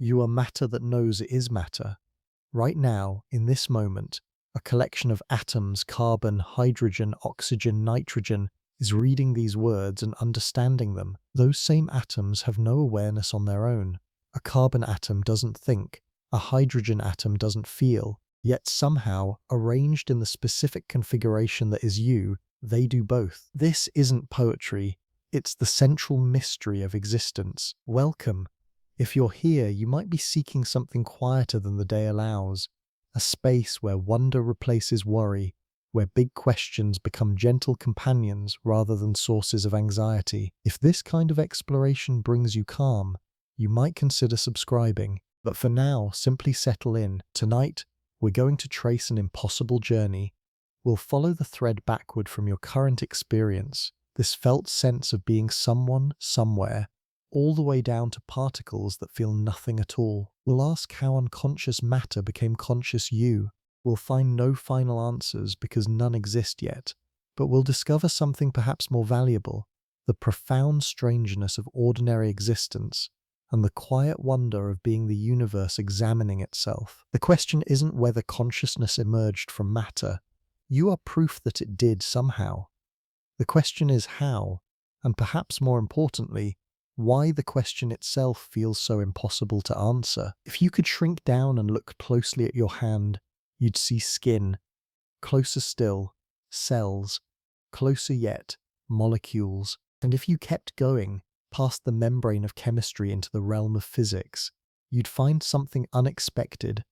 You are matter that knows it is matter. Right now, in this moment, a collection of atoms, carbon, hydrogen, oxygen, nitrogen, is reading these words and understanding them. Those same atoms have no awareness on their own. A carbon atom doesn't think, a hydrogen atom doesn't feel, yet somehow, arranged in the specific configuration that is you, they do both. This isn't poetry, it's the central mystery of existence. Welcome. If you're here, you might be seeking something quieter than the day allows, a space where wonder replaces worry, where big questions become gentle companions rather than sources of anxiety. If this kind of exploration brings you calm, you might consider subscribing. But for now, simply settle in. Tonight, we're going to trace an impossible journey. We'll follow the thread backward from your current experience, this felt sense of being someone, somewhere, all the way down to particles that feel nothing at all. We'll ask how unconscious matter became conscious you. We'll find no final answers because none exist yet, but we'll discover something perhaps more valuable, the profound strangeness of ordinary existence and the quiet wonder of being the universe examining itself. The question isn't whether consciousness emerged from matter. You are proof that it did somehow. The question is how, and perhaps more importantly, why the question itself feels so impossible to answer. If you could shrink down and look closely at your hand, you'd see skin. Closer still, cells. Closer yet, molecules. And if you kept going, past the membrane of chemistry into the realm of physics, you'd find something unexpected,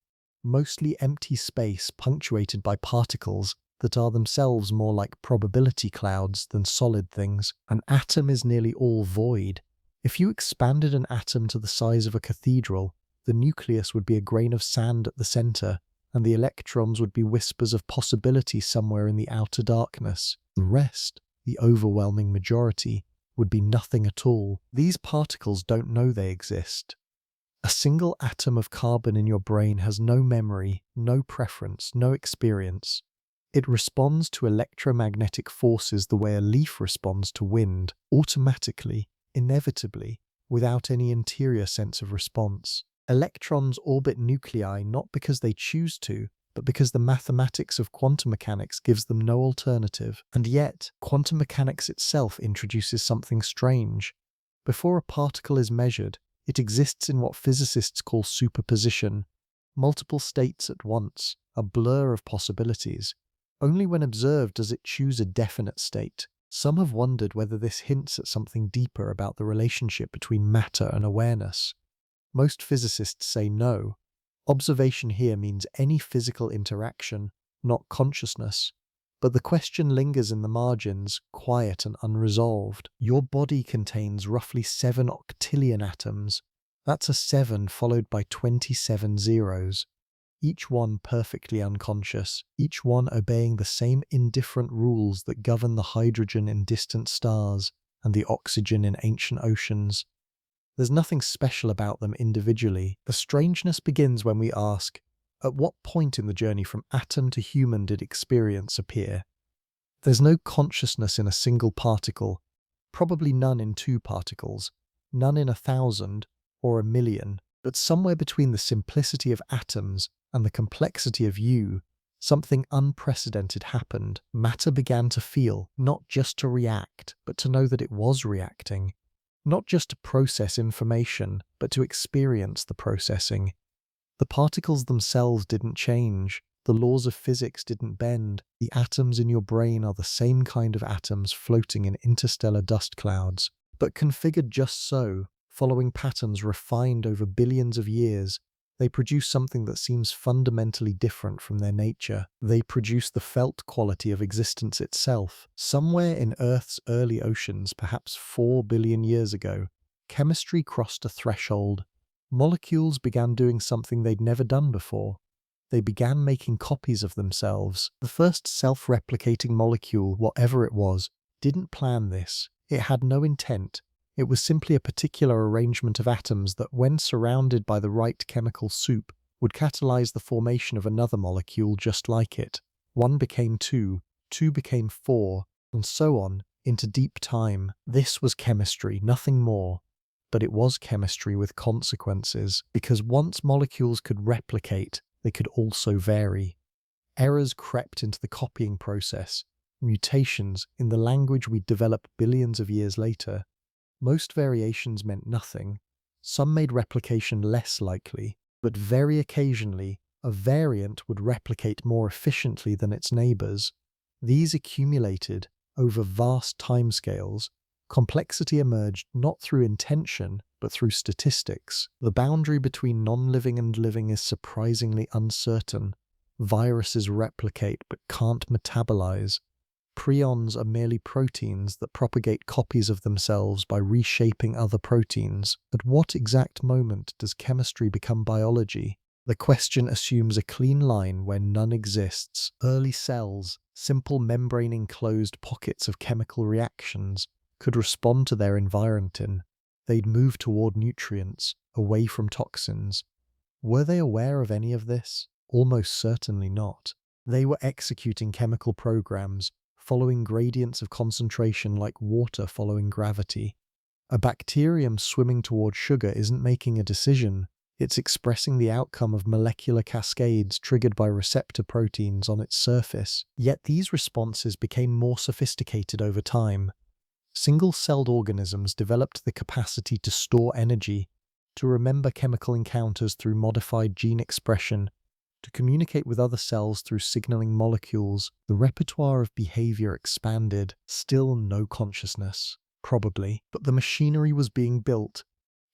mostly empty space punctuated by particles that are themselves more like probability clouds than solid things. An atom is nearly all void. If you expanded an atom to the size of a cathedral, the nucleus would be a grain of sand at the center, and the electrons would be whispers of possibility somewhere in the outer darkness. The rest, the overwhelming majority, would be nothing at all. These particles don't know they exist. A single atom of carbon in your brain has no memory, no preference, no experience. It responds to electromagnetic forces the way a leaf responds to wind, automatically, inevitably, without any interior sense of response. Electrons orbit nuclei not because they choose to, but because the mathematics of quantum mechanics gives them no alternative. And yet, quantum mechanics itself introduces something strange. Before a particle is measured, it exists in what physicists call superposition, multiple states at once, a blur of possibilities. Only when observed does it choose a definite state. Some have wondered whether this hints at something deeper about the relationship between matter and awareness. Most physicists say no. Observation here means any physical interaction, not consciousness. But the question lingers in the margins, quiet and unresolved. Your body contains roughly 7 octillion atoms. That's a 7 followed by 27 zeros. Each one perfectly unconscious, each one obeying the same indifferent rules that govern the hydrogen in distant stars and the oxygen in ancient oceans. There's nothing special about them individually. The strangeness begins when we ask, at what point in the journey from atom to human did experience appear? There's no consciousness in a single particle, probably none in 2 particles, none in 1,000 or 1,000,000, but somewhere between the simplicity of atoms and the complexity of you, something unprecedented happened. Matter began to feel, not just to react, but to know that it was reacting. Not just to process information, but to experience the processing. The particles themselves didn't change. The laws of physics didn't bend. The atoms in your brain are the same kind of atoms floating in interstellar dust clouds, but configured just so, following patterns refined over billions of years. They produce something that seems fundamentally different from their nature. They produce the felt quality of existence itself. Somewhere in Earth's early oceans, perhaps 4 billion years ago, chemistry crossed a threshold. Molecules began doing something they'd never done before. They began making copies of themselves. The first self-replicating molecule, whatever it was, didn't plan this. It had no intent. It was simply a particular arrangement of atoms that, when surrounded by the right chemical soup, would catalyze the formation of another molecule just like it. 1 became 2, 2 became 4, and so on, into deep time. This was chemistry, nothing more. But it was chemistry with consequences, because once molecules could replicate, they could also vary. Errors crept into the copying process, mutations in the language we developed billions of years later. Most variations meant nothing. Some made replication less likely, but very occasionally, a variant would replicate more efficiently than its neighbors. These accumulated over vast timescales. Complexity emerged not through intention, but through statistics. The boundary between non-living and living is surprisingly uncertain. Viruses replicate but can't metabolize. Prions are merely proteins that propagate copies of themselves by reshaping other proteins. At what exact moment does chemistry become biology? The question assumes a clean line where none exists. Early cells, simple membrane-enclosed pockets of chemical reactions, could respond to their environment. They'd move toward nutrients, away from toxins. Were they aware of any of this? Almost certainly not. They were executing chemical programs, following gradients of concentration like water following gravity. A bacterium swimming toward sugar isn't making a decision, it's expressing the outcome of molecular cascades triggered by receptor proteins on its surface. Yet these responses became more sophisticated over time. Single-celled organisms developed the capacity to store energy, to remember chemical encounters through modified gene expression, to communicate with other cells through signaling molecules. The repertoire of behavior expanded. Still no consciousness, probably, but the machinery was being built.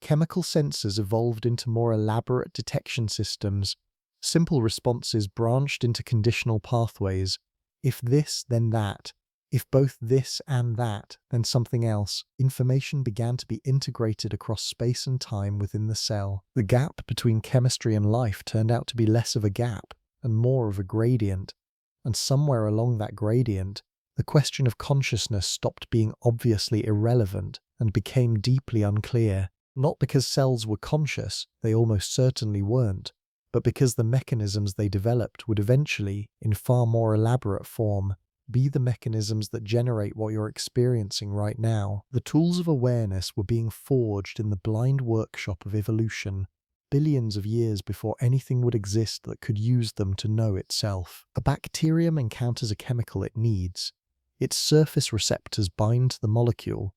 Chemical sensors evolved into more elaborate detection systems. Simple responses branched into conditional pathways. If this, then that. If both this and that, then something else. Information began to be integrated across space and time within the cell. The gap between chemistry and life turned out to be less of a gap and more of a gradient. And somewhere along that gradient, the question of consciousness stopped being obviously irrelevant and became deeply unclear. Not because cells were conscious, they almost certainly weren't, but because the mechanisms they developed would eventually, in far more elaborate form, be the mechanisms that generate what you're experiencing right now. The tools of awareness were being forged in the blind workshop of evolution, billions of years before anything would exist that could use them to know itself. A bacterium encounters a chemical it needs. Its surface receptors bind to the molecule.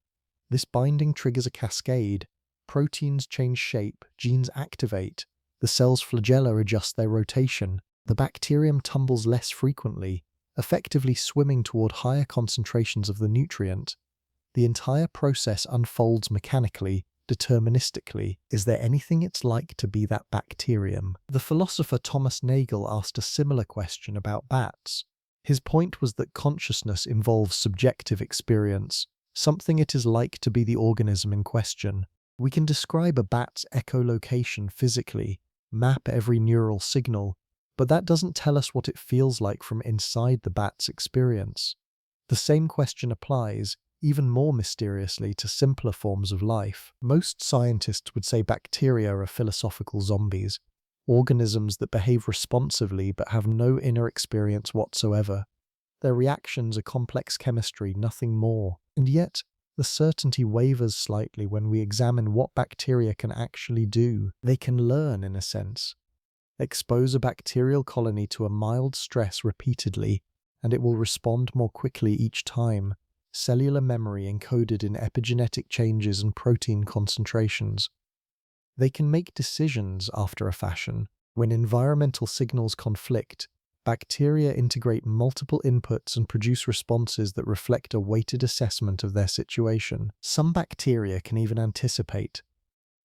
This binding triggers a cascade. Proteins change shape, genes activate. The cell's flagella adjust their rotation. The bacterium tumbles less frequently, effectively swimming toward higher concentrations of the nutrient. The entire process unfolds mechanically, deterministically. Is there anything it's like to be that bacterium? The philosopher Thomas Nagel asked a similar question about bats. His point was that consciousness involves subjective experience, something it is like to be the organism in question. We can describe a bat's echolocation physically, map every neural signal, but that doesn't tell us what it feels like from inside the bat's experience. The same question applies, even more mysteriously, to simpler forms of life. Most scientists would say bacteria are philosophical zombies, organisms that behave responsively but have no inner experience whatsoever. Their reactions are complex chemistry, nothing more. And yet, the certainty wavers slightly when we examine what bacteria can actually do. They can learn, in a sense. Expose a bacterial colony to a mild stress repeatedly, and it will respond more quickly each time. Cellular memory encoded in epigenetic changes and protein concentrations. They can make decisions after a fashion. When environmental signals conflict, bacteria integrate multiple inputs and produce responses that reflect a weighted assessment of their situation. Some bacteria can even anticipate.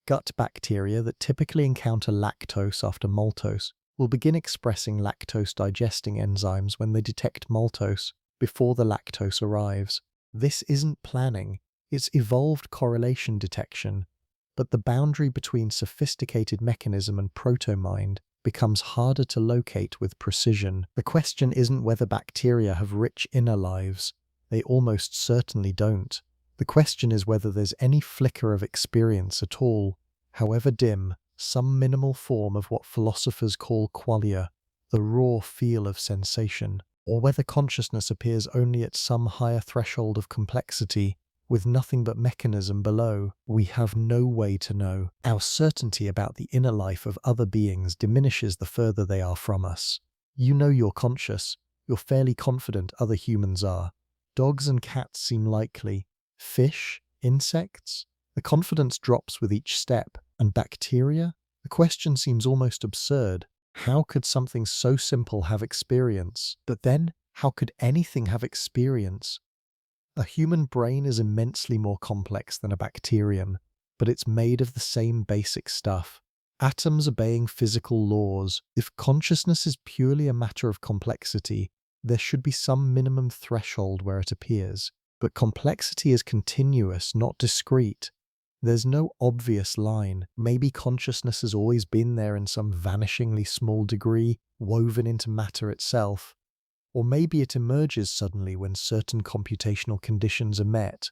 Gut bacteria that typically encounter lactose after maltose will begin expressing lactose-digesting enzymes when they detect maltose before the lactose arrives. This isn't planning, it's evolved correlation detection, but the boundary between sophisticated mechanism and proto-mind becomes harder to locate with precision. The question isn't whether bacteria have rich inner lives. They almost certainly don't. The question is whether there's any flicker of experience at all, however dim, some minimal form of what philosophers call qualia, the raw feel of sensation, or whether consciousness appears only at some higher threshold of complexity, with nothing but mechanism below. We have no way to know. Our certainty about the inner life of other beings diminishes the further they are from us. You know you're conscious. You're fairly confident other humans are. Dogs and cats seem likely. Fish? Insects? The confidence drops with each step. And bacteria? The question seems almost absurd. How could something so simple have experience? But then, how could anything have experience? A human brain is immensely more complex than a bacterium, but it's made of the same basic stuff. Atoms obeying physical laws. If consciousness is purely a matter of complexity, there should be some minimum threshold where it appears. But complexity is continuous, not discrete. There's no obvious line. Maybe consciousness has always been there in some vanishingly small degree, woven into matter itself. Or maybe it emerges suddenly when certain computational conditions are met.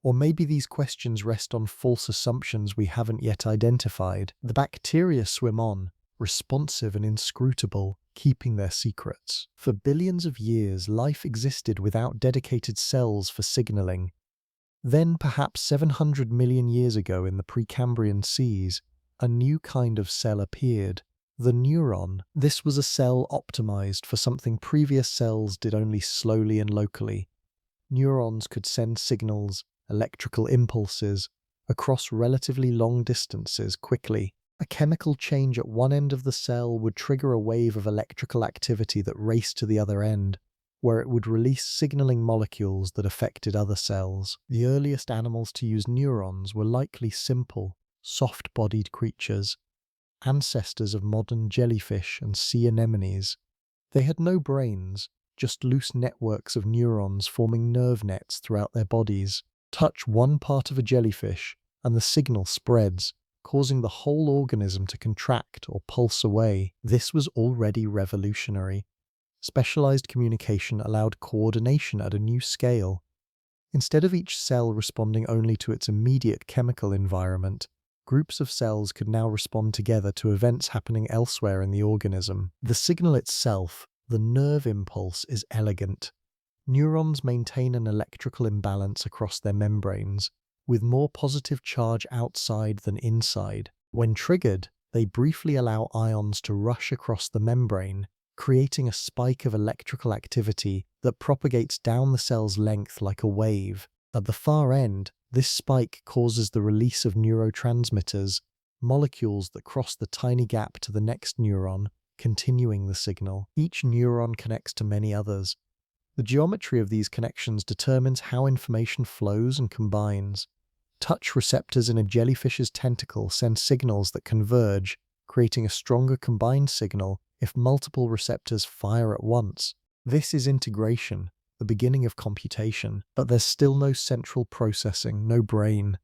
Or maybe these questions rest on false assumptions we haven't yet identified. The bacteria swim on, responsive and inscrutable, keeping their secrets. For billions of years, life existed without dedicated cells for signaling. Then, perhaps 700 million years ago in the Precambrian seas, a new kind of cell appeared. The neuron. This was a cell optimized for something previous cells did only slowly and locally. Neurons could send signals, electrical impulses, across relatively long distances quickly. A chemical change at one end of the cell would trigger a wave of electrical activity that raced to the other end, where it would release signaling molecules that affected other cells. The earliest animals to use neurons were likely simple, soft-bodied creatures, ancestors of modern jellyfish and sea anemones. They had no brains, just loose networks of neurons forming nerve nets throughout their bodies. Touch one part of a jellyfish, and the signal spreads, causing the whole organism to contract or pulse away. This was already revolutionary. Specialized communication allowed coordination at a new scale. Instead of each cell responding only to its immediate chemical environment, groups of cells could now respond together to events happening elsewhere in the organism. The signal itself, the nerve impulse, is elegant. Neurons maintain an electrical imbalance across their membranes, with more positive charge outside than inside. When triggered, they briefly allow ions to rush across the membrane, creating a spike of electrical activity that propagates down the cell's length like a wave. At the far end, this spike causes the release of neurotransmitters, molecules that cross the tiny gap to the next neuron, continuing the signal. Each neuron connects to many others. The geometry of these connections determines how information flows and combines. Touch receptors in a jellyfish's tentacle send signals that converge, creating a stronger combined signal if multiple receptors fire at once. This is integration, the beginning of computation, but there's still no central processing, no brain.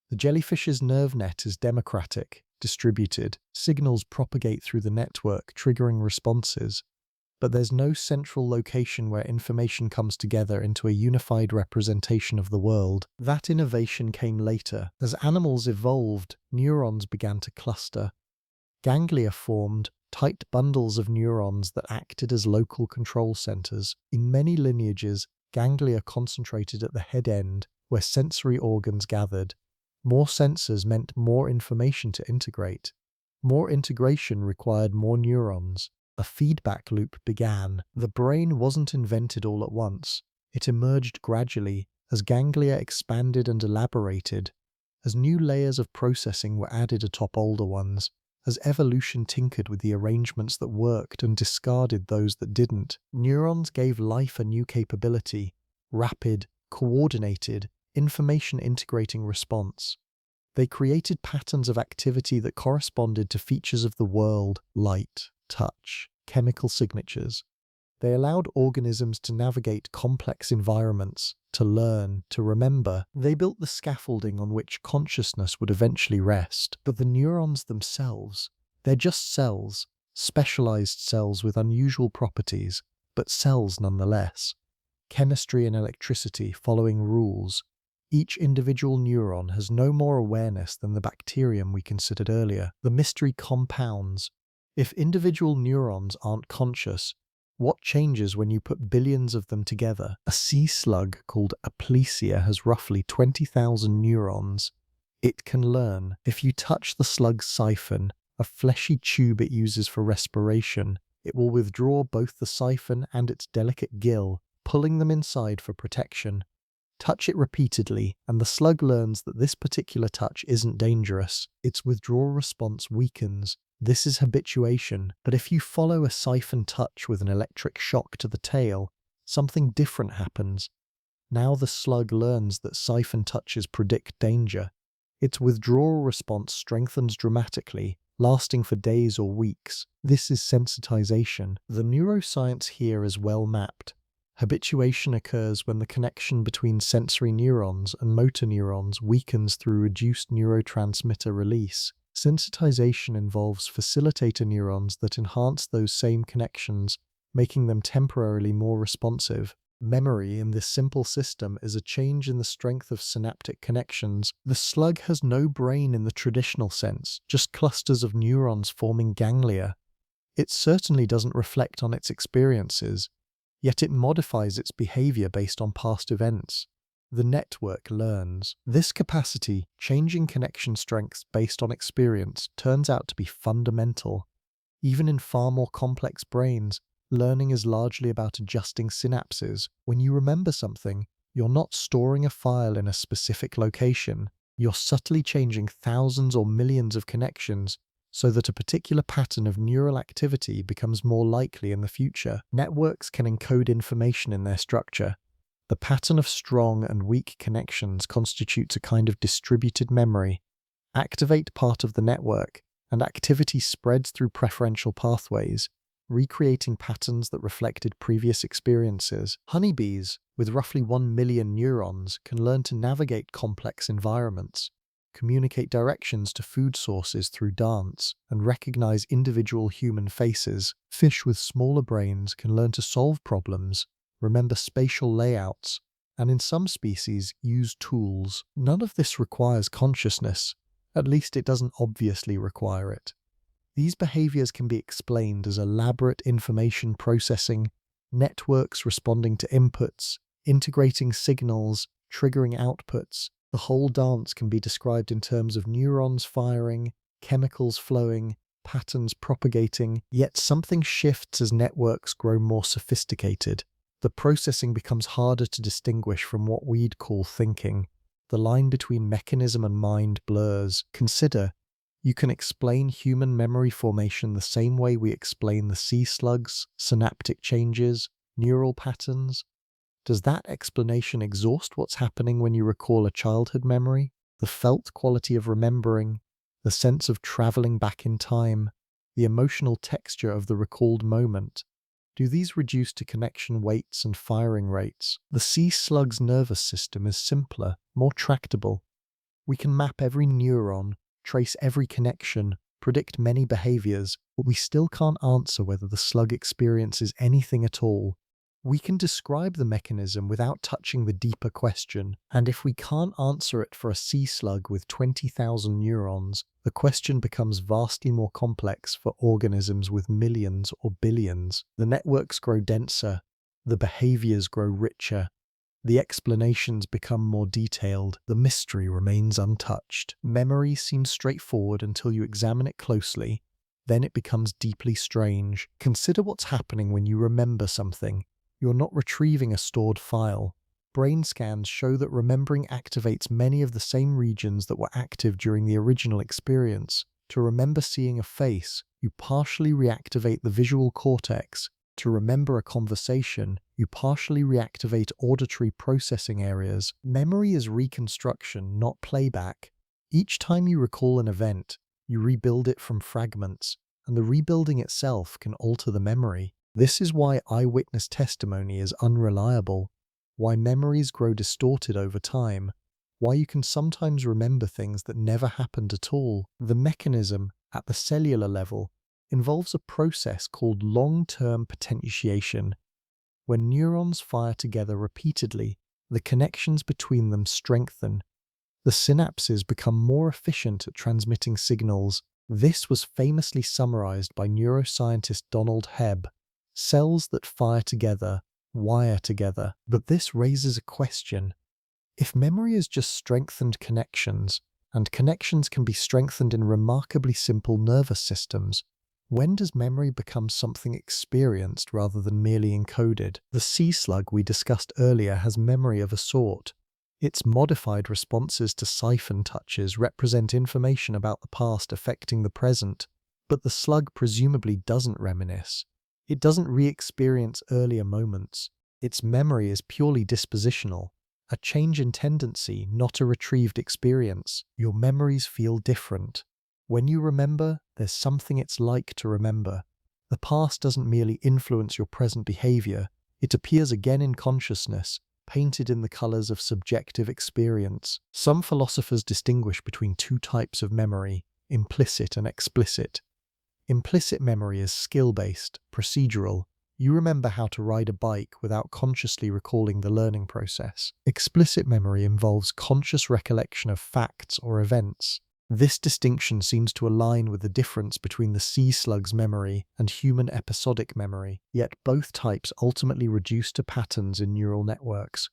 The jellyfish's nerve net is democratic, distributed. Signals propagate through the network, triggering responses. But there's no central location where information comes together into a unified representation of the world. That innovation came later. As animals evolved, neurons began to cluster. Ganglia formed, tight bundles of neurons that acted as local control centers. In many lineages, ganglia concentrated at the head end, where sensory organs gathered. More sensors meant more information to integrate. More integration required more neurons. A feedback loop began. The brain wasn't invented all at once. It emerged gradually as ganglia expanded and elaborated, as new layers of processing were added atop older ones, as evolution tinkered with the arrangements that worked and discarded those that didn't. Neurons gave life a new capability: rapid, coordinated, information-integrating response. They created patterns of activity that corresponded to features of the world: light, touch, chemical signatures. They allowed organisms to navigate complex environments, to learn, to remember. They built the scaffolding on which consciousness would eventually rest. But the neurons themselves, they're just cells, specialized cells with unusual properties, but cells nonetheless. Chemistry and electricity following rules. Each individual neuron has no more awareness than the bacterium we considered earlier. The mystery compounds. If individual neurons aren't conscious, What changes when you put billions of them together? A sea slug called Aplysia has roughly 20,000 neurons. It can learn. If you touch the slug's siphon, a fleshy tube it uses for respiration, it will withdraw both the siphon and its delicate gill, pulling them inside for protection. Touch it repeatedly, and the slug learns that this particular touch isn't dangerous. Its withdrawal response weakens. This is habituation, but if you follow a siphon touch with an electric shock to the tail, something different happens. Now the slug learns that siphon touches predict danger. Its withdrawal response strengthens dramatically, lasting for days or weeks. This is sensitization. The neuroscience here is well mapped. Habituation occurs when the connection between sensory neurons and motor neurons weakens through reduced neurotransmitter release. Sensitization involves facilitator neurons that enhance those same connections, making them temporarily more responsive. Memory in this simple system is a change in the strength of synaptic connections. The slug has no brain in the traditional sense, just clusters of neurons forming ganglia. It certainly doesn't reflect on its experiences, yet it modifies its behavior based on past events. The network learns. This capacity, changing connection strengths based on experience, turns out to be fundamental. Even in far more complex brains, learning is largely about adjusting synapses. When you remember something, you're not storing a file in a specific location. You're subtly changing thousands or millions of connections so that a particular pattern of neural activity becomes more likely in the future. Networks can encode information in their structure. The pattern of strong and weak connections constitutes a kind of distributed memory. Activate part of the network, and activity spreads through preferential pathways, recreating patterns that reflected previous experiences. Honeybees, with roughly 1 million neurons, can learn to navigate complex environments, communicate directions to food sources through dance, and recognize individual human faces. Fish with smaller brains can learn to solve problems, remember spatial layouts, and in some species use tools. None of this requires consciousness. At least it doesn't obviously require it. These behaviors can be explained as elaborate information processing, networks responding to inputs, integrating signals, triggering outputs. The whole dance can be described in terms of neurons firing, chemicals flowing, patterns propagating, yet something shifts as networks grow more sophisticated. The processing becomes harder to distinguish from what we'd call thinking. The line between mechanism and mind blurs. Consider, you can explain human memory formation the same way we explain the sea slugs, synaptic changes, neural patterns. Does that explanation exhaust what's happening when you recall a childhood memory? The felt quality of remembering, the sense of traveling back in time, the emotional texture of the recalled moment. Do these reduce to connection weights and firing rates? The sea slug's nervous system is simpler, more tractable. We can map every neuron, trace every connection, predict many behaviors, but we still can't answer whether the slug experiences anything at all. We can describe the mechanism without touching the deeper question, and if we can't answer it for a sea slug with 20,000 neurons, the question becomes vastly more complex for organisms with millions or billions. The networks grow denser, the behaviors grow richer, the explanations become more detailed, the mystery remains untouched. Memory seems straightforward until you examine it closely, then it becomes deeply strange. Consider what's happening when you remember something. You're not retrieving a stored file. Brain scans show that remembering activates many of the same regions that were active during the original experience. To remember seeing a face, you partially reactivate the visual cortex. To remember a conversation, you partially reactivate auditory processing areas. Memory is reconstruction, not playback. Each time you recall an event, you rebuild it from fragments, and the rebuilding itself can alter the memory. This is why eyewitness testimony is unreliable, why memories grow distorted over time, why you can sometimes remember things that never happened at all. The mechanism, at the cellular level, involves a process called long-term potentiation. When neurons fire together repeatedly, the connections between them strengthen. The synapses become more efficient at transmitting signals. This was famously summarized by neuroscientist Donald Hebb. Cells that fire together, wire together. But this raises a question. If memory is just strengthened connections, and connections can be strengthened in remarkably simple nervous systems, when does memory become something experienced rather than merely encoded? The sea slug we discussed earlier has memory of a sort. Its modified responses to siphon touches represent information about the past affecting the present, but the slug presumably doesn't reminisce. It doesn't re-experience earlier moments. Its memory is purely dispositional, a change in tendency, not a retrieved experience. Your memories feel different. When you remember, there's something it's like to remember. The past doesn't merely influence your present behavior, it appears again in consciousness, painted in the colors of subjective experience. Some philosophers distinguish between two types of memory, implicit and explicit. Implicit memory is skill-based, procedural. You remember how to ride a bike without consciously recalling the learning process. Explicit memory involves conscious recollection of facts or events. This distinction seems to align with the difference between the sea slug's memory and human episodic memory, yet both types ultimately reduce to patterns in neural networks.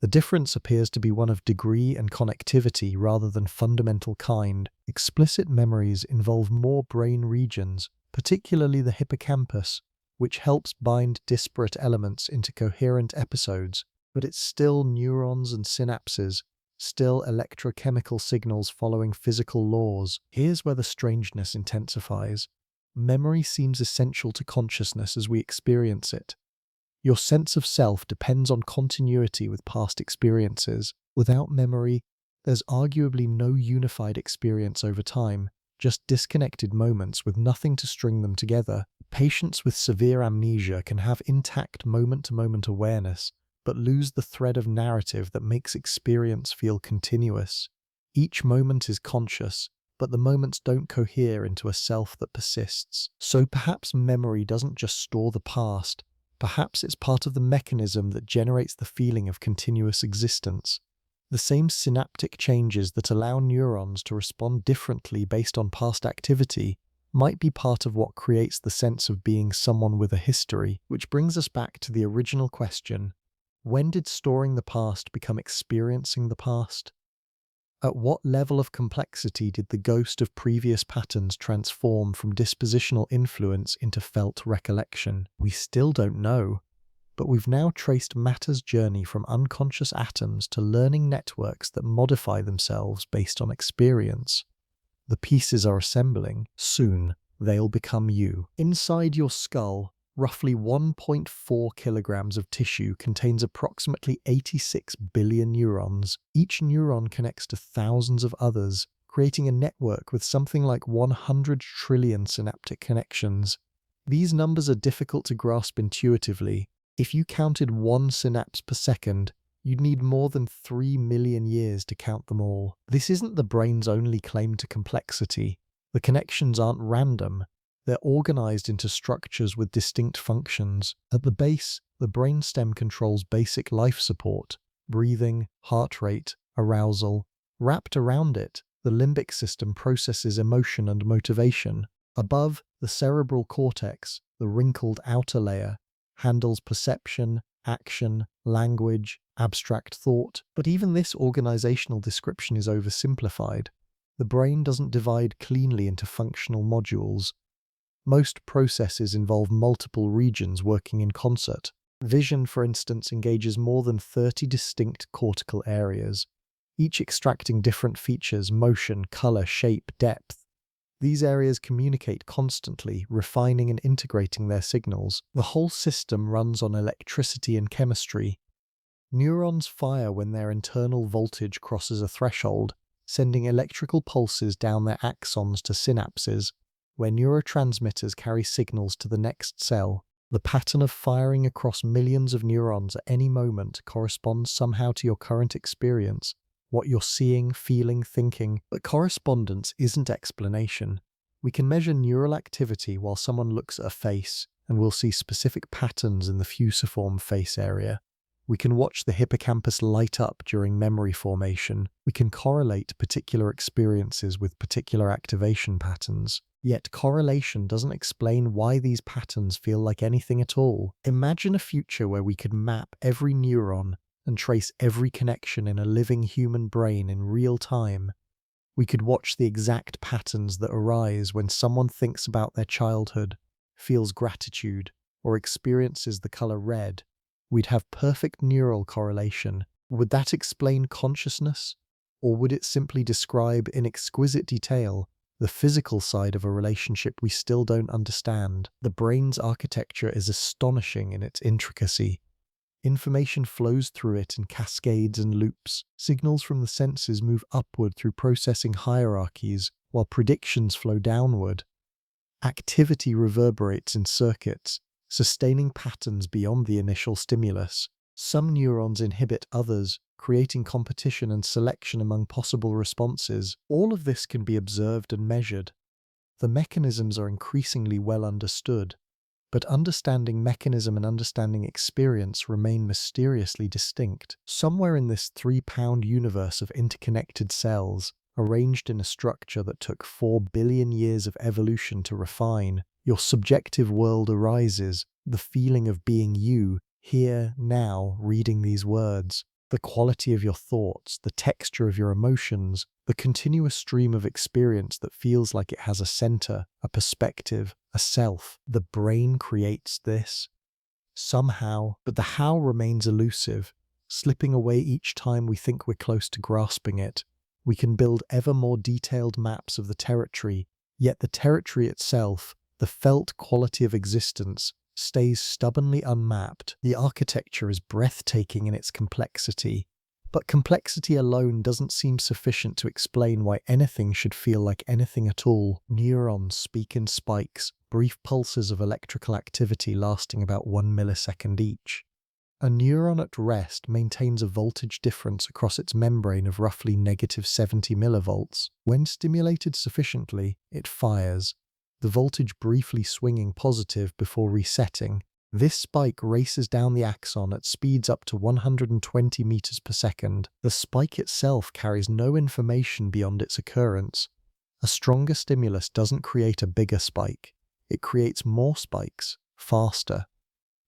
The difference appears to be one of degree and connectivity rather than fundamental kind. Explicit memories involve more brain regions, particularly the hippocampus, which helps bind disparate elements into coherent episodes, but it's still neurons and synapses, still electrochemical signals following physical laws. Here's where the strangeness intensifies. Memory seems essential to consciousness as we experience it. Your sense of self depends on continuity with past experiences. Without memory, there's arguably no unified experience over time, just disconnected moments with nothing to string them together. Patients with severe amnesia can have intact moment-to-moment awareness, but lose the thread of narrative that makes experience feel continuous. Each moment is conscious, but the moments don't cohere into a self that persists. So perhaps memory doesn't just store the past, perhaps it's part of the mechanism that generates the feeling of continuous existence. The same synaptic changes that allow neurons to respond differently based on past activity might be part of what creates the sense of being someone with a history, which brings us back to the original question: when did storing the past become experiencing the past? At what level of complexity did the ghost of previous patterns transform from dispositional influence into felt recollection? We still don't know, but we've now traced matter's journey from unconscious atoms to learning networks that modify themselves based on experience. The pieces are assembling. Soon, they'll become you. Inside your skull, roughly 1.4 kilograms of tissue contains approximately 86 billion neurons. Each neuron connects to thousands of others, creating a network with something like 100 trillion synaptic connections. These numbers are difficult to grasp intuitively. If you counted one synapse per second, you'd need more than 3 million years to count them all. This isn't the brain's only claim to complexity. The connections aren't random. They're organized into structures with distinct functions. At the base, the brainstem controls basic life support, breathing, heart rate, arousal. Wrapped around it, the limbic system processes emotion and motivation. Above, the cerebral cortex, the wrinkled outer layer, handles perception, action, language, abstract thought. But even this organizational description is oversimplified. The brain doesn't divide cleanly into functional modules. Most processes involve multiple regions working in concert. Vision, for instance, engages more than 30 distinct cortical areas, each extracting different features: motion, color, shape, depth. These areas communicate constantly, refining and integrating their signals. The whole system runs on electricity and chemistry. Neurons fire when their internal voltage crosses a threshold, sending electrical pulses down their axons to synapses, where neurotransmitters carry signals to the next cell. The pattern of firing across millions of neurons at any moment corresponds somehow to your current experience, what you're seeing, feeling, thinking. But correspondence isn't explanation. We can measure neural activity while someone looks at a face, and we'll see specific patterns in the fusiform face area. We can watch the hippocampus light up during memory formation. We can correlate particular experiences with particular activation patterns. Yet correlation doesn't explain why these patterns feel like anything at all. Imagine a future where we could map every neuron and trace every connection in a living human brain in real time. We could watch the exact patterns that arise when someone thinks about their childhood, feels gratitude, or experiences the color red. We'd have perfect neural correlation. Would that explain consciousness? Or would it simply describe in exquisite detail the physical side of a relationship we still don't understand? The brain's architecture is astonishing in its intricacy. Information flows through it in cascades and loops. Signals from the senses move upward through processing hierarchies, while predictions flow downward. Activity reverberates in circuits, sustaining patterns beyond the initial stimulus. Some neurons inhibit others, creating competition and selection among possible responses. All of this can be observed and measured. The mechanisms are increasingly well understood, but understanding mechanism and understanding experience remain mysteriously distinct. Somewhere in this 3-pound universe of interconnected cells, arranged in a structure that took 4 billion years of evolution to refine, your subjective world arises, the feeling of being you, here, now, reading these words. The quality of your thoughts, the texture of your emotions, the continuous stream of experience that feels like it has a center, a perspective, a self. The brain creates this somehow, but the how remains elusive, slipping away each time we think we're close to grasping it. We can build ever more detailed maps of the territory, yet the territory itself, the felt quality of existence, stays stubbornly unmapped. The architecture is breathtaking in its complexity, but complexity alone doesn't seem sufficient to explain why anything should feel like anything at all. Neurons speak in spikes, brief pulses of electrical activity lasting about 1 millisecond each. A neuron at rest maintains a voltage difference across its membrane of roughly -70 millivolts. When stimulated sufficiently, it fires, the voltage briefly swinging positive before resetting. This spike races down the axon at speeds up to 120 meters per second. The spike itself carries no information beyond its occurrence. A stronger stimulus doesn't create a bigger spike. It creates more spikes, faster.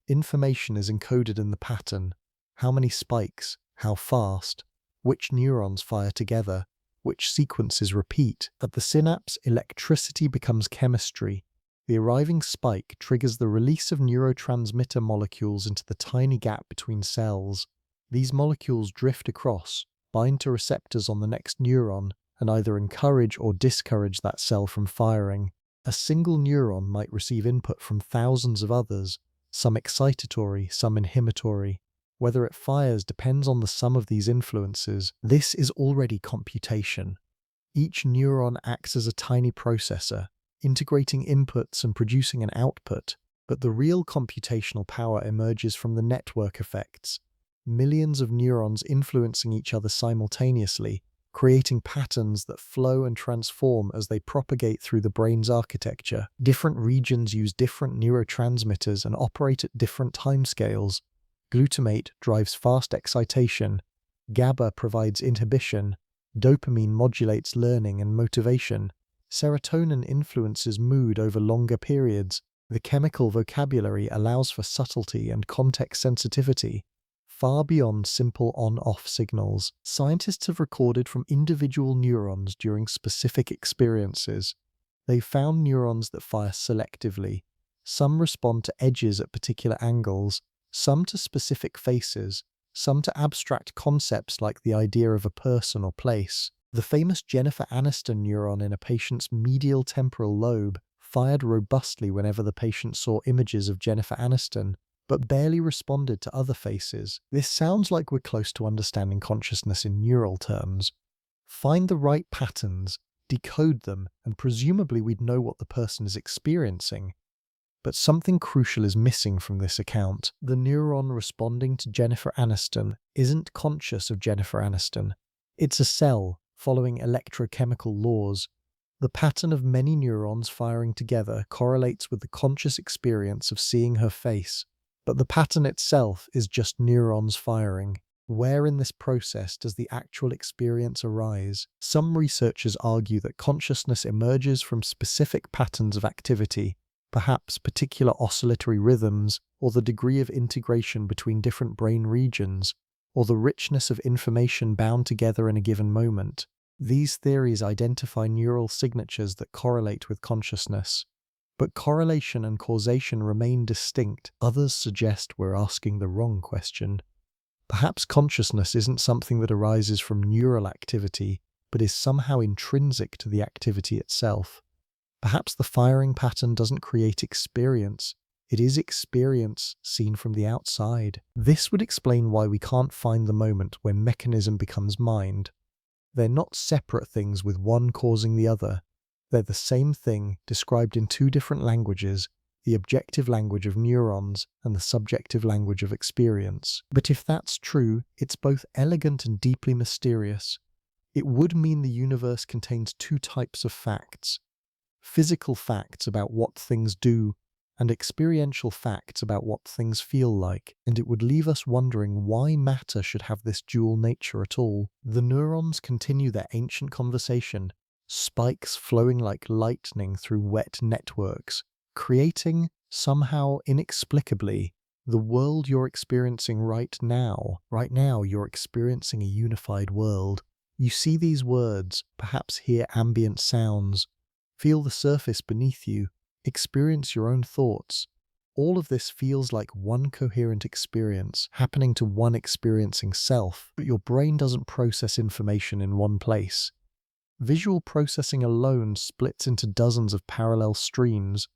Information is encoded in the pattern. How many spikes, how fast, which neurons fire together, which sequences repeat. At the synapse, electricity becomes chemistry. The arriving spike triggers the release of neurotransmitter molecules into the tiny gap between cells. These molecules drift across, bind to receptors on the next neuron, and either encourage or discourage that cell from firing. A single neuron might receive input from thousands of others, some excitatory, some inhibitory. Whether it fires depends on the sum of these influences. This is already computation. Each neuron acts as a tiny processor, integrating inputs and producing an output, but the real computational power emerges from the network effects. Millions of neurons influencing each other simultaneously, creating patterns that flow and transform as they propagate through the brain's architecture. Different regions use different neurotransmitters and operate at different timescales. Glutamate drives fast excitation, GABA provides inhibition, dopamine modulates learning and motivation, serotonin influences mood over longer periods. The chemical vocabulary allows for subtlety and context sensitivity, far beyond simple on-off signals. Scientists have recorded from individual neurons during specific experiences. They've found neurons that fire selectively. Some respond to edges at particular angles, some to specific faces, some to abstract concepts like the idea of a person or place. The famous Jennifer Aniston neuron in a patient's medial temporal lobe fired robustly whenever the patient saw images of Jennifer Aniston, but barely responded to other faces. This sounds like we're close to understanding consciousness in neural terms. Find the right patterns, decode them, and presumably we'd know what the person is experiencing. But something crucial is missing from this account. The neuron responding to Jennifer Aniston isn't conscious of Jennifer Aniston. It's a cell, following electrochemical laws. The pattern of many neurons firing together correlates with the conscious experience of seeing her face, but the pattern itself is just neurons firing. Where in this process does the actual experience arise? Some researchers argue that consciousness emerges from specific patterns of activity, perhaps particular oscillatory rhythms, or the degree of integration between different brain regions, or the richness of information bound together in a given moment. These theories identify neural signatures that correlate with consciousness. But correlation and causation remain distinct. Others suggest we're asking the wrong question. Perhaps consciousness isn't something that arises from neural activity, but is somehow intrinsic to the activity itself. Perhaps the firing pattern doesn't create experience, it is experience seen from the outside. This would explain why we can't find the moment when mechanism becomes mind. They're not separate things with one causing the other. They're the same thing, described in two different languages, the objective language of neurons and the subjective language of experience. But if that's true, it's both elegant and deeply mysterious. It would mean the universe contains two types of facts: physical facts about what things do, and experiential facts about what things feel like, and it would leave us wondering why matter should have this dual nature at all. The neurons continue their ancient conversation, spikes flowing like lightning through wet networks, creating, somehow inexplicably, the world you're experiencing right now. Right now, you're experiencing a unified world. You see these words, perhaps hear ambient sounds, feel the surface beneath you, experience your own thoughts. All of this feels like one coherent experience, happening to one experiencing self, but your brain doesn't process information in one place. Visual processing alone splits into dozens of parallel streams.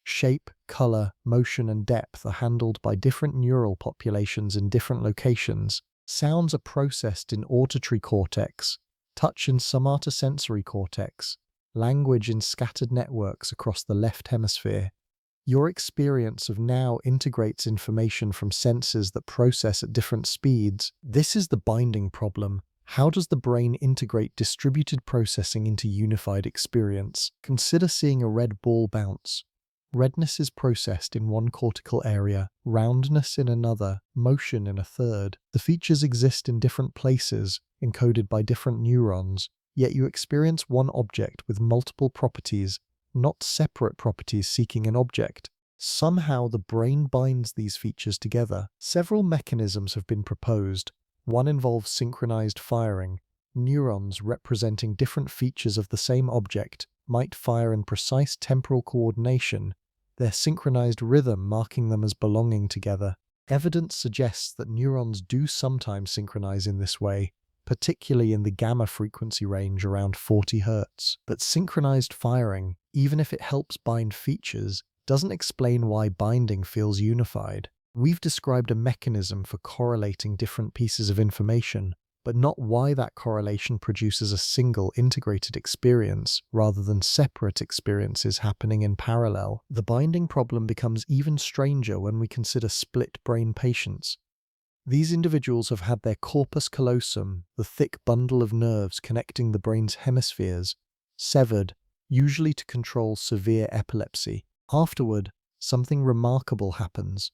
Shape, color, motion, and depth are handled by different neural populations in different locations. Sounds are processed in auditory cortex, touch in somatosensory cortex, language in scattered networks across the left hemisphere. Your experience of now integrates information from senses that process at different speeds. This is the binding problem. How does the brain integrate distributed processing into unified experience? Consider seeing a red ball bounce. Redness is processed in one cortical area, roundness in another, motion in a third. The features exist in different places, encoded by different neurons, yet you experience one object with multiple properties, not separate properties seeking an object. Somehow the brain binds these features together. Several mechanisms have been proposed. One involves synchronized firing. Neurons representing different features of the same object might fire in precise temporal coordination, their synchronized rhythm marking them as belonging together. Evidence suggests that neurons do sometimes synchronize in this way, particularly in the gamma frequency range around 40 Hz. But synchronized firing, even if it helps bind features, doesn't explain why binding feels unified. We've described a mechanism for correlating different pieces of information, but not why that correlation produces a single integrated experience rather than separate experiences happening in parallel. The binding problem becomes even stranger when we consider split brain patients. These individuals have had their corpus callosum, the thick bundle of nerves connecting the brain's hemispheres, severed, usually to control severe epilepsy. Afterward, something remarkable happens.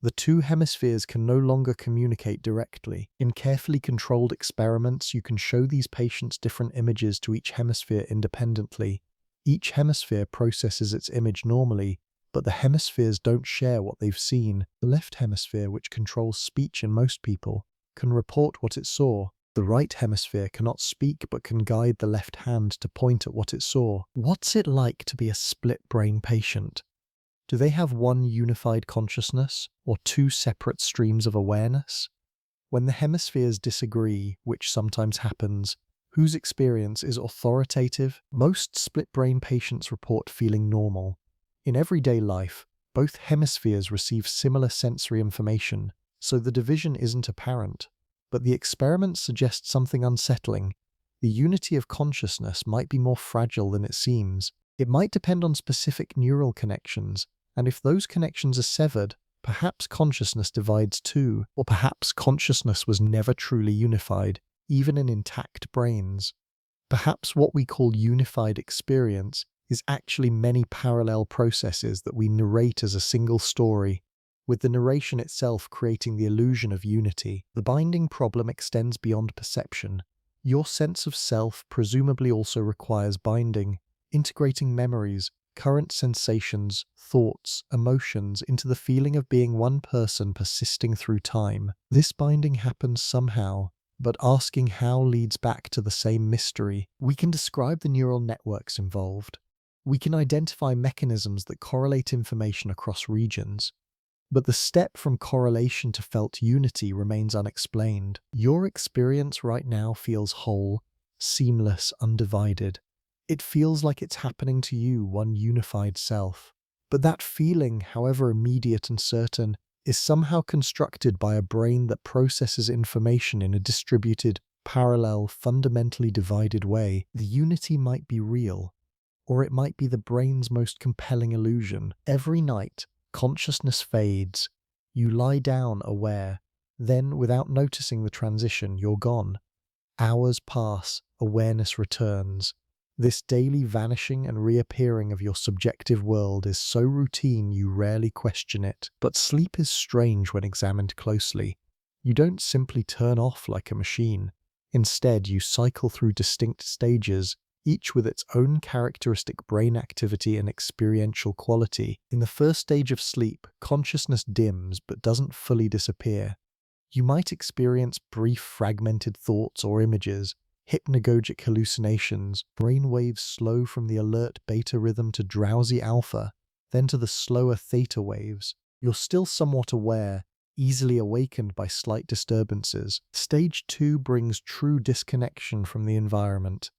The two hemispheres can no longer communicate directly. In carefully controlled experiments, you can show these patients different images to each hemisphere independently. Each hemisphere processes its image normally, but the hemispheres don't share what they've seen. The left hemisphere, which controls speech in most people, can report what it saw. The right hemisphere cannot speak but can guide the left hand to point at what it saw. What's it like to be a split brain patient? Do they have one unified consciousness, or two separate streams of awareness? When the hemispheres disagree, which sometimes happens, whose experience is authoritative? Most split-brain patients report feeling normal. In everyday life, both hemispheres receive similar sensory information, so the division isn't apparent. But the experiments suggest something unsettling. The unity of consciousness might be more fragile than it seems. It might depend on specific neural connections, and if those connections are severed, perhaps consciousness divides too, or perhaps consciousness was never truly unified, even in intact brains. Perhaps what we call unified experience is actually many parallel processes that we narrate as a single story. with the narration itself creating the illusion of unity. The binding problem extends beyond perception. Your sense of self presumably also requires binding, integrating memories, current sensations, thoughts, emotions into the feeling of being one person persisting through time. This binding happens somehow, but asking how leads back to the same mystery. We can describe the neural networks involved. We can identify mechanisms that correlate information across regions. But the step from correlation to felt unity remains unexplained. Your experience right now feels whole, seamless, undivided. It feels like it's happening to you, one unified self. But that feeling, however immediate and certain, is somehow constructed by a brain that processes information in a distributed, parallel, fundamentally divided way. The unity might be real, or it might be the brain's most compelling illusion. Every night, consciousness fades. You lie down aware. Then, without noticing the transition, you're gone. Hours pass, awareness returns. This daily vanishing and reappearing of your subjective world is so routine you rarely question it. But sleep is strange when examined closely. You don't simply turn off like a machine. Instead, you cycle through distinct stages, each with its own characteristic brain activity and experiential quality. In the first stage of sleep, consciousness dims but doesn't fully disappear. You might experience brief fragmented thoughts or images, hypnagogic hallucinations, brain waves slow from the alert beta rhythm to drowsy alpha, then to the slower theta waves. You're still somewhat aware, easily awakened by slight disturbances. Stage 2 brings true disconnection from the environment.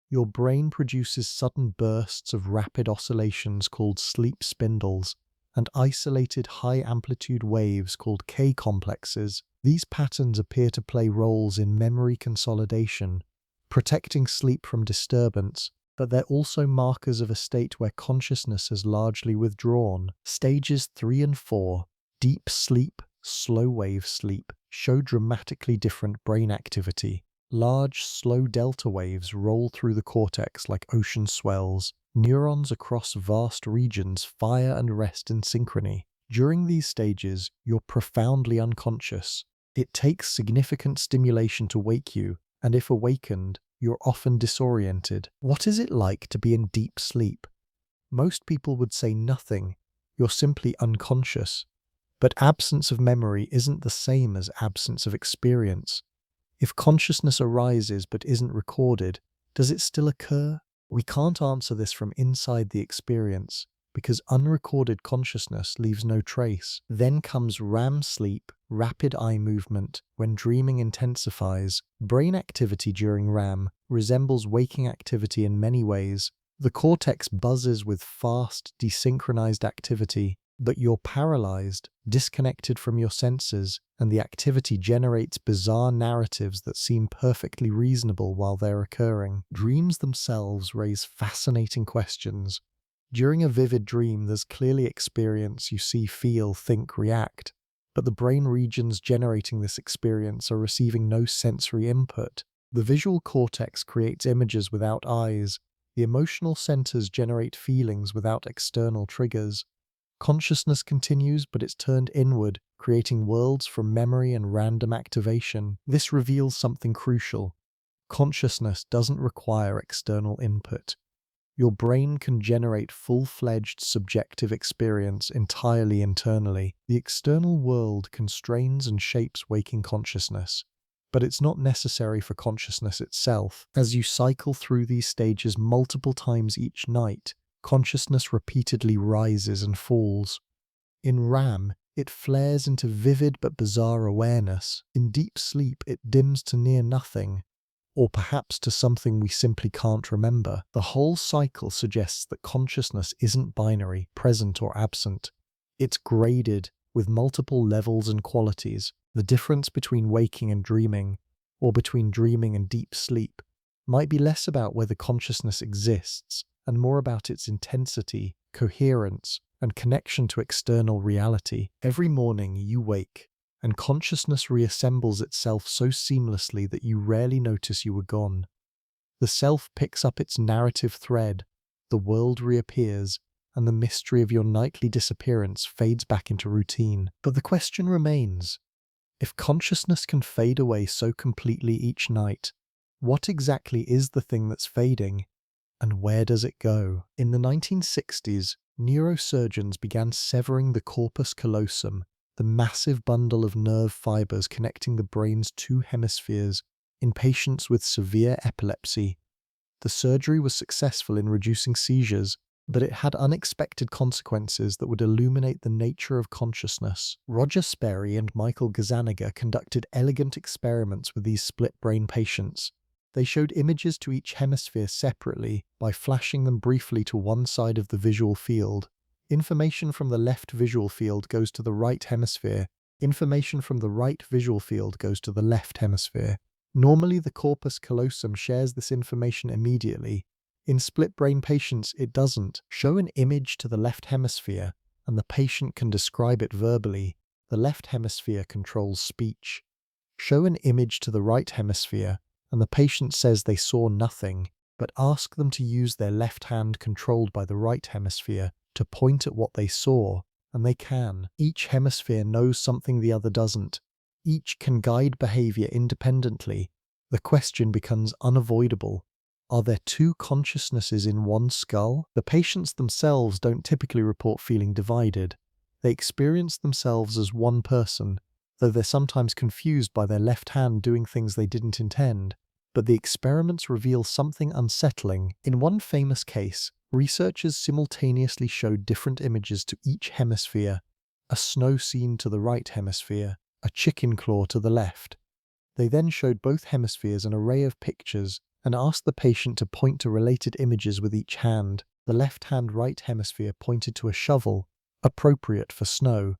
Your brain produces sudden bursts of rapid oscillations called sleep spindles, and isolated high-amplitude waves called K-complexes. These patterns appear to play roles in memory consolidation, protecting sleep from disturbance, but they're also markers of a state where consciousness has largely withdrawn. Stages 3 and 4, deep sleep, slow-wave sleep, show dramatically different brain activity. Large, slow delta waves roll through the cortex like ocean swells. Neurons across vast regions fire and rest in synchrony. During these stages, you're profoundly unconscious. It takes significant stimulation to wake you, and if awakened, you're often disoriented. What is it like to be in deep sleep? Most people would say nothing. You're simply unconscious. But absence of memory isn't the same as absence of experience. If consciousness arises but isn't recorded, does it still occur? We can't answer this from inside the experience, because unrecorded consciousness leaves no trace. Then comes REM sleep, rapid eye movement, when dreaming intensifies. Brain activity during REM resembles waking activity in many ways. The cortex buzzes with fast, desynchronized activity, but you're paralyzed, disconnected from your senses, and the activity generates bizarre narratives that seem perfectly reasonable while they're occurring. Dreams themselves raise fascinating questions. During a vivid dream, there's clearly experience you see, feel, think, react, but the brain regions generating this experience are receiving no sensory input. The visual cortex creates images without eyes. The emotional centers generate feelings without external triggers. Consciousness continues, but it's turned inward, creating worlds from memory and random activation. This reveals something crucial. Consciousness doesn't require external input. Your brain can generate full-fledged subjective experience entirely internally. The external world constrains and shapes waking consciousness, but it's not necessary for consciousness itself. As you cycle through these stages multiple times each night, consciousness repeatedly rises and falls. In REM, it flares into vivid but bizarre awareness. In deep sleep, it dims to near nothing, or perhaps to something we simply can't remember. The whole cycle suggests that consciousness isn't binary, present or absent. It's graded, with multiple levels and qualities. The difference between waking and dreaming, or between dreaming and deep sleep, might be less about whether consciousness exists, and more about its intensity, coherence, and connection to external reality. Every morning you wake, and consciousness reassembles itself so seamlessly that you rarely notice you were gone. The self picks up its narrative thread, the world reappears, and the mystery of your nightly disappearance fades back into routine. But the question remains, if consciousness can fade away so completely each night, what exactly is the thing that's fading, and where does it go? In the 1960s, neurosurgeons began severing the corpus callosum, the massive bundle of nerve fibers connecting the brain's two hemispheres, in patients with severe epilepsy. The surgery was successful in reducing seizures, but it had unexpected consequences that would illuminate the nature of consciousness. Roger Sperry and Michael Gazzaniga conducted elegant experiments with these split-brain patients. They showed images to each hemisphere separately by flashing them briefly to one side of the visual field. Information from the left visual field goes to the right hemisphere. Information from the right visual field goes to the left hemisphere. Normally, the corpus callosum shares this information immediately. In split-brain patients, it doesn't. Show an image to the left hemisphere, and the patient can describe it verbally. The left hemisphere controls speech. Show an image to the right hemisphere, and the patient says they saw nothing, but ask them to use their left hand controlled by the right hemisphere to point at what they saw, and they can. Each hemisphere knows something the other doesn't. Each can guide behavior independently. The question becomes unavoidable. Are there two consciousnesses in one skull? The patients themselves don't typically report feeling divided. They experience themselves as one person, though they're sometimes confused by their left hand doing things they didn't intend. But the experiments reveal something unsettling. In one famous case, researchers simultaneously showed different images to each hemisphere: a snow scene to the right hemisphere, a chicken claw to the left. They then showed both hemispheres an array of pictures and asked the patient to point to related images with each hand. The left-hand right hemisphere pointed to a shovel, appropriate for snow.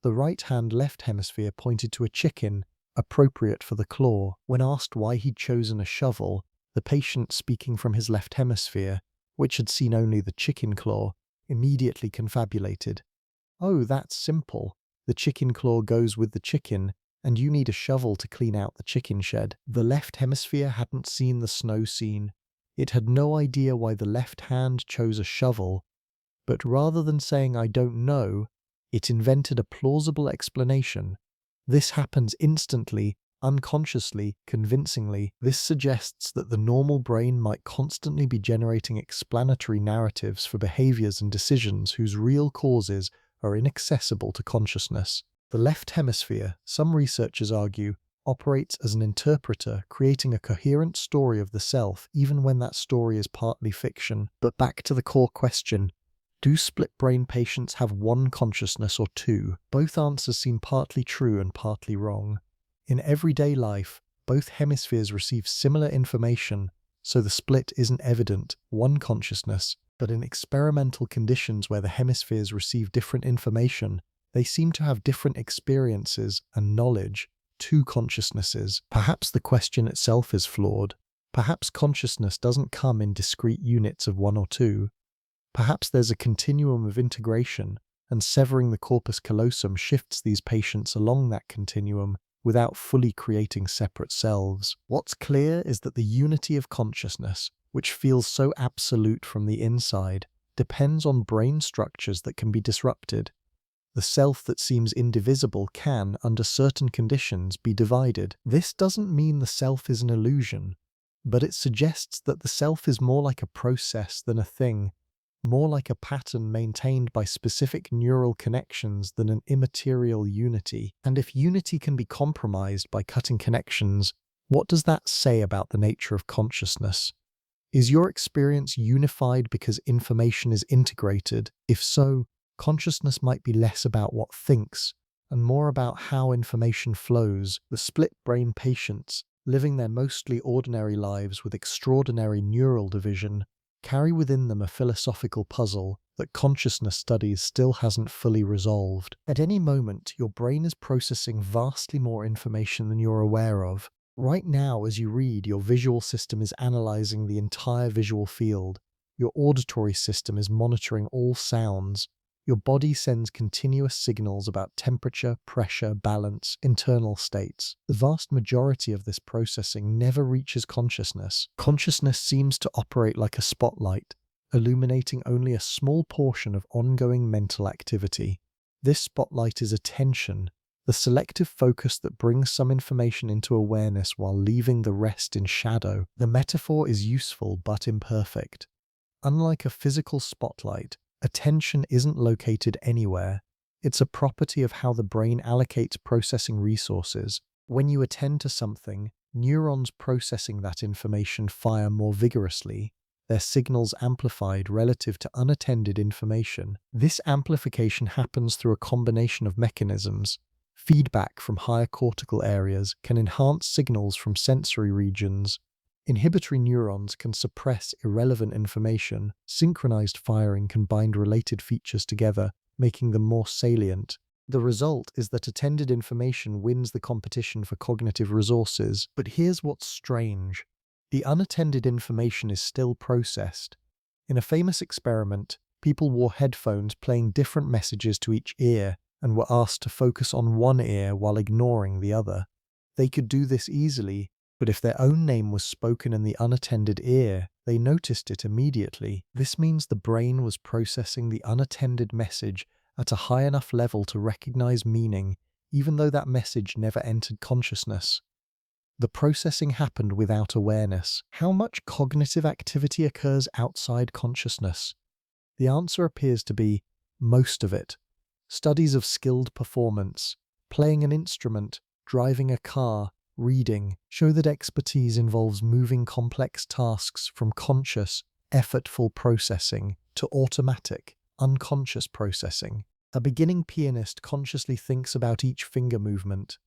The right-hand left hemisphere pointed to a chicken, appropriate for the claw. When asked why he'd chosen a shovel, the patient, speaking from his left hemisphere, which had seen only the chicken claw, immediately confabulated. "Oh, that's simple. The chicken claw goes with the chicken, and you need a shovel to clean out the chicken shed." The left hemisphere hadn't seen the snow scene. It had no idea why the left hand chose a shovel, but rather than saying "I don't know," it invented a plausible explanation. This happens instantly, unconsciously, convincingly. This suggests that the normal brain might constantly be generating explanatory narratives for behaviors and decisions whose real causes are inaccessible to consciousness. The left hemisphere, some researchers argue, operates as an interpreter, creating a coherent story of the self even when that story is partly fiction. But back to the core question: do split-brain patients have one consciousness or two? Both answers seem partly true and partly wrong. In everyday life, both hemispheres receive similar information, so the split isn't evident, one consciousness. But in experimental conditions where the hemispheres receive different information, they seem to have different experiences and knowledge, two consciousnesses. Perhaps the question itself is flawed. Perhaps consciousness doesn't come in discrete units of one or two. Perhaps there's a continuum of integration, and severing the corpus callosum shifts these patients along that continuum without fully creating separate selves. What's clear is that the unity of consciousness, which feels so absolute from the inside, depends on brain structures that can be disrupted. The self that seems indivisible can, under certain conditions, be divided. This doesn't mean the self is an illusion, but it suggests that the self is more like a process than a thing, more like a pattern maintained by specific neural connections than an immaterial unity. And if unity can be compromised by cutting connections, what does that say about the nature of consciousness? Is your experience unified because information is integrated? If so, consciousness might be less about what thinks and more about how information flows. The split-brain patients, living their mostly ordinary lives with extraordinary neural division, carry within them a philosophical puzzle that consciousness studies still hasn't fully resolved. At any moment, your brain is processing vastly more information than you're aware of. Right now, as you read, your visual system is analyzing the entire visual field. Your auditory system is monitoring all sounds. Your body sends continuous signals about temperature, pressure, balance, internal states. The vast majority of this processing never reaches consciousness. Consciousness seems to operate like a spotlight, illuminating only a small portion of ongoing mental activity. This spotlight is attention, the selective focus that brings some information into awareness while leaving the rest in shadow. The metaphor is useful but imperfect. Unlike a physical spotlight, attention isn't located anywhere. It's a property of how the brain allocates processing resources. When you attend to something, neurons processing that information fire more vigorously, their signals amplified relative to unattended information. This amplification happens through a combination of mechanisms. Feedback from higher cortical areas can enhance signals from sensory regions. Inhibitory neurons can suppress irrelevant information. Synchronized firing can bind related features together, making them more salient. The result is that attended information wins the competition for cognitive resources. But here's what's strange. The unattended information is still processed. In a famous experiment, people wore headphones playing different messages to each ear and were asked to focus on one ear while ignoring the other. They could do this easily, but if their own name was spoken in the unattended ear, they noticed it immediately. This means the brain was processing the unattended message at a high enough level to recognize meaning, even though that message never entered consciousness. The processing happened without awareness. How much cognitive activity occurs outside consciousness? The answer appears to be most of it. Studies of skilled performance, playing an instrument, driving a car, reading, show that expertise involves moving complex tasks from conscious, effortful processing to automatic, unconscious processing. A beginning pianist consciously thinks about each finger movement.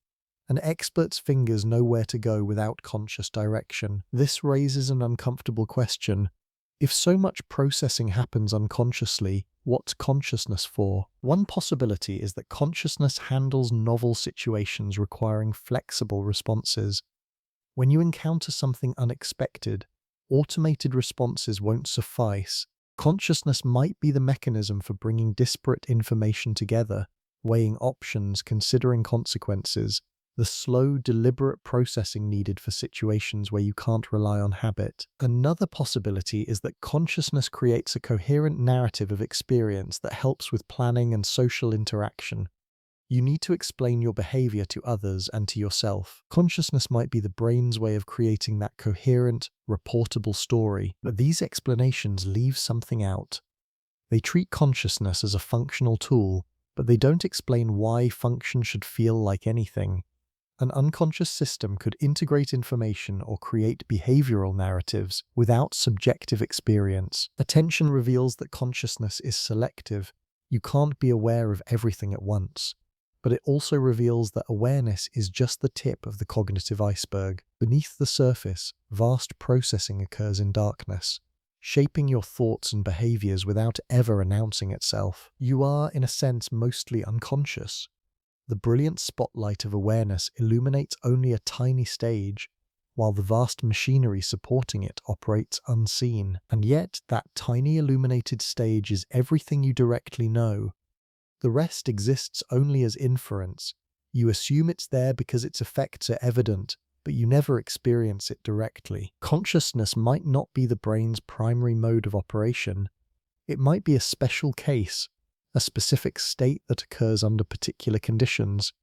An expert's fingers know where to go without conscious direction. This raises an uncomfortable question. If so much processing happens unconsciously, what's consciousness for? One possibility is that consciousness handles novel situations requiring flexible responses. When you encounter something unexpected, automated responses won't suffice. Consciousness might be the mechanism for bringing disparate information together, weighing options, considering consequences, the slow, deliberate processing needed for situations where you can't rely on habit. Another possibility is that consciousness creates a coherent narrative of experience that helps with planning and social interaction. You need to explain your behavior to others and to yourself. Consciousness might be the brain's way of creating that coherent, reportable story, but these explanations leave something out. They treat consciousness as a functional tool, but they don't explain why function should feel like anything. An unconscious system could integrate information or create behavioral narratives without subjective experience. Attention reveals that consciousness is selective. You can't be aware of everything at once. But it also reveals that awareness is just the tip of the cognitive iceberg. Beneath the surface, vast processing occurs in darkness, shaping your thoughts and behaviors without ever announcing itself. You are, in a sense, mostly unconscious. The brilliant spotlight of awareness illuminates only a tiny stage, while the vast machinery supporting it operates unseen. And yet, that tiny illuminated stage is everything you directly know. The rest exists only as inference. You assume it's there because its effects are evident, but you never experience it directly. Consciousness might not be the brain's primary mode of operation. It might be a special case, a specific state that occurs under particular conditions.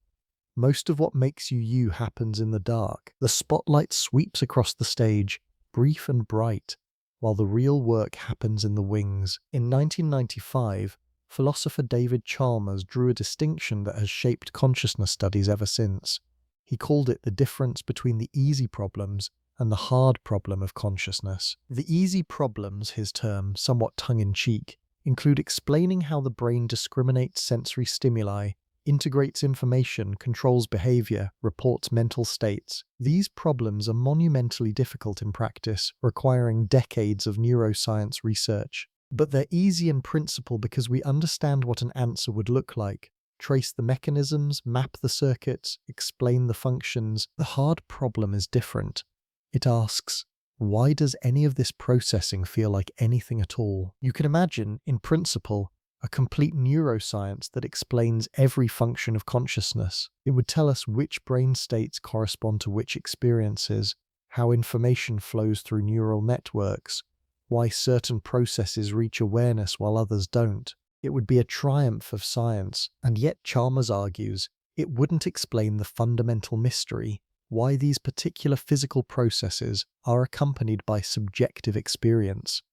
Most of what makes you you happens in the dark. The spotlight sweeps across the stage, brief and bright, while the real work happens in the wings. In 1995, philosopher David Chalmers drew a distinction that has shaped consciousness studies ever since. He called it the difference between the easy problems and the hard problem of consciousness. The easy problems, his term, somewhat tongue-in-cheek, include explaining how the brain discriminates sensory stimuli, integrates information, controls behavior, reports mental states. These problems are monumentally difficult in practice, requiring decades of neuroscience research. But they're easy in principle because we understand what an answer would look like, trace the mechanisms, map the circuits, explain the functions. The hard problem is different. It asks, why does any of this processing feel like anything at all? You can imagine, in principle, a complete neuroscience that explains every function of consciousness. It would tell us which brain states correspond to which experiences, how information flows through neural networks, why certain processes reach awareness while others don't. It would be a triumph of science, and yet Chalmers argues it wouldn't explain the fundamental mystery, why these particular physical processes are accompanied by subjective experience,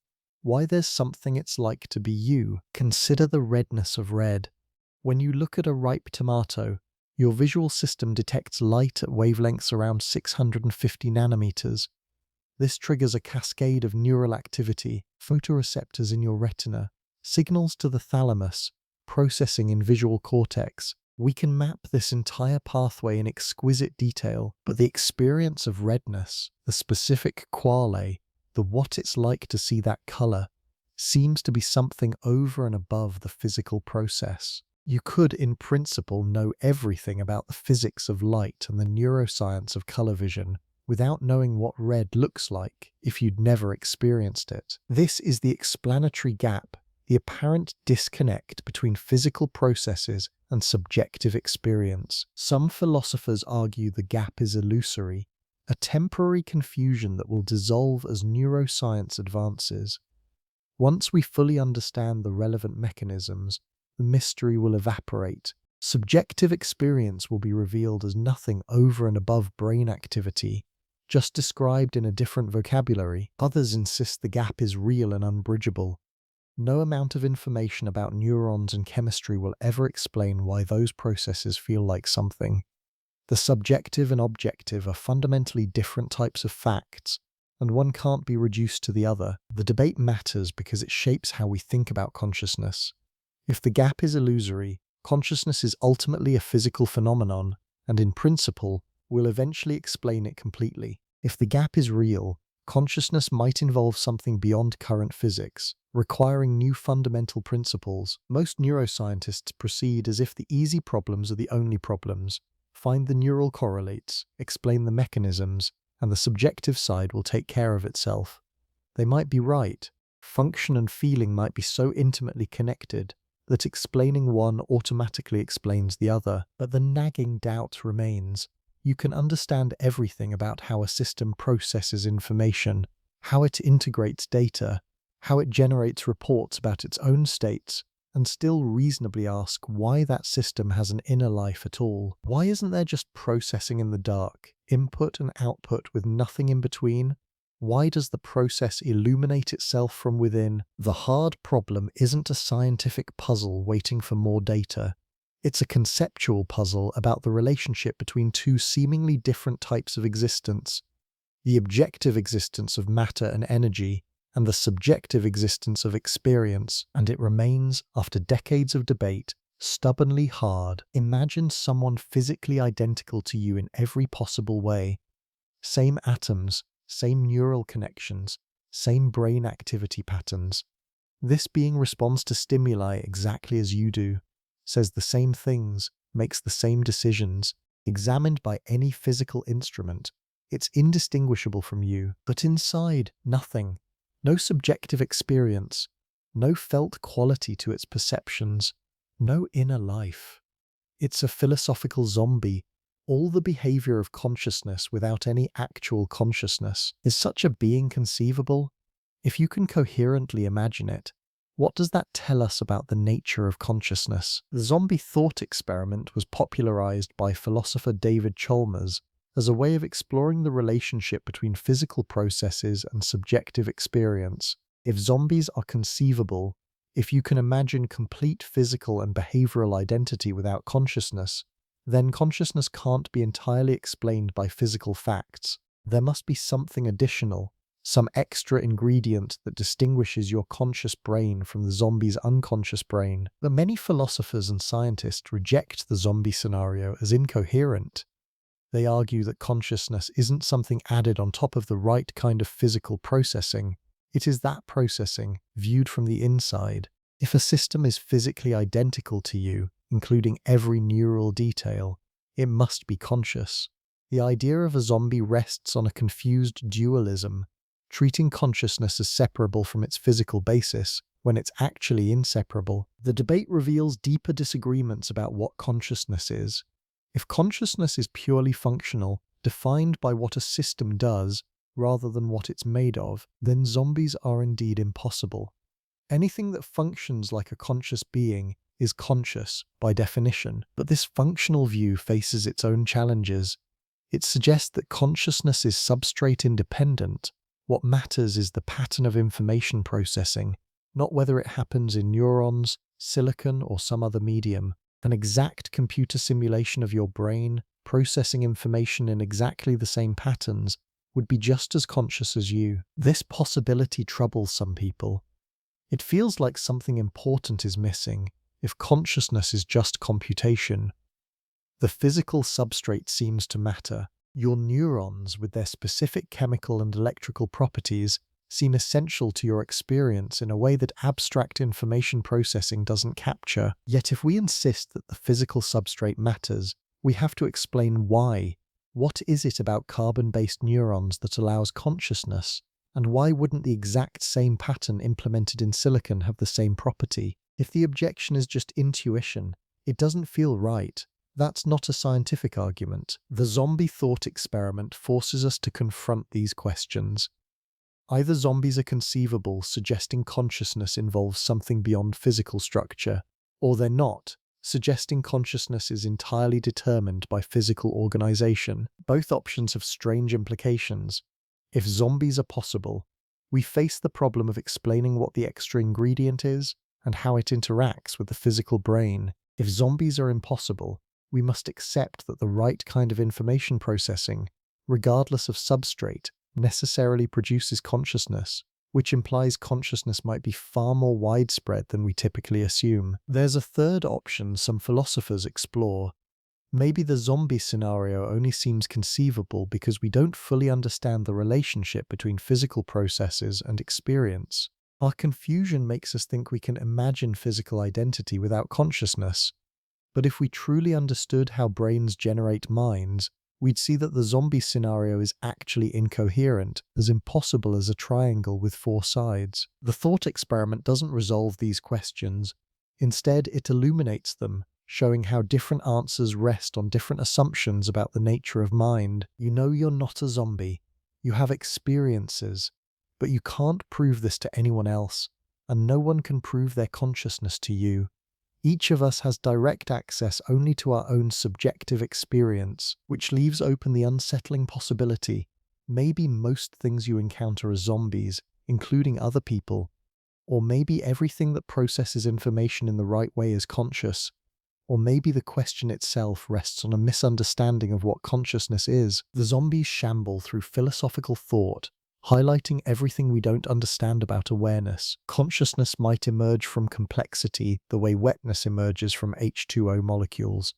why there's something it's like to be you. Consider the redness of red. When you look at a ripe tomato, your visual system detects light at wavelengths around 650 nanometers. This triggers a cascade of neural activity, photoreceptors in your retina, signals to the thalamus, processing in visual cortex. We can map this entire pathway in exquisite detail, but the experience of redness, the specific quale, the what it's like to see that color, seems to be something over and above the physical process. You could, in principle, know everything about the physics of light and the neuroscience of color vision without knowing what red looks like if you'd never experienced it. This is the explanatory gap, the apparent disconnect between physical processes and subjective experience. Some philosophers argue the gap is illusory, a temporary confusion that will dissolve as neuroscience advances. Once we fully understand the relevant mechanisms, the mystery will evaporate. Subjective experience will be revealed as nothing over and above brain activity, just described in a different vocabulary. Others insist the gap is real and unbridgeable. No amount of information about neurons and chemistry will ever explain why those processes feel like something. The subjective and objective are fundamentally different types of facts, and one can't be reduced to the other. The debate matters because it shapes how we think about consciousness. If the gap is illusory, consciousness is ultimately a physical phenomenon, and in principle, will eventually explain it completely. If the gap is real, consciousness might involve something beyond current physics, requiring new fundamental principles. Most neuroscientists proceed as if the easy problems are the only problems. Find the neural correlates, explain the mechanisms, and the subjective side will take care of itself. They might be right. Function and feeling might be so intimately connected that explaining one automatically explains the other, but the nagging doubt remains. You can understand everything about how a system processes information, how it integrates data, how it generates reports about its own states, and still reasonably ask why that system has an inner life at all. Why isn't there just processing in the dark, input and output with nothing in between? Why does the process illuminate itself from within? The hard problem isn't a scientific puzzle waiting for more data. It's a conceptual puzzle about the relationship between two seemingly different types of existence: the objective existence of matter and energy, and the subjective existence of experience, and it remains, after decades of debate, stubbornly hard. Imagine someone physically identical to you in every possible way. Same atoms, same neural connections, same brain activity patterns. This being responds to stimuli exactly as you do, says the same things, makes the same decisions. Examined by any physical instrument, it's indistinguishable from you, but inside, nothing. No subjective experience, no felt quality to its perceptions, no inner life. It's a philosophical zombie, all the behavior of consciousness without any actual consciousness. Is such a being conceivable? If you can coherently imagine it, what does that tell us about the nature of consciousness? The zombie thought experiment was popularized by philosopher David Chalmers as a way of exploring the relationship between physical processes and subjective experience. If zombies are conceivable, if you can imagine complete physical and behavioral identity without consciousness, then consciousness can't be entirely explained by physical facts. There must be something additional, some extra ingredient that distinguishes your conscious brain from the zombie's unconscious brain. But many philosophers and scientists reject the zombie scenario as incoherent. They argue that consciousness isn't something added on top of the right kind of physical processing. It is that processing, viewed from the inside. If a system is physically identical to you, including every neural detail, it must be conscious. The idea of a zombie rests on a confused dualism, treating consciousness as separable from its physical basis, when it's actually inseparable. The debate reveals deeper disagreements about what consciousness is. If consciousness is purely functional, defined by what a system does, rather than what it's made of, then zombies are indeed impossible. Anything that functions like a conscious being is conscious by definition, but this functional view faces its own challenges. It suggests that consciousness is substrate independent. What matters is the pattern of information processing, not whether it happens in neurons, silicon, or some other medium. An exact computer simulation of your brain, processing information in exactly the same patterns, would be just as conscious as you. This possibility troubles some people. It feels like something important is missing if consciousness is just computation. The physical substrate seems to matter. Your neurons, with their specific chemical and electrical properties, seem essential to your experience in a way that abstract information processing doesn't capture. Yet if we insist that the physical substrate matters, we have to explain why. What is it about carbon-based neurons that allows consciousness? And why wouldn't the exact same pattern implemented in silicon have the same property? If the objection is just intuition, it doesn't feel right. That's not a scientific argument. The zombie thought experiment forces us to confront these questions. Either zombies are conceivable, suggesting consciousness involves something beyond physical structure, or they're not, suggesting consciousness is entirely determined by physical organization. Both options have strange implications. If zombies are possible, we face the problem of explaining what the extra ingredient is and how it interacts with the physical brain. If zombies are impossible, we must accept that the right kind of information processing, regardless of substrate, necessarily produces consciousness, which implies consciousness might be far more widespread than we typically assume. There's a third option some philosophers explore. Maybe the zombie scenario only seems conceivable because we don't fully understand the relationship between physical processes and experience. Our confusion makes us think we can imagine physical identity without consciousness. But if we truly understood how brains generate minds, we'd see that the zombie scenario is actually incoherent, as impossible as a triangle with four sides. The thought experiment doesn't resolve these questions. Instead, it illuminates them, showing how different answers rest on different assumptions about the nature of mind. You know you're not a zombie. You have experiences, but you can't prove this to anyone else, and no one can prove their consciousness to you. Each of us has direct access only to our own subjective experience, which leaves open the unsettling possibility. Maybe most things you encounter are zombies, including other people. Or maybe everything that processes information in the right way is conscious. Or maybe the question itself rests on a misunderstanding of what consciousness is. The zombies shamble through philosophical thought, highlighting everything we don't understand about awareness. Consciousness might emerge from complexity the way wetness emerges from H2O molecules.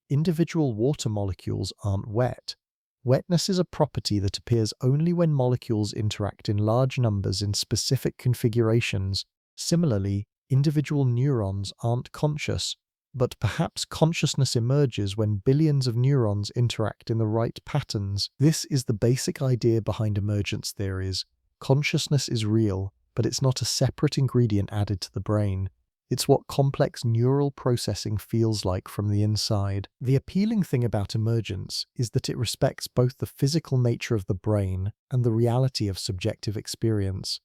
Individual water molecules aren't wet. Wetness is a property that appears only when molecules interact in large numbers in specific configurations. Similarly, individual neurons aren't conscious, but perhaps consciousness emerges when billions of neurons interact in the right patterns. This is the basic idea behind emergence theories. Consciousness is real, but it's not a separate ingredient added to the brain. It's what complex neural processing feels like from the inside. The appealing thing about emergence is that it respects both the physical nature of the brain and the reality of subjective experience.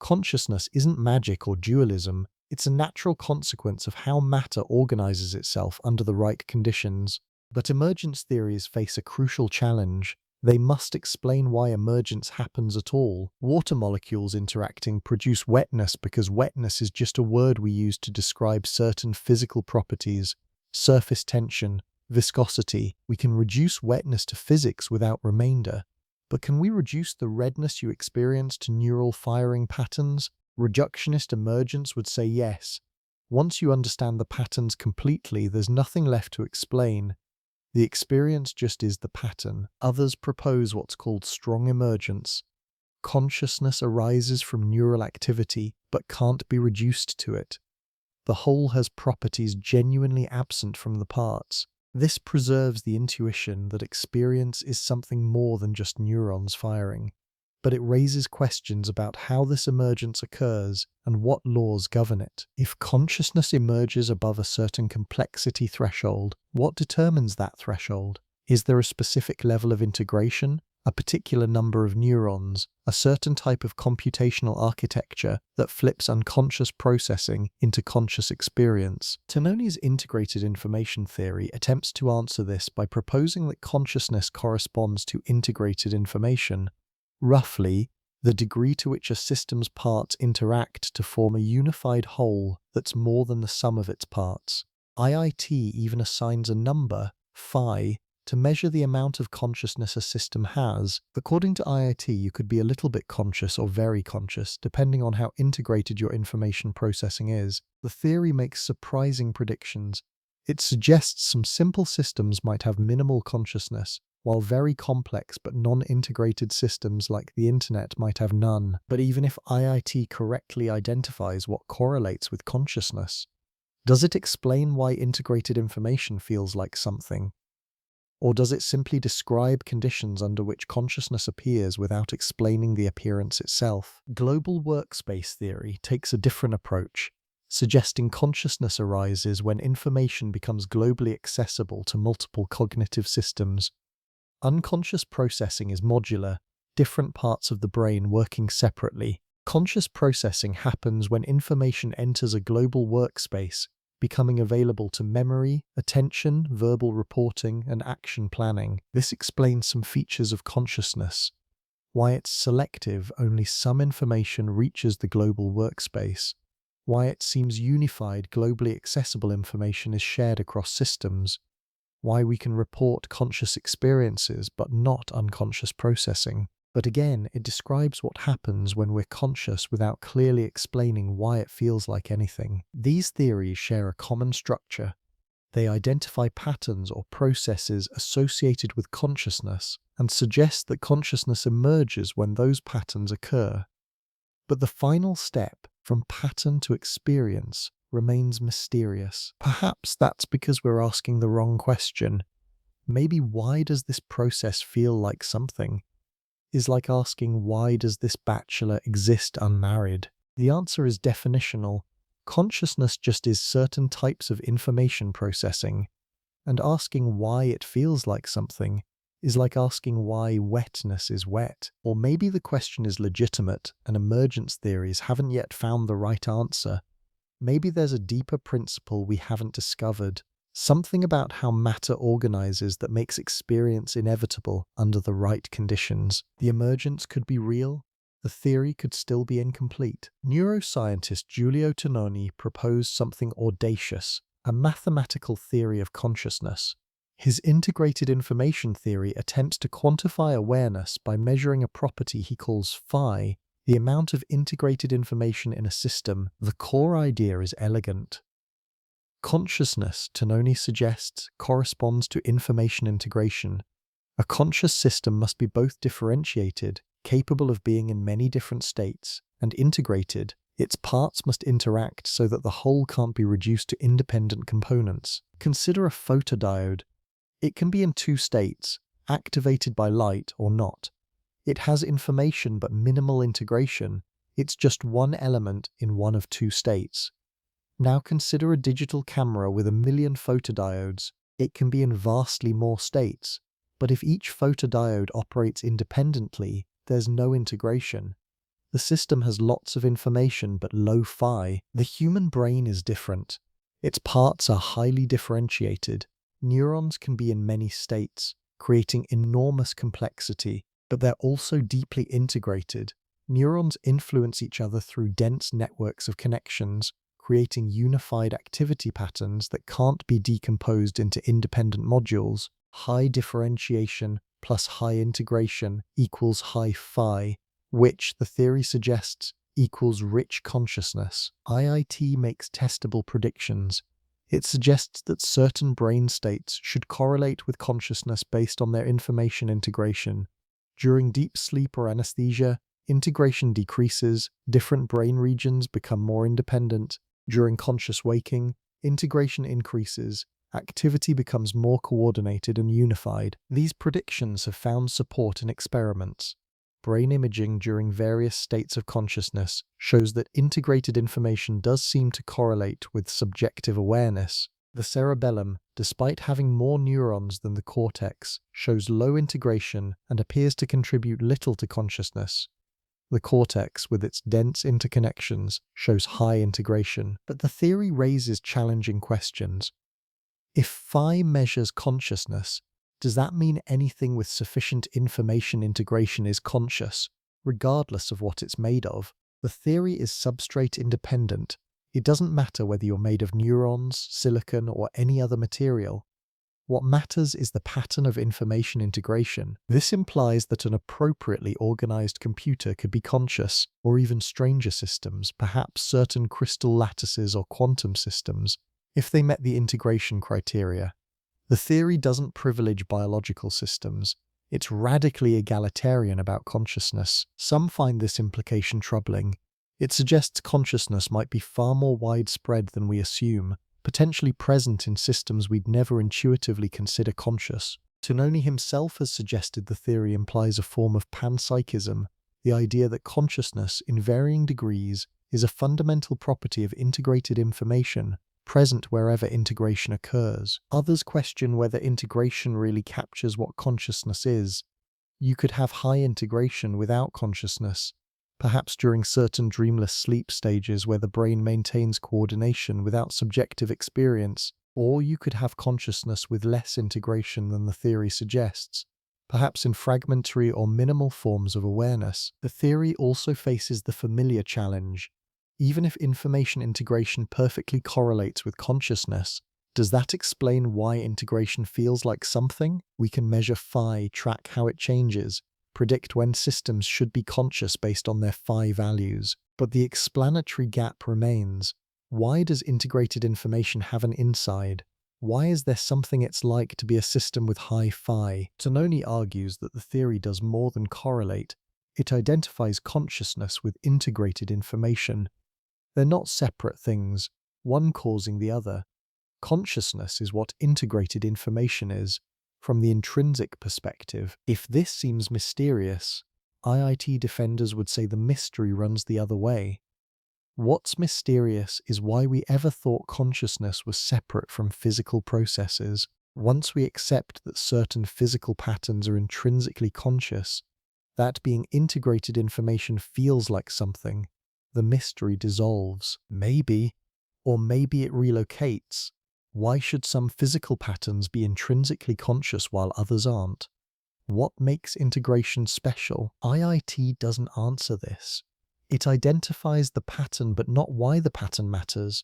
Consciousness isn't magic or dualism. It's a natural consequence of how matter organizes itself under the right conditions. But emergence theories face a crucial challenge. They must explain why emergence happens at all. Water molecules interacting produce wetness because wetness is just a word we use to describe certain physical properties: surface tension, viscosity. We can reduce wetness to physics without remainder. But can we reduce the redness you experience to neural firing patterns? Reductionist emergence would say yes. Once you understand the patterns completely, there's nothing left to explain. The experience just is the pattern. Others propose what's called strong emergence. Consciousness arises from neural activity, but can't be reduced to it. The whole has properties genuinely absent from the parts. This preserves the intuition that experience is something more than just neurons firing. But it raises questions about how this emergence occurs and what laws govern it. If consciousness emerges above a certain complexity threshold, what determines that threshold? Is there a specific level of integration, a particular number of neurons, a certain type of computational architecture that flips unconscious processing into conscious experience. Tononi's integrated information theory attempts to answer this by proposing that consciousness corresponds to integrated information. Roughly, the degree to which a system's parts interact to form a unified whole that's more than the sum of its parts. IIT even assigns a number, phi, to measure the amount of consciousness a system has. According to IIT, you could be a little bit conscious or very conscious, depending on how integrated your information processing is. The theory makes surprising predictions. It suggests some simple systems might have minimal consciousness, while very complex but non-integrated systems like the internet might have none. But even if IIT correctly identifies what correlates with consciousness, does it explain why integrated information feels like something? Or does it simply describe conditions under which consciousness appears without explaining the appearance itself? Global workspace theory takes a different approach, suggesting consciousness arises when information becomes globally accessible to multiple cognitive systems. Unconscious processing is modular, different parts of the brain working separately. Conscious processing happens when information enters a global workspace, becoming available to memory, attention, verbal reporting, and action planning. This explains some features of consciousness, why it's selective, only some information reaches the global workspace, why it seems unified, globally accessible information is shared across systems, why we can report conscious experiences but not unconscious processing. But again, it describes what happens when we're conscious without clearly explaining why it feels like anything. These theories share a common structure. They identify patterns or processes associated with consciousness and suggest that consciousness emerges when those patterns occur. But the final step, from pattern to experience, remains mysterious. Perhaps that's because we're asking the wrong question. Maybe why does this process feel like something is like asking why does this bachelor exist unmarried? The answer is definitional. Consciousness just is certain types of information processing, and asking why it feels like something is like asking why wetness is wet. Or maybe the question is legitimate and emergence theories haven't yet found the right answer. Maybe there's a deeper principle we haven't discovered, something about how matter organizes that makes experience inevitable under the right conditions. The emergence could be real, the theory could still be incomplete. Neuroscientist Giulio Tononi proposed something audacious, a mathematical theory of consciousness. His integrated information theory attempts to quantify awareness by measuring a property he calls phi, the amount of integrated information in a system. The core idea is elegant. Consciousness, Tononi suggests, corresponds to information integration. A conscious system must be both differentiated, capable of being in many different states, and integrated. Its parts must interact so that the whole can't be reduced to independent components. Consider a photodiode. It can be in two states, activated by light or not. It has information but minimal integration. It's just one element in one of two states. Now consider a digital camera with 1,000,000 photodiodes. It can be in vastly more states, but if each photodiode operates independently, there's no integration. The system has lots of information but low phi. The human brain is different. Its parts are highly differentiated. Neurons can be in many states, creating enormous complexity, but they're also deeply integrated. Neurons influence each other through dense networks of connections, creating unified activity patterns that can't be decomposed into independent modules. High differentiation plus high integration equals high phi, which, the theory suggests, equals rich consciousness. IIT makes testable predictions. It suggests that certain brain states should correlate with consciousness based on their information integration. During deep sleep or anesthesia, integration decreases, different brain regions become more independent. During conscious waking, integration increases, activity becomes more coordinated and unified. These predictions have found support in experiments. Brain imaging during various states of consciousness shows that integrated information does seem to correlate with subjective awareness. The cerebellum, despite having more neurons than the cortex, shows low integration and appears to contribute little to consciousness. The cortex, with its dense interconnections, shows high integration, but the theory raises challenging questions. If phi measures consciousness, does that mean anything with sufficient information integration is conscious, regardless of what it's made of? The theory is substrate independent. It doesn't matter whether you're made of neurons, silicon, or any other material. What matters is the pattern of information integration. This implies that an appropriately organized computer could be conscious, or even stranger systems, perhaps certain crystal lattices or quantum systems, if they met the integration criteria. The theory doesn't privilege biological systems. It's radically egalitarian about consciousness. Some find this implication troubling. It suggests consciousness might be far more widespread than we assume, potentially present in systems we'd never intuitively consider conscious. Tononi himself has suggested the theory implies a form of panpsychism, the idea that consciousness, in varying degrees, is a fundamental property of integrated information, present wherever integration occurs. Others question whether integration really captures what consciousness is. You could have high integration without consciousness, perhaps during certain dreamless sleep stages where the brain maintains coordination without subjective experience, or you could have consciousness with less integration than the theory suggests, perhaps in fragmentary or minimal forms of awareness. The theory also faces the familiar challenge. Even if information integration perfectly correlates with consciousness, does that explain why integration feels like something? We can measure phi, track how it changes, predict when systems should be conscious based on their phi values. But the explanatory gap remains. Why does integrated information have an inside? Why is there something it's like to be a system with high phi? Tononi argues that the theory does more than correlate. It identifies consciousness with integrated information. They're not separate things, one causing the other. Consciousness is what integrated information is. From the intrinsic perspective, if this seems mysterious, IIT defenders would say the mystery runs the other way. What's mysterious is why we ever thought consciousness was separate from physical processes. Once we accept that certain physical patterns are intrinsically conscious, that being integrated information feels like something, the mystery dissolves. Maybe, or maybe it relocates. Why should some physical patterns be intrinsically conscious while others aren't? What makes integration special? IIT doesn't answer this. It identifies the pattern but not why the pattern matters.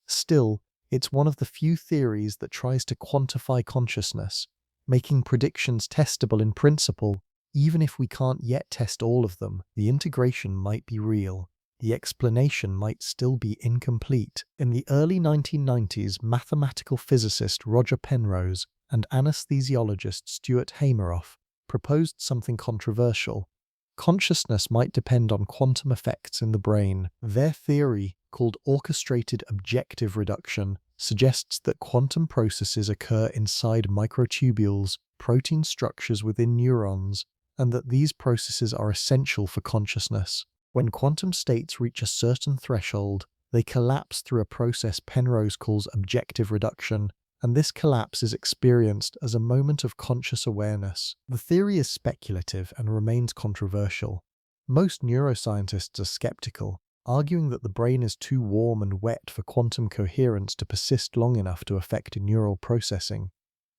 Still, it's one of the few theories that tries to quantify consciousness, making predictions testable in principle. Even if we can't yet test all of them, the integration might be real. The explanation might still be incomplete. In the early 1990s, mathematical physicist Roger Penrose and anesthesiologist Stuart Hameroff proposed something controversial. Consciousness might depend on quantum effects in the brain. Their theory, called orchestrated objective reduction, suggests that quantum processes occur inside microtubules, protein structures within neurons, and that these processes are essential for consciousness. When quantum states reach a certain threshold, they collapse through a process Penrose calls objective reduction, and this collapse is experienced as a moment of conscious awareness. The theory is speculative and remains controversial. Most neuroscientists are skeptical, arguing that the brain is too warm and wet for quantum coherence to persist long enough to affect neural processing.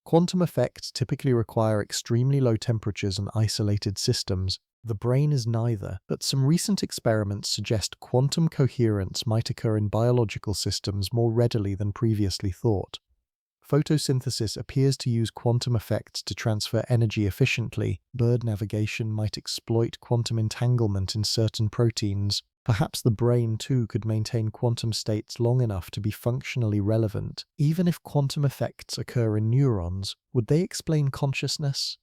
Quantum effects typically require extremely low temperatures and isolated systems. The brain is neither, but some recent experiments suggest quantum coherence might occur in biological systems more readily than previously thought. Photosynthesis appears to use quantum effects to transfer energy efficiently. Bird navigation might exploit quantum entanglement in certain proteins. Perhaps the brain, too, could maintain quantum states long enough to be functionally relevant. Even if quantum effects occur in neurons, would they explain consciousness?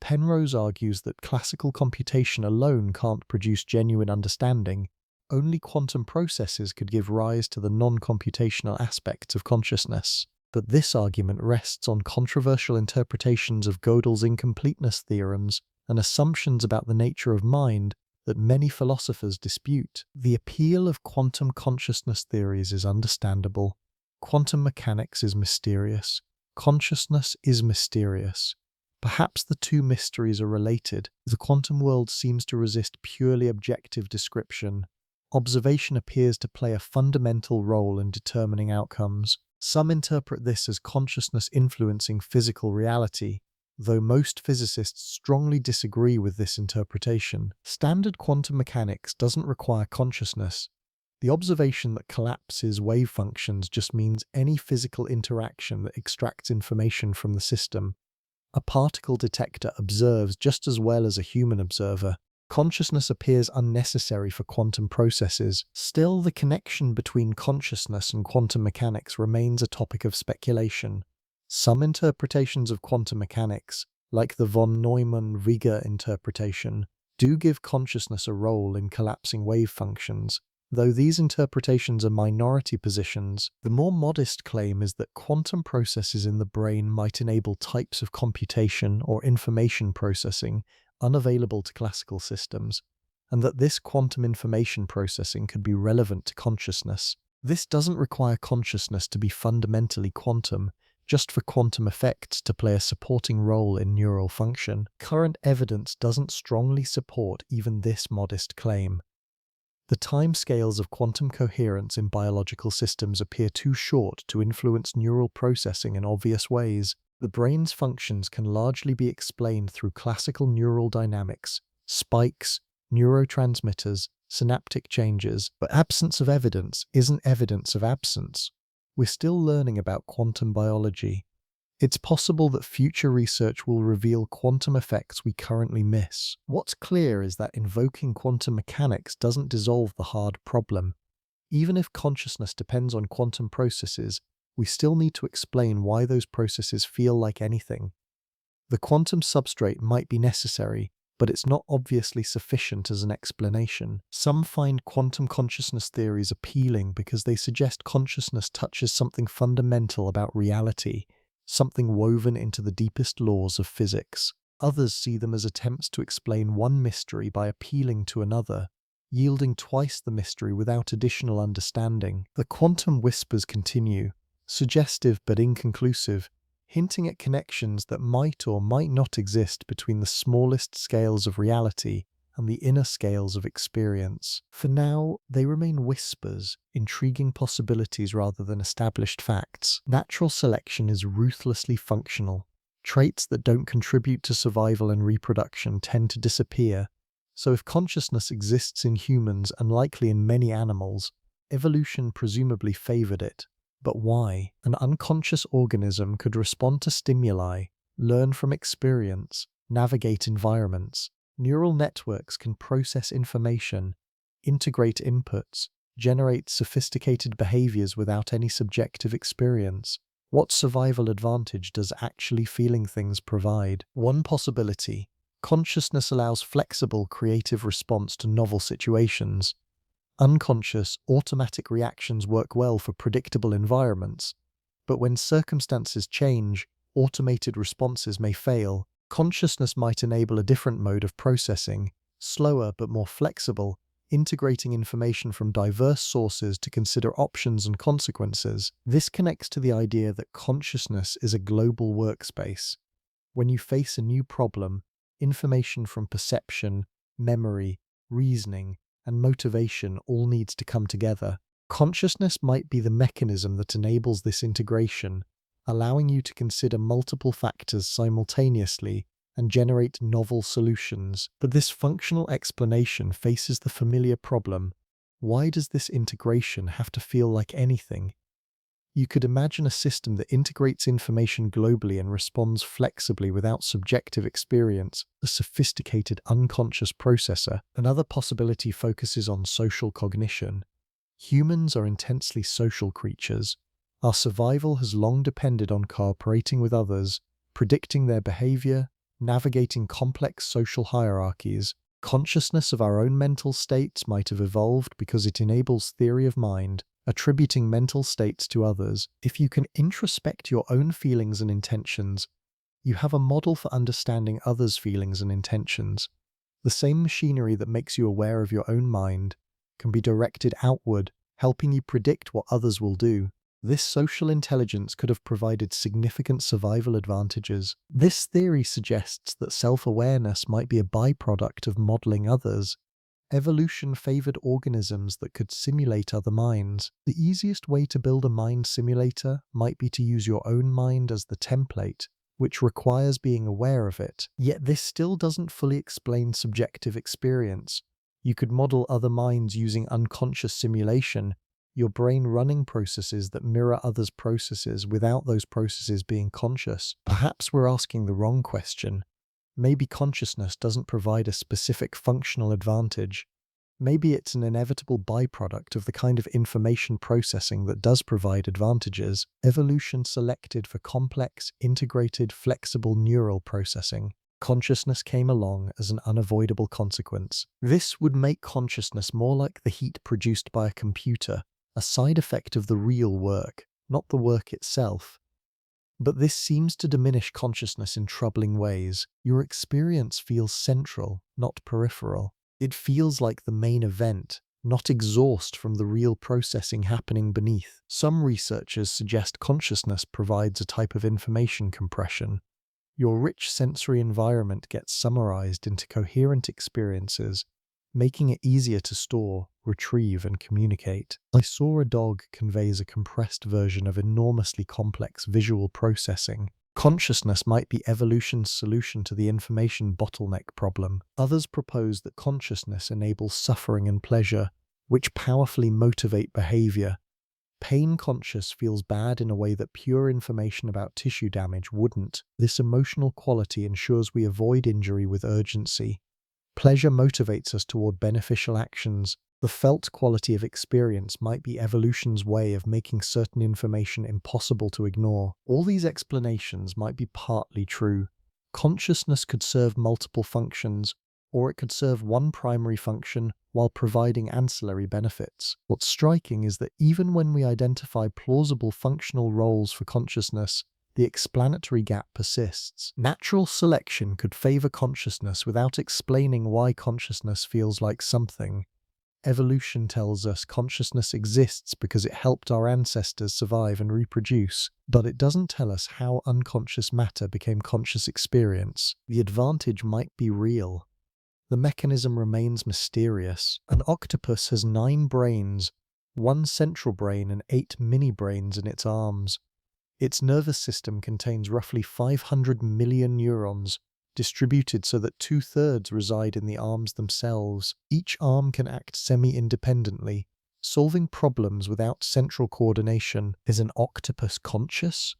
Penrose argues that classical computation alone can't produce genuine understanding. Only quantum processes could give rise to the non-computational aspects of consciousness. But this argument rests on controversial interpretations of Gödel's incompleteness theorems and assumptions about the nature of mind that many philosophers dispute. The appeal of quantum consciousness theories is understandable. Quantum mechanics is mysterious. Consciousness is mysterious. Perhaps the two mysteries are related. The quantum world seems to resist purely objective description. Observation appears to play a fundamental role in determining outcomes. Some interpret this as consciousness influencing physical reality, though most physicists strongly disagree with this interpretation. Standard quantum mechanics doesn't require consciousness. The observation that collapses wave functions just means any physical interaction that extracts information from the system. A particle detector observes just as well as a human observer. Consciousness appears unnecessary for quantum processes. Still, the connection between consciousness and quantum mechanics remains a topic of speculation. Some interpretations of quantum mechanics, like the von Neumann-Rieger interpretation, do give consciousness a role in collapsing wave functions. Though these interpretations are minority positions, the more modest claim is that quantum processes in the brain might enable types of computation or information processing unavailable to classical systems, and that this quantum information processing could be relevant to consciousness. This doesn't require consciousness to be fundamentally quantum, just for quantum effects to play a supporting role in neural function. Current evidence doesn't strongly support even this modest claim. The timescales of quantum coherence in biological systems appear too short to influence neural processing in obvious ways. The brain's functions can largely be explained through classical neural dynamics, spikes, neurotransmitters, synaptic changes, but absence of evidence isn't evidence of absence. We're still learning about quantum biology. It's possible that future research will reveal quantum effects we currently miss. What's clear is that invoking quantum mechanics doesn't dissolve the hard problem. Even if consciousness depends on quantum processes, we still need to explain why those processes feel like anything. The quantum substrate might be necessary, but it's not obviously sufficient as an explanation. Some find quantum consciousness theories appealing because they suggest consciousness touches something fundamental about reality, something woven into the deepest laws of physics. Others see them as attempts to explain one mystery by appealing to another, yielding twice the mystery without additional understanding. The quantum whispers continue, suggestive but inconclusive, hinting at connections that might or might not exist between the smallest scales of reality and the inner scales of experience. For now, they remain whispers, intriguing possibilities rather than established facts. Natural selection is ruthlessly functional. Traits that don't contribute to survival and reproduction tend to disappear. So if consciousness exists in humans and likely in many animals, evolution presumably favored it. But why? An unconscious organism could respond to stimuli, learn from experience, navigate environments. Neural networks can process information, integrate inputs, generate sophisticated behaviors without any subjective experience. What survival advantage does actually feeling things provide? One possibility: consciousness allows flexible, creative response to novel situations. Unconscious, automatic reactions work well for predictable environments, but when circumstances change, automated responses may fail. Consciousness might enable a different mode of processing, slower but more flexible, integrating information from diverse sources to consider options and consequences. This connects to the idea that consciousness is a global workspace. When you face a new problem, information from perception, memory, reasoning, and motivation all needs to come together. Consciousness might be the mechanism that enables this integration, allowing you to consider multiple factors simultaneously and generate novel solutions. But this functional explanation faces the familiar problem: why does this integration have to feel like anything? You could imagine a system that integrates information globally and responds flexibly without subjective experience, a sophisticated unconscious processor. Another possibility focuses on social cognition. Humans are intensely social creatures. Our survival has long depended on cooperating with others, predicting their behavior, navigating complex social hierarchies. Consciousness of our own mental states might have evolved because it enables theory of mind, attributing mental states to others. If you can introspect your own feelings and intentions, you have a model for understanding others' feelings and intentions. The same machinery that makes you aware of your own mind can be directed outward, helping you predict what others will do. This social intelligence could have provided significant survival advantages. This theory suggests that self-awareness might be a byproduct of modeling others. Evolution favored organisms that could simulate other minds. The easiest way to build a mind simulator might be to use your own mind as the template, which requires being aware of it. Yet this still doesn't fully explain subjective experience. You could model other minds using unconscious simulation, your brain running processes that mirror others' processes without those processes being conscious. Perhaps we're asking the wrong question. Maybe consciousness doesn't provide a specific functional advantage. Maybe it's an inevitable byproduct of the kind of information processing that does provide advantages. Evolution selected for complex, integrated, flexible neural processing. Consciousness came along as an unavoidable consequence. This would make consciousness more like the heat produced by a computer, a side effect of the real work, not the work itself. But this seems to diminish consciousness in troubling ways. Your experience feels central, not peripheral. It feels like the main event, not exhaust from the real processing happening beneath. Some researchers suggest consciousness provides a type of information compression. Your rich sensory environment gets summarized into coherent experiences, making it easier to store, retrieve, and communicate. I saw a dog conveys a compressed version of enormously complex visual processing. Consciousness might be evolution's solution to the information bottleneck problem. Others propose that consciousness enables suffering and pleasure, which powerfully motivate behavior. Pain conscious feels bad in a way that pure information about tissue damage wouldn't. This emotional quality ensures we avoid injury with urgency. Pleasure motivates us toward beneficial actions. The felt quality of experience might be evolution's way of making certain information impossible to ignore. All these explanations might be partly true. Consciousness could serve multiple functions, or it could serve one primary function while providing ancillary benefits. What's striking is that even when we identify plausible functional roles for consciousness, the explanatory gap persists. Natural selection could favor consciousness without explaining why consciousness feels like something. Evolution tells us consciousness exists because it helped our ancestors survive and reproduce, but it doesn't tell us how unconscious matter became conscious experience. The advantage might be real. The mechanism remains mysterious. An octopus has 9 brains, 1 central brain and 8 mini-brains in its arms. Its nervous system contains roughly 500 million neurons, distributed so that 2/3 reside in the arms themselves. Each arm can act semi-independently, solving problems without central coordination. Is an octopus conscious?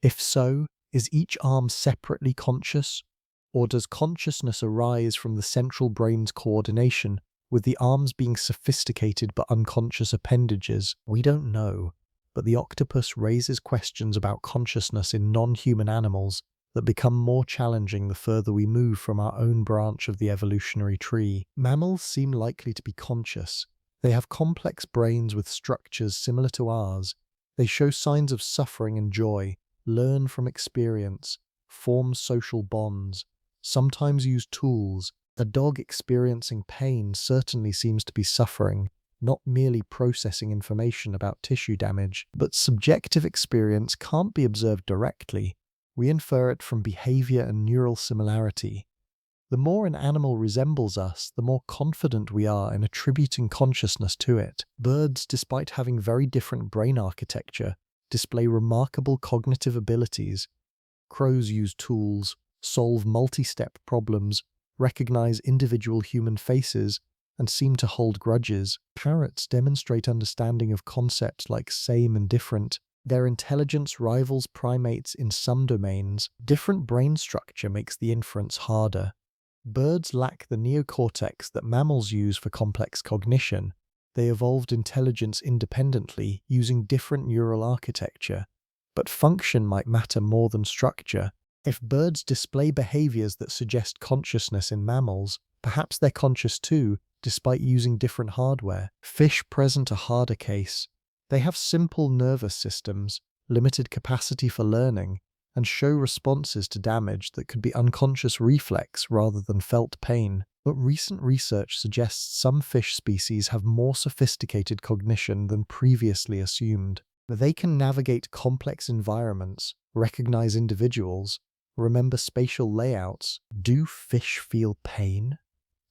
If so, is each arm separately conscious? Or does consciousness arise from the central brain's coordination, with the arms being sophisticated but unconscious appendages? We don't know. But the octopus raises questions about consciousness in non-human animals that become more challenging the further we move from our own branch of the evolutionary tree. Mammals seem likely to be conscious. They have complex brains with structures similar to ours. They show signs of suffering and joy, learn from experience, form social bonds, sometimes use tools. A dog experiencing pain certainly seems to be suffering, not merely processing information about tissue damage. But subjective experience can't be observed directly. We infer it from behavior and neural similarity. The more an animal resembles us, the more confident we are in attributing consciousness to it. Birds, despite having very different brain architecture, display remarkable cognitive abilities. Crows use tools, solve multi-step problems, recognize individual human faces, and seem to hold grudges. Parrots demonstrate understanding of concepts like same and different. Their intelligence rivals primates in some domains. Different brain structure makes the inference harder. Birds lack the neocortex that mammals use for complex cognition. They evolved intelligence independently, using different neural architecture. But function might matter more than structure. If birds display behaviors that suggest consciousness in mammals, perhaps they're conscious too, despite using different hardware. Fish present a harder case. They have simple nervous systems, limited capacity for learning, and show responses to damage that could be unconscious reflex rather than felt pain. But recent research suggests some fish species have more sophisticated cognition than previously assumed. They can navigate complex environments, recognize individuals, remember spatial layouts. Do fish feel pain?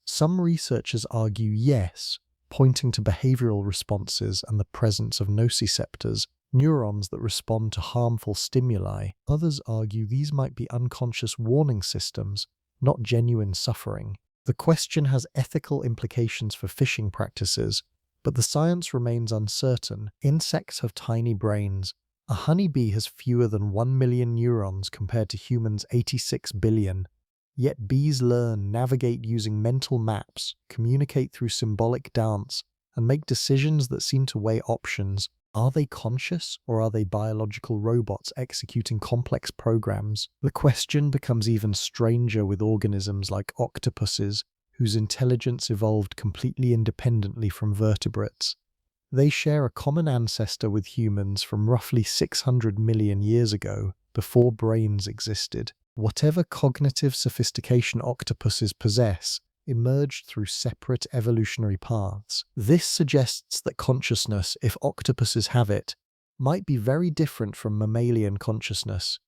Some researchers argue yes, pointing to behavioral responses and the presence of nociceptors, neurons that respond to harmful stimuli. Others argue these might be unconscious warning systems, not genuine suffering. The question has ethical implications for fishing practices, but the science remains uncertain. Insects have tiny brains. A honeybee has fewer than 1 million neurons compared to humans' 86 billion. Yet bees learn, navigate using mental maps, communicate through symbolic dance, and make decisions that seem to weigh options. Are they conscious, or are they biological robots executing complex programs? The question becomes even stranger with organisms like octopuses, whose intelligence evolved completely independently from vertebrates. They share a common ancestor with humans from roughly 600 million years ago, before brains existed. Whatever cognitive sophistication octopuses possess emerged through separate evolutionary paths. This suggests that consciousness, if octopuses have it, might be very different from mammalian consciousness.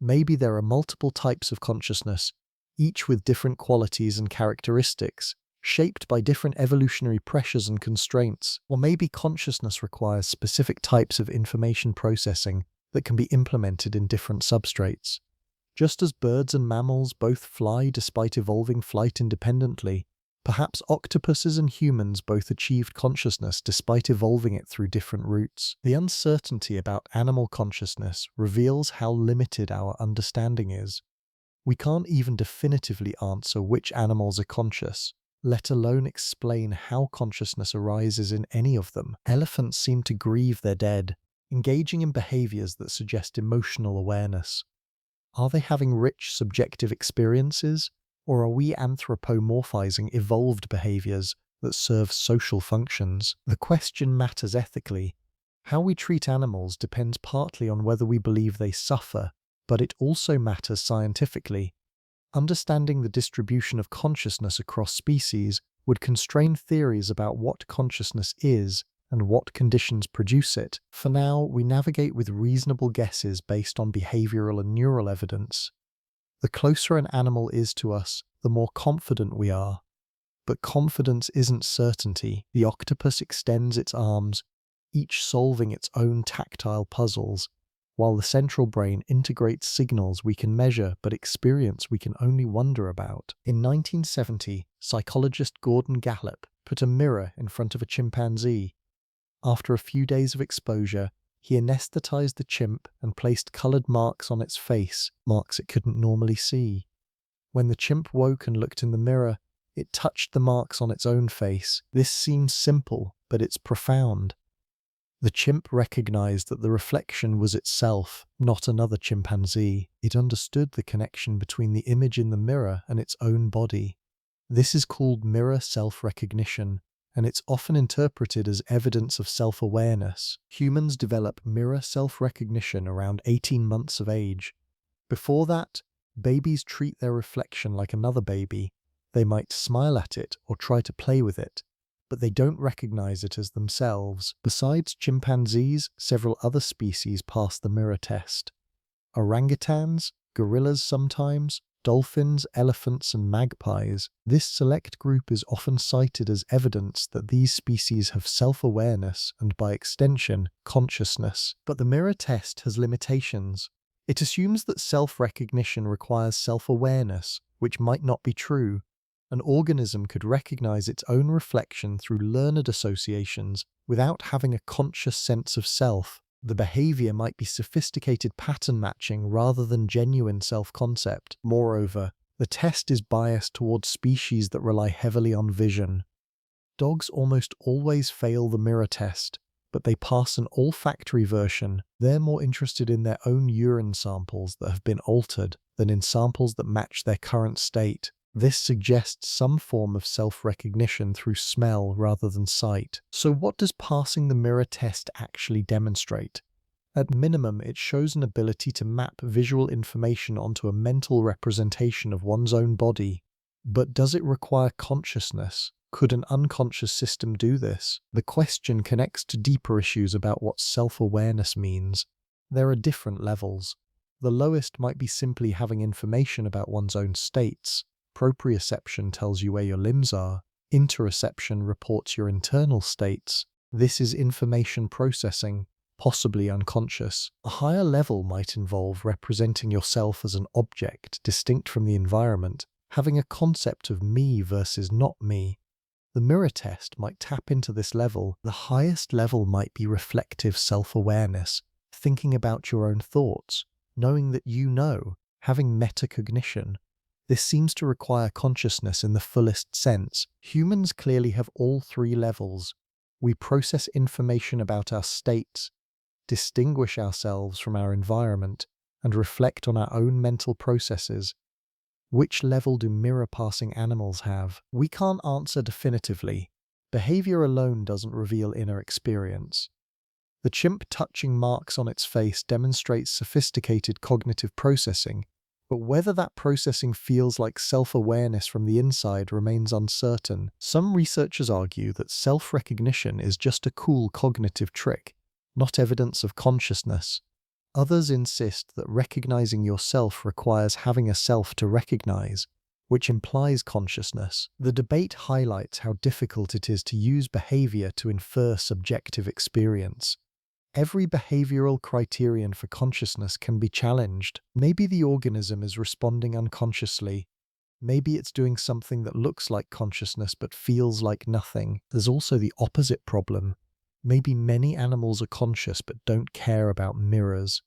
Maybe there are multiple types of consciousness, each with different qualities and characteristics, shaped by different evolutionary pressures and constraints. Or maybe consciousness requires specific types of information processing that can be implemented in different substrates. Just as birds and mammals both fly despite evolving flight independently, perhaps octopuses and humans both achieved consciousness despite evolving it through different routes. The uncertainty about animal consciousness reveals how limited our understanding is. We can't even definitively answer which animals are conscious, let alone explain how consciousness arises in any of them. Elephants seem to grieve their dead, engaging in behaviors that suggest emotional awareness. Are they having rich subjective experiences, or are we anthropomorphizing evolved behaviors that serve social functions? The question matters ethically. How we treat animals depends partly on whether we believe they suffer, but it also matters scientifically. Understanding the distribution of consciousness across species would constrain theories about what consciousness is and what conditions produce it. For now, we navigate with reasonable guesses based on behavioral and neural evidence. The closer an animal is to us, the more confident we are. But confidence isn't certainty. The octopus extends its arms, each solving its own tactile puzzles, while the central brain integrates signals we can measure but experience we can only wonder about. In 1970, psychologist Gordon Gallup put a mirror in front of a chimpanzee. After a few days of exposure, he anesthetized the chimp and placed colored marks on its face, marks it couldn't normally see. When the chimp woke and looked in the mirror, it touched the marks on its own face. This seems simple, but it's profound. The chimp recognized that the reflection was itself, not another chimpanzee. It understood the connection between the image in the mirror and its own body. This is called mirror self-recognition, and it's often interpreted as evidence of self-awareness. Humans develop mirror self-recognition around 18 months of age. Before that, babies treat their reflection like another baby. They might smile at it or try to play with it, but they don't recognize it as themselves. Besides chimpanzees, several other species pass the mirror test. Orangutans, gorillas sometimes, dolphins, elephants, and magpies. This select group is often cited as evidence that these species have self-awareness and, by extension, consciousness. But the mirror test has limitations. It assumes that self-recognition requires self-awareness, which might not be true. An organism could recognize its own reflection through learned associations without having a conscious sense of self. The behavior might be sophisticated pattern matching rather than genuine self-concept. Moreover, the test is biased towards species that rely heavily on vision. Dogs almost always fail the mirror test, but they pass an olfactory version. They're more interested in their own urine samples that have been altered than in samples that match their current state. This suggests some form of self-recognition through smell rather than sight. So what does passing the mirror test actually demonstrate? At minimum, it shows an ability to map visual information onto a mental representation of one's own body. But does it require consciousness? Could an unconscious system do this? The question connects to deeper issues about what self-awareness means. There are different levels. The lowest might be simply having information about one's own states. Proprioception tells you where your limbs are. Interoception reports your internal states. This is information processing, possibly unconscious. A higher level might involve representing yourself as an object distinct from the environment, having a concept of me versus not me. The mirror test might tap into this level. The highest level might be reflective self-awareness, thinking about your own thoughts, knowing that you know, having metacognition. This seems to require consciousness in the fullest sense. Humans clearly have all three levels. We process information about our states, distinguish ourselves from our environment, and reflect on our own mental processes. Which level do mirror-passing animals have? We can't answer definitively. Behavior alone doesn't reveal inner experience. The chimp touching marks on its face demonstrates sophisticated cognitive processing, but whether that processing feels like self-awareness from the inside remains uncertain. Some researchers argue that self-recognition is just a cool cognitive trick, not evidence of consciousness. Others insist that recognizing yourself requires having a self to recognize, which implies consciousness. The debate highlights how difficult it is to use behavior to infer subjective experience. Every behavioral criterion for consciousness can be challenged. Maybe the organism is responding unconsciously. Maybe it's doing something that looks like consciousness but feels like nothing. There's also the opposite problem. Maybe many animals are conscious but don't care about mirrors.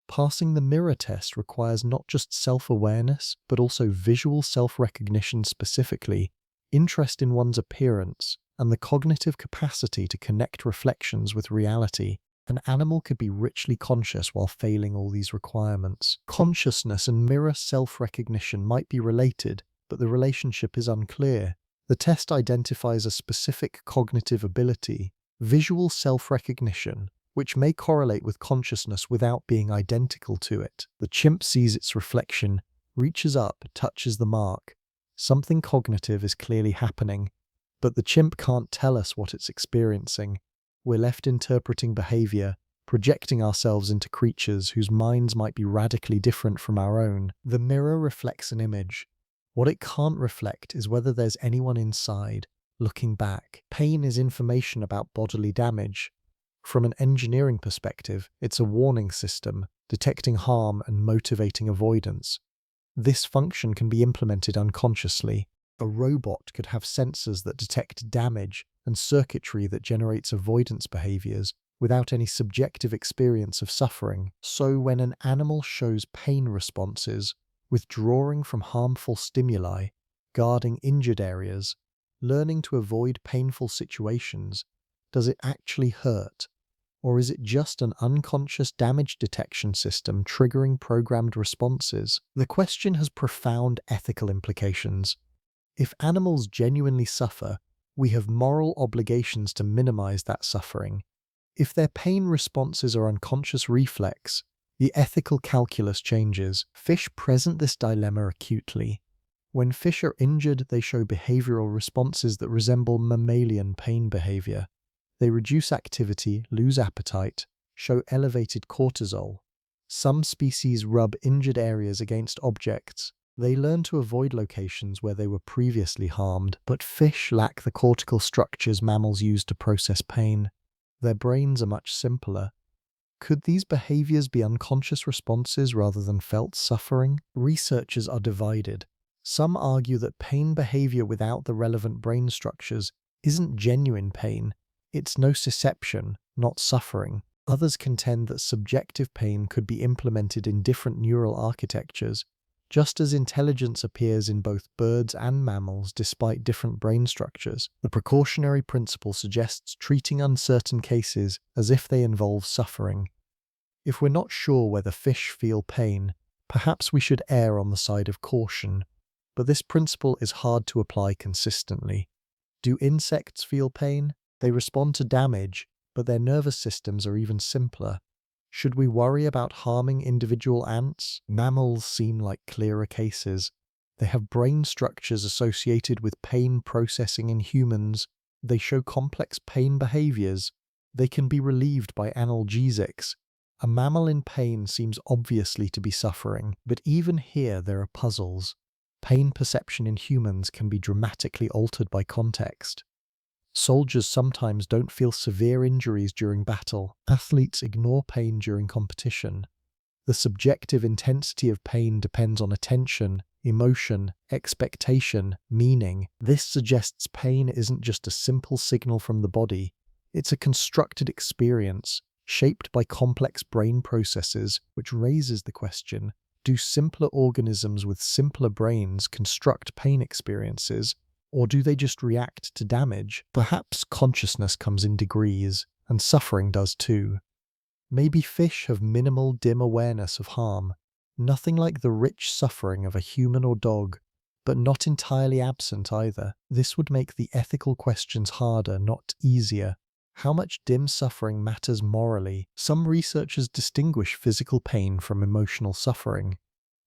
Passing the mirror test requires not just self-awareness, but also visual self-recognition specifically, interest in one's appearance, and the cognitive capacity to connect reflections with reality. An animal could be richly conscious while failing all these requirements. Consciousness and mirror self-recognition might be related, but the relationship is unclear. The test identifies a specific cognitive ability, visual self-recognition, which may correlate with consciousness without being identical to it. The chimp sees its reflection, reaches up, touches the mark. Something cognitive is clearly happening, but the chimp can't tell us what it's experiencing. We're left interpreting behavior, projecting ourselves into creatures whose minds might be radically different from our own. The mirror reflects an image. What it can't reflect is whether there's anyone inside, looking back. Pain is information about bodily damage. From an engineering perspective, it's a warning system, detecting harm and motivating avoidance. This function can be implemented unconsciously. A robot could have sensors that detect damage and circuitry that generates avoidance behaviors without any subjective experience of suffering. So when an animal shows pain responses, withdrawing from harmful stimuli, guarding injured areas, learning to avoid painful situations, does it actually hurt? Or is it just an unconscious damage detection system triggering programmed responses? The question has profound ethical implications. If animals genuinely suffer, we have moral obligations to minimize that suffering. If their pain responses are unconscious reflex, the ethical calculus changes. Fish present this dilemma acutely. When fish are injured, they show behavioral responses that resemble mammalian pain behavior. They reduce activity, lose appetite, show elevated cortisol. Some species rub injured areas against objects. They learn to avoid locations where they were previously harmed, but fish lack the cortical structures mammals use to process pain. Their brains are much simpler. Could these behaviors be unconscious responses rather than felt suffering? Researchers are divided. Some argue that pain behavior without the relevant brain structures isn't genuine pain. It's nociception, not suffering. Others contend that subjective pain could be implemented in different neural architectures, just as intelligence appears in both birds and mammals despite different brain structures. The precautionary principle suggests treating uncertain cases as if they involve suffering. If we're not sure whether fish feel pain, perhaps we should err on the side of caution. But this principle is hard to apply consistently. Do insects feel pain? They respond to damage, but their nervous systems are even simpler. Should we worry about harming individual ants? Mammals seem like clearer cases. They have brain structures associated with pain processing in humans. They show complex pain behaviors. They can be relieved by analgesics. A mammal in pain seems obviously to be suffering, but even here there are puzzles. Pain perception in humans can be dramatically altered by context. Soldiers sometimes don't feel severe injuries during battle. Athletes ignore pain during competition. The subjective intensity of pain depends on attention, emotion, expectation, meaning. This suggests pain isn't just a simple signal from the body. It's a constructed experience, shaped by complex brain processes, which raises the question, do simpler organisms with simpler brains construct pain experiences, or do they just react to damage? Perhaps consciousness comes in degrees, and suffering does too. Maybe fish have minimal, dim awareness of harm, nothing like the rich suffering of a human or dog, but not entirely absent either. This would make the ethical questions harder, not easier. How much dim suffering matters morally? Some researchers distinguish physical pain from emotional suffering.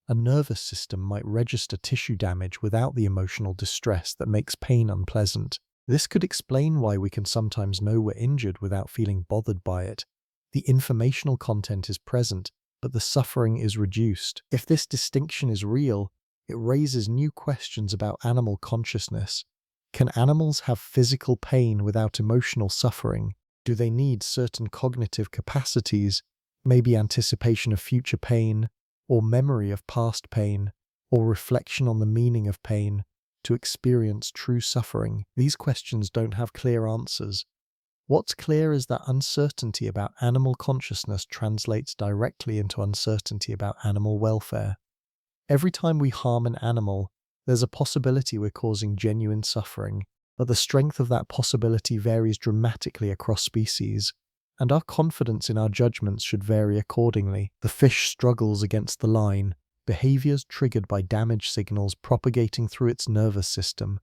A nervous system might register tissue damage without the emotional distress that makes pain unpleasant. This could explain why we can sometimes know we're injured without feeling bothered by it. The informational content is present, but the suffering is reduced. If this distinction is real, it raises new questions about animal consciousness. Can animals have physical pain without emotional suffering? Do they need certain cognitive capacities, maybe anticipation of future pain, or memory of past pain, or reflection on the meaning of pain, to experience true suffering? These questions don't have clear answers. What's clear is that uncertainty about animal consciousness translates directly into uncertainty about animal welfare. Every time we harm an animal, there's a possibility we're causing genuine suffering, but the strength of that possibility varies dramatically across species, and our confidence in our judgments should vary accordingly. The fish struggles against the line, behaviors triggered by damage signals propagating through its nervous system.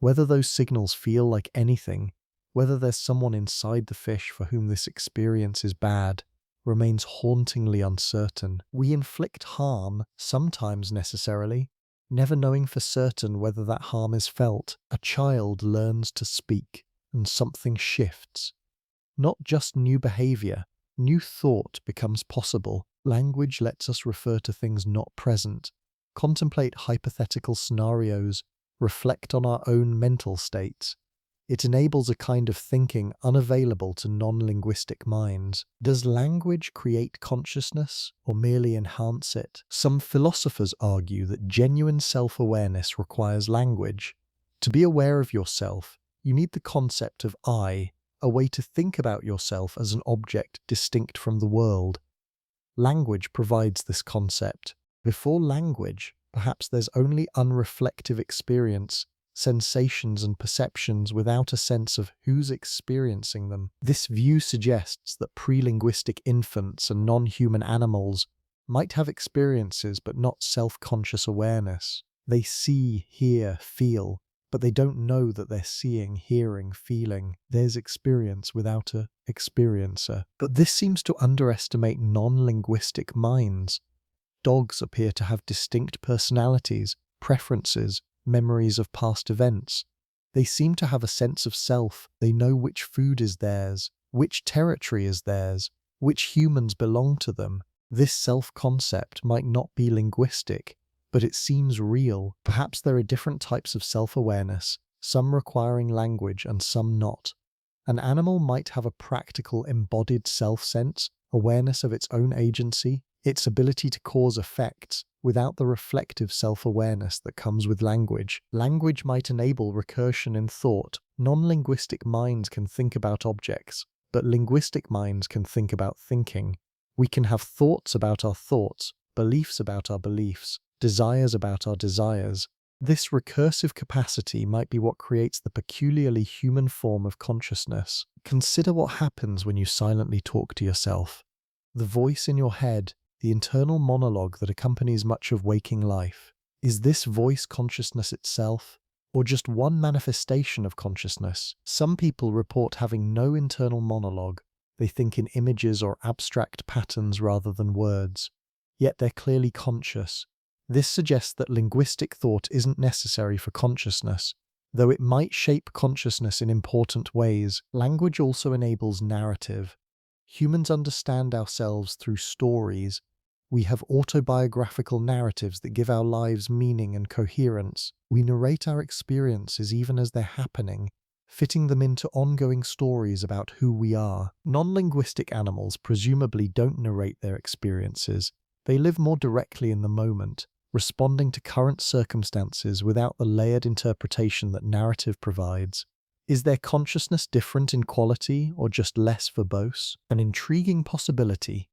Whether those signals feel like anything, whether there's someone inside the fish for whom this experience is bad, remains hauntingly uncertain. We inflict harm, sometimes necessarily, never knowing for certain whether that harm is felt. A child learns to speak, and something shifts. Not just new behavior, new thought becomes possible. Language lets us refer to things not present, contemplate hypothetical scenarios, reflect on our own mental states. It enables a kind of thinking unavailable to non-linguistic minds. Does language create consciousness or merely enhance it? Some philosophers argue that genuine self-awareness requires language. To be aware of yourself, you need the concept of I, a way to think about yourself as an object distinct from the world. Language provides this concept. Before language, perhaps there's only unreflective experience, sensations and perceptions without a sense of who's experiencing them. This view suggests that pre-linguistic infants and non-human animals might have experiences but not self-conscious awareness. They see, hear, feel, but they don't know that they're seeing, hearing, feeling. There's experience without a experiencer. But this seems to underestimate non-linguistic minds. Dogs appear to have distinct personalities, preferences, memories of past events. They seem to have a sense of self. They know which food is theirs, which territory is theirs, which humans belong to them. This self-concept might not be linguistic, but it seems real. Perhaps there are different types of self-awareness, some requiring language and some not. An animal might have a practical embodied self-sense, awareness of its own agency, its ability to cause effects, without the reflective self-awareness that comes with language. Language might enable recursion in thought. Non-linguistic minds can think about objects, but linguistic minds can think about thinking. We can have thoughts about our thoughts, beliefs about our beliefs, desires about our desires. This recursive capacity might be what creates the peculiarly human form of consciousness. Consider what happens when you silently talk to yourself. The voice in your head, the internal monologue that accompanies much of waking life. Is this voice consciousness itself, or just one manifestation of consciousness? Some people report having no internal monologue. They think in images or abstract patterns rather than words. Yet they're clearly conscious. This suggests that linguistic thought isn't necessary for consciousness. Though it might shape consciousness in important ways, language also enables narrative. Humans understand ourselves through stories. We have autobiographical narratives that give our lives meaning and coherence. We narrate our experiences even as they're happening, fitting them into ongoing stories about who we are. Non-linguistic animals presumably don't narrate their experiences. They live more directly in the moment, responding to current circumstances without the layered interpretation that narrative provides. Is their consciousness different in quality or just less verbose? An intriguing possibility.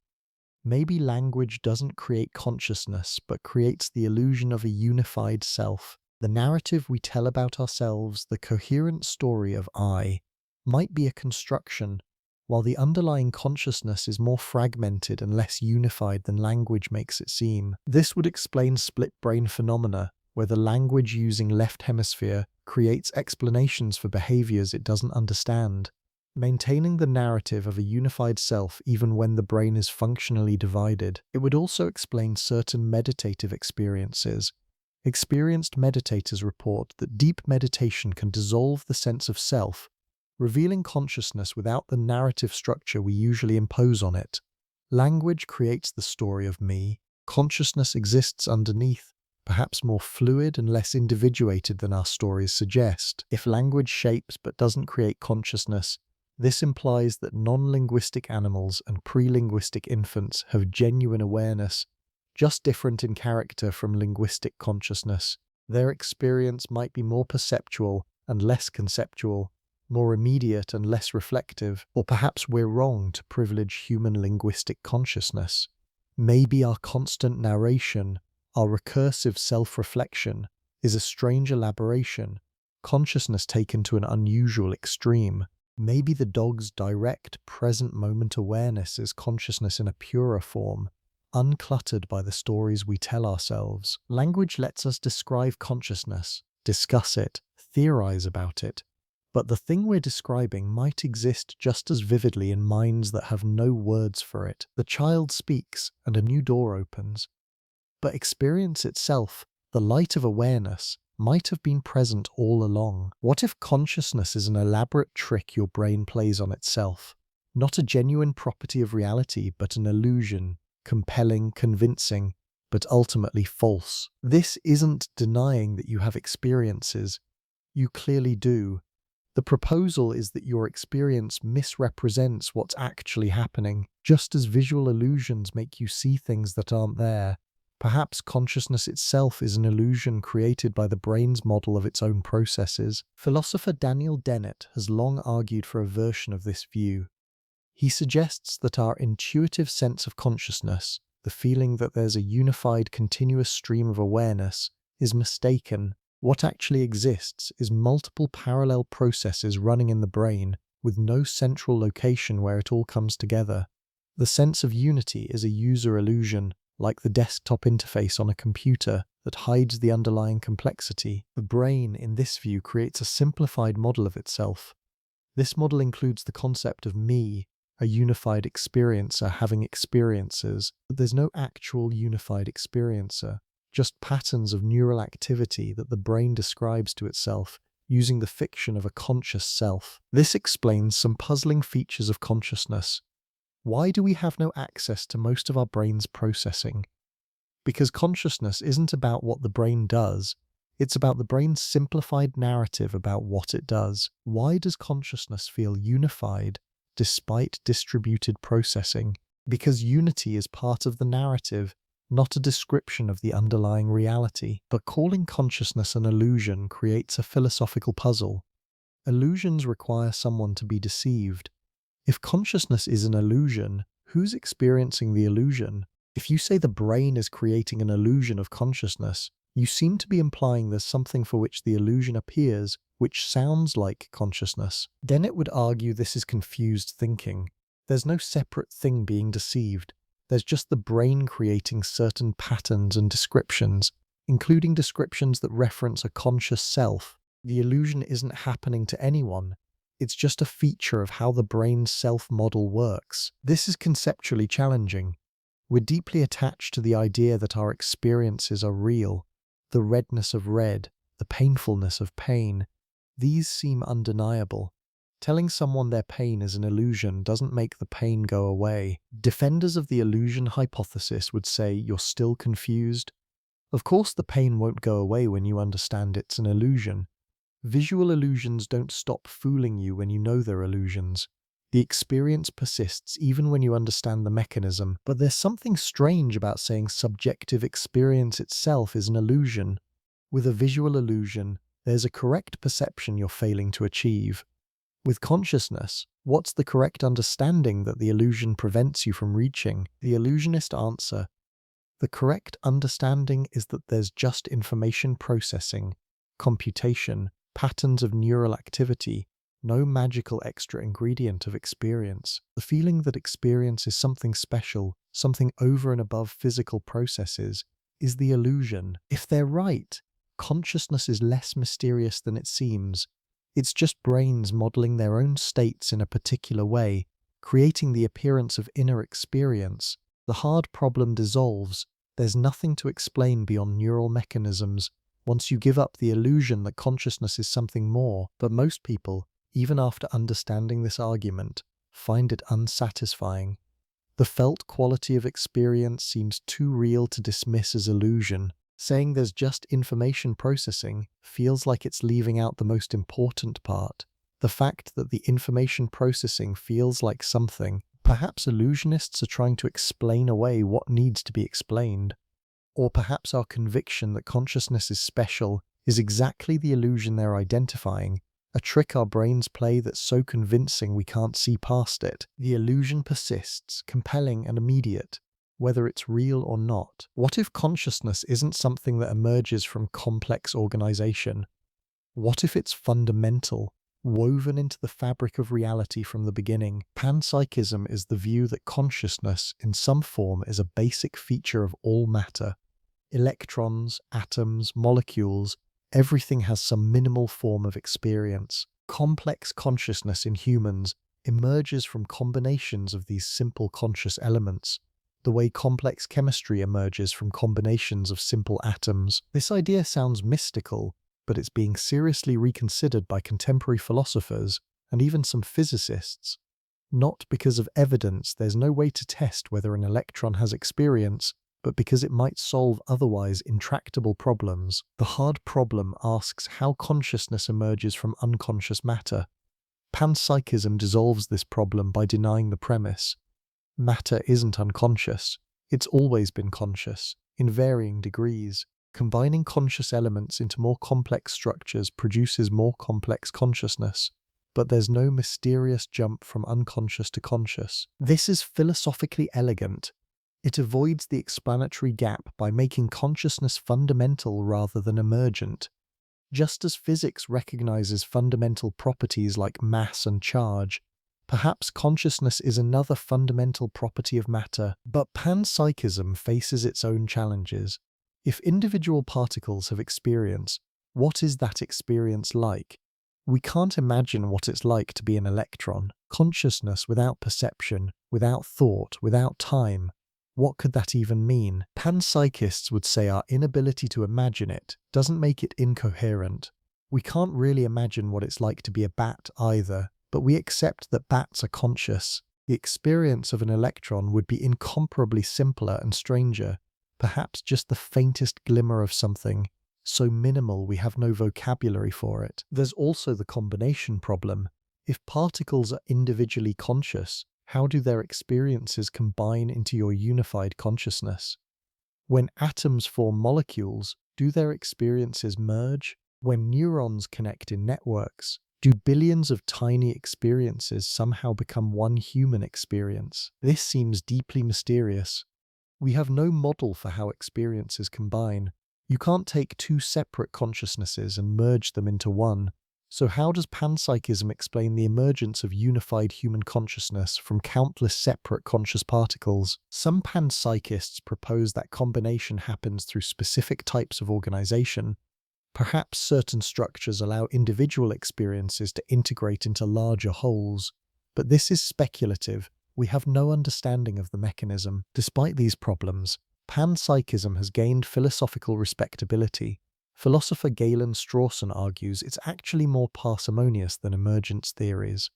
Maybe language doesn't create consciousness, but creates the illusion of a unified self. The narrative we tell about ourselves, the coherent story of I, might be a construction, while the underlying consciousness is more fragmented and less unified than language makes it seem. This would explain split brain phenomena, where the language using left hemisphere creates explanations for behaviors it doesn't understand. Maintaining the narrative of a unified self even when the brain is functionally divided. It would also explain certain meditative experiences. Experienced meditators report that deep meditation can dissolve the sense of self, revealing consciousness without the narrative structure we usually impose on it. Language creates the story of me. Consciousness exists underneath, perhaps more fluid and less individuated than our stories suggest. If language shapes but doesn't create consciousness, this implies that non-linguistic animals and pre-linguistic infants have genuine awareness, just different in character from linguistic consciousness. Their experience might be more perceptual and less conceptual, more immediate and less reflective, or perhaps we're wrong to privilege human linguistic consciousness. Maybe our constant narration, our recursive self-reflection, is a strange elaboration, consciousness taken to an unusual extreme. Maybe the dog's direct, present moment awareness is consciousness in a purer form, uncluttered by the stories we tell ourselves. Language lets us describe consciousness, discuss it, theorize about it. But the thing we're describing might exist just as vividly in minds that have no words for it. The child speaks, and a new door opens. But experience itself, the light of awareness, might have been present all along. What if consciousness is an elaborate trick your brain plays on itself? Not a genuine property of reality, but an illusion, compelling, convincing, but ultimately false. This isn't denying that you have experiences. You clearly do. The proposal is that your experience misrepresents what's actually happening, just as visual illusions make you see things that aren't there. Perhaps consciousness itself is an illusion created by the brain's model of its own processes. Philosopher Daniel Dennett has long argued for a version of this view. He suggests that our intuitive sense of consciousness, the feeling that there's a unified, continuous stream of awareness, is mistaken. What actually exists is multiple parallel processes running in the brain, with no central location where it all comes together. The sense of unity is a user illusion, like the desktop interface on a computer, that hides the underlying complexity. The brain, in this view, creates a simplified model of itself. This model includes the concept of me, a unified experiencer having experiences, but there's no actual unified experiencer, just patterns of neural activity that the brain describes to itself, using the fiction of a conscious self. This explains some puzzling features of consciousness. Why do we have no access to most of our brain's processing? Because consciousness isn't about what the brain does, it's about the brain's simplified narrative about what it does. Why does consciousness feel unified despite distributed processing? Because unity is part of the narrative, not a description of the underlying reality. But calling consciousness an illusion creates a philosophical puzzle. Illusions require someone to be deceived. If consciousness is an illusion, who's experiencing the illusion? If you say the brain is creating an illusion of consciousness, you seem to be implying there's something for which the illusion appears, which sounds like consciousness. Dennett would argue this is confused thinking. There's no separate thing being deceived. There's just the brain creating certain patterns and descriptions, including descriptions that reference a conscious self. The illusion isn't happening to anyone. It's just a feature of how the brain's self-model works. This is conceptually challenging. We're deeply attached to the idea that our experiences are real. The redness of red, the painfulness of pain, these seem undeniable. Telling someone their pain is an illusion doesn't make the pain go away. Defenders of the illusion hypothesis would say you're still confused. Of course, the pain won't go away when you understand it's an illusion. Visual illusions don't stop fooling you when you know they're illusions. The experience persists even when you understand the mechanism. But there's something strange about saying subjective experience itself is an illusion. With a visual illusion, there's a correct perception you're failing to achieve. With consciousness, what's the correct understanding that the illusion prevents you from reaching? The illusionist answer: the correct understanding is that there's just information processing, computation, patterns of neural activity, no magical extra ingredient of experience. The feeling that experience is something special, something over and above physical processes, is the illusion. If they're right, consciousness is less mysterious than it seems. It's just brains modeling their own states in a particular way, creating the appearance of inner experience. The hard problem dissolves. There's nothing to explain beyond neural mechanisms once you give up the illusion that consciousness is something more. But most people, even after understanding this argument, find it unsatisfying. The felt quality of experience seems too real to dismiss as illusion. Saying there's just information processing feels like it's leaving out the most important part. The fact that the information processing feels like something. Perhaps illusionists are trying to explain away what needs to be explained. Or perhaps our conviction that consciousness is special is exactly the illusion they're identifying, a trick our brains play that's so convincing we can't see past it. The illusion persists, compelling and immediate, whether it's real or not. What if consciousness isn't something that emerges from complex organization? What if it's fundamental, woven into the fabric of reality from the beginning? Pansychism is the view that consciousness, in some form, is a basic feature of all matter. Electrons, atoms, molecules, everything has some minimal form of experience. Complex consciousness in humans emerges from combinations of these simple conscious elements, the way complex chemistry emerges from combinations of simple atoms. This idea sounds mystical, but it's being seriously reconsidered by contemporary philosophers and even some physicists. Not because of evidence, there's no way to test whether an electron has experience, but because it might solve otherwise intractable problems. The hard problem asks how consciousness emerges from unconscious matter. Panpsychism dissolves this problem by denying the premise. Matter isn't unconscious. It's always been conscious, in varying degrees. Combining conscious elements into more complex structures produces more complex consciousness, but there's no mysterious jump from unconscious to conscious. This is philosophically elegant. It avoids the explanatory gap by making consciousness fundamental rather than emergent. Just as physics recognizes fundamental properties like mass and charge, perhaps consciousness is another fundamental property of matter. But panpsychism faces its own challenges. If individual particles have experience, what is that experience like? We can't imagine what it's like to be an electron. Consciousness without perception, without thought, without time. What could that even mean? Panpsychists would say our inability to imagine it doesn't make it incoherent. We can't really imagine what it's like to be a bat either, but we accept that bats are conscious. The experience of an electron would be incomparably simpler and stranger, perhaps just the faintest glimmer of something, so minimal we have no vocabulary for it. There's also the combination problem. If particles are individually conscious, how do their experiences combine into your unified consciousness? When atoms form molecules, do their experiences merge? When neurons connect in networks, do billions of tiny experiences somehow become one human experience? This seems deeply mysterious. We have no model for how experiences combine. You can't take two separate consciousnesses and merge them into one. So how does panpsychism explain the emergence of unified human consciousness from countless separate conscious particles? Some panpsychists propose that combination happens through specific types of organization. Perhaps certain structures allow individual experiences to integrate into larger wholes. But this is speculative. We have no understanding of the mechanism. Despite these problems, panpsychism has gained philosophical respectability. Philosopher Galen Strawson argues it's actually more parsimonious than emergence theories.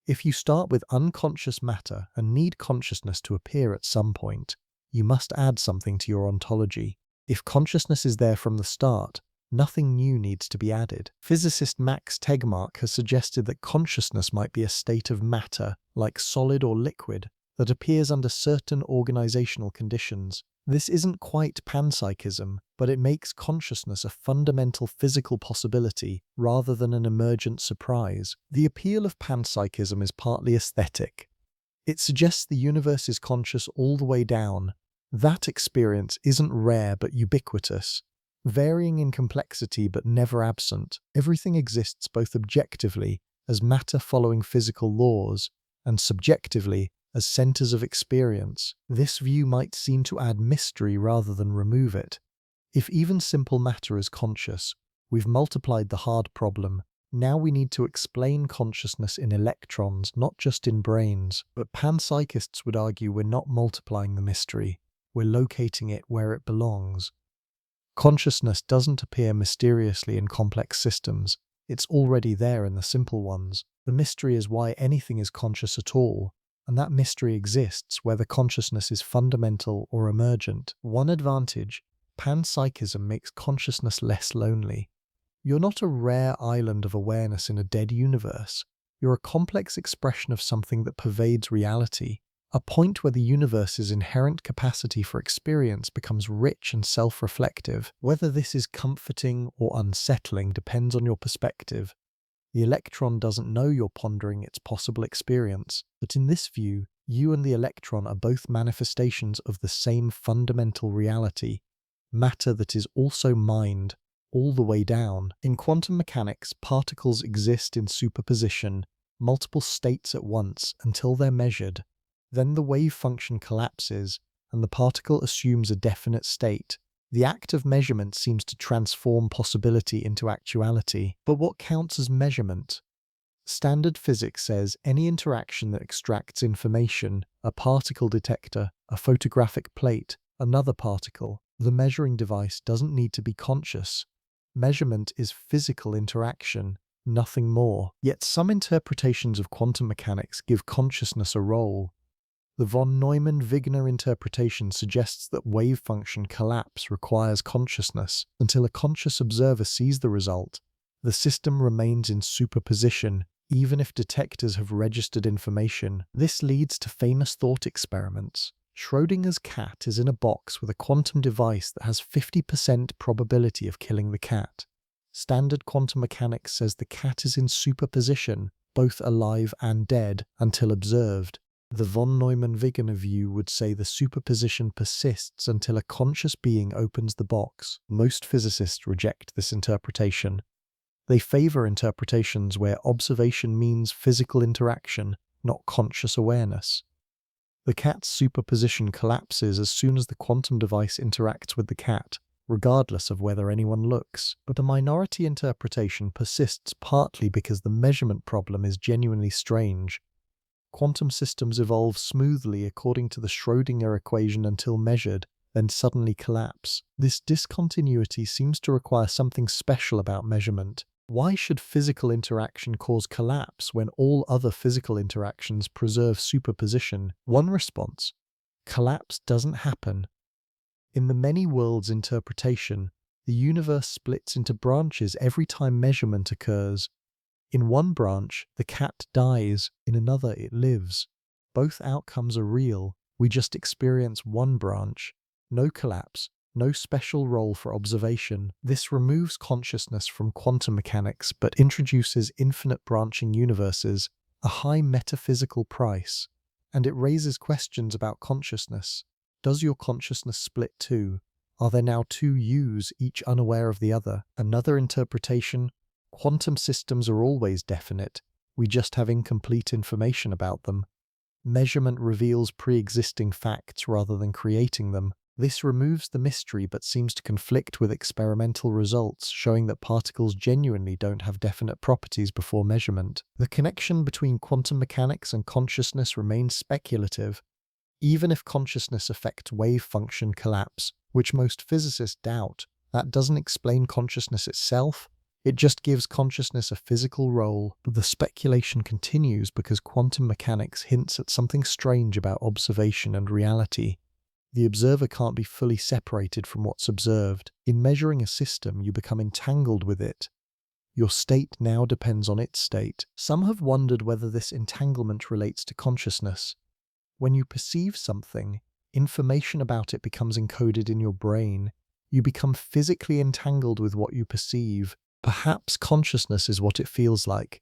If you start with unconscious matter and need consciousness to appear at some point, you must add something to your ontology. If consciousness is there from the start, nothing new needs to be added. Physicist Max Tegmark has suggested that consciousness might be a state of matter, like solid or liquid, that appears under certain organizational conditions. This isn't quite panpsychism, but it makes consciousness a fundamental physical possibility rather than an emergent surprise. The appeal of panpsychism is partly aesthetic. It suggests the universe is conscious all the way down. That experience isn't rare but ubiquitous, varying in complexity but never absent. Everything exists both objectively, as matter following physical laws, and subjectively, as centers of experience. This view might seem to add mystery rather than remove it. If even simple matter is conscious, we've multiplied the hard problem. Now we need to explain consciousness in electrons, not just in brains. But panpsychists would argue we're not multiplying the mystery, we're locating it where it belongs. Consciousness doesn't appear mysteriously in complex systems, it's already there in the simple ones. The mystery is why anything is conscious at all, and that mystery exists whether consciousness is fundamental or emergent. One advantage: panpsychism makes consciousness less lonely. You're not a rare island of awareness in a dead universe. You're a complex expression of something that pervades reality, a point where the universe's inherent capacity for experience becomes rich and self-reflective. Whether this is comforting or unsettling depends on your perspective. The electron doesn't know you're pondering its possible experience, but in this view, you and the electron are both manifestations of the same fundamental reality, matter that is also mind, all the way down. In quantum mechanics, particles exist in superposition, multiple states at once, until they're measured. Then the wave function collapses, and the particle assumes a definite state. The act of measurement seems to transform possibility into actuality. But what counts as measurement? Standard physics says any interaction that extracts information, a particle detector, a photographic plate, another particle, the measuring device doesn't need to be conscious. Measurement is physical interaction, nothing more. Yet some interpretations of quantum mechanics give consciousness a role. The von Neumann-Wigner interpretation suggests that wave function collapse requires consciousness. Until a conscious observer sees the result, the system remains in superposition, even if detectors have registered information. This leads to famous thought experiments. Schrödinger's cat is in a box with a quantum device that has 50% probability of killing the cat. Standard quantum mechanics says the cat is in superposition, both alive and dead, until observed. The von Neumann-Wigner view would say the superposition persists until a conscious being opens the box. Most physicists reject this interpretation. They favor interpretations where observation means physical interaction, not conscious awareness. The cat's superposition collapses as soon as the quantum device interacts with the cat, regardless of whether anyone looks. But the minority interpretation persists partly because the measurement problem is genuinely strange. Quantum systems evolve smoothly according to the Schrödinger equation until measured, then suddenly collapse. This discontinuity seems to require something special about measurement. Why should physical interaction cause collapse when all other physical interactions preserve superposition? One response: collapse doesn't happen. In the many worlds interpretation, the universe splits into branches every time measurement occurs. In one branch, the cat dies, in another it lives. Both outcomes are real, we just experience one branch. No collapse, no special role for observation. This removes consciousness from quantum mechanics but introduces infinite branching universes, a high metaphysical price. And it raises questions about consciousness. Does your consciousness split too? Are there now two yous, each unaware of the other? Another interpretation: quantum systems are always definite, we just have incomplete information about them. Measurement reveals pre-existing facts rather than creating them. This removes the mystery but seems to conflict with experimental results showing that particles genuinely don't have definite properties before measurement. The connection between quantum mechanics and consciousness remains speculative, even if consciousness affects wave function collapse, which most physicists doubt. That doesn't explain consciousness itself, it just gives consciousness a physical role. The speculation continues because quantum mechanics hints at something strange about observation and reality. The observer can't be fully separated from what's observed. In measuring a system, you become entangled with it. Your state now depends on its state. Some have wondered whether this entanglement relates to consciousness. When you perceive something, information about it becomes encoded in your brain. You become physically entangled with what you perceive. Perhaps consciousness is what it feels like.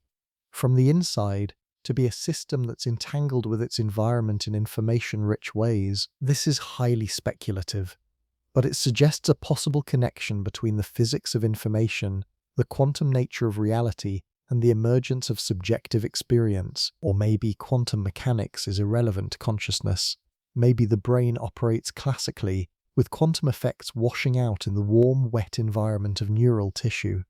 From the inside, to be a system that's entangled with its environment in information-rich ways. This is highly speculative, but it suggests a possible connection between the physics of information, the quantum nature of reality, and the emergence of subjective experience. Or maybe quantum mechanics is irrelevant to consciousness. Maybe the brain operates classically, with quantum effects washing out in the warm, wet environment of neural tissue.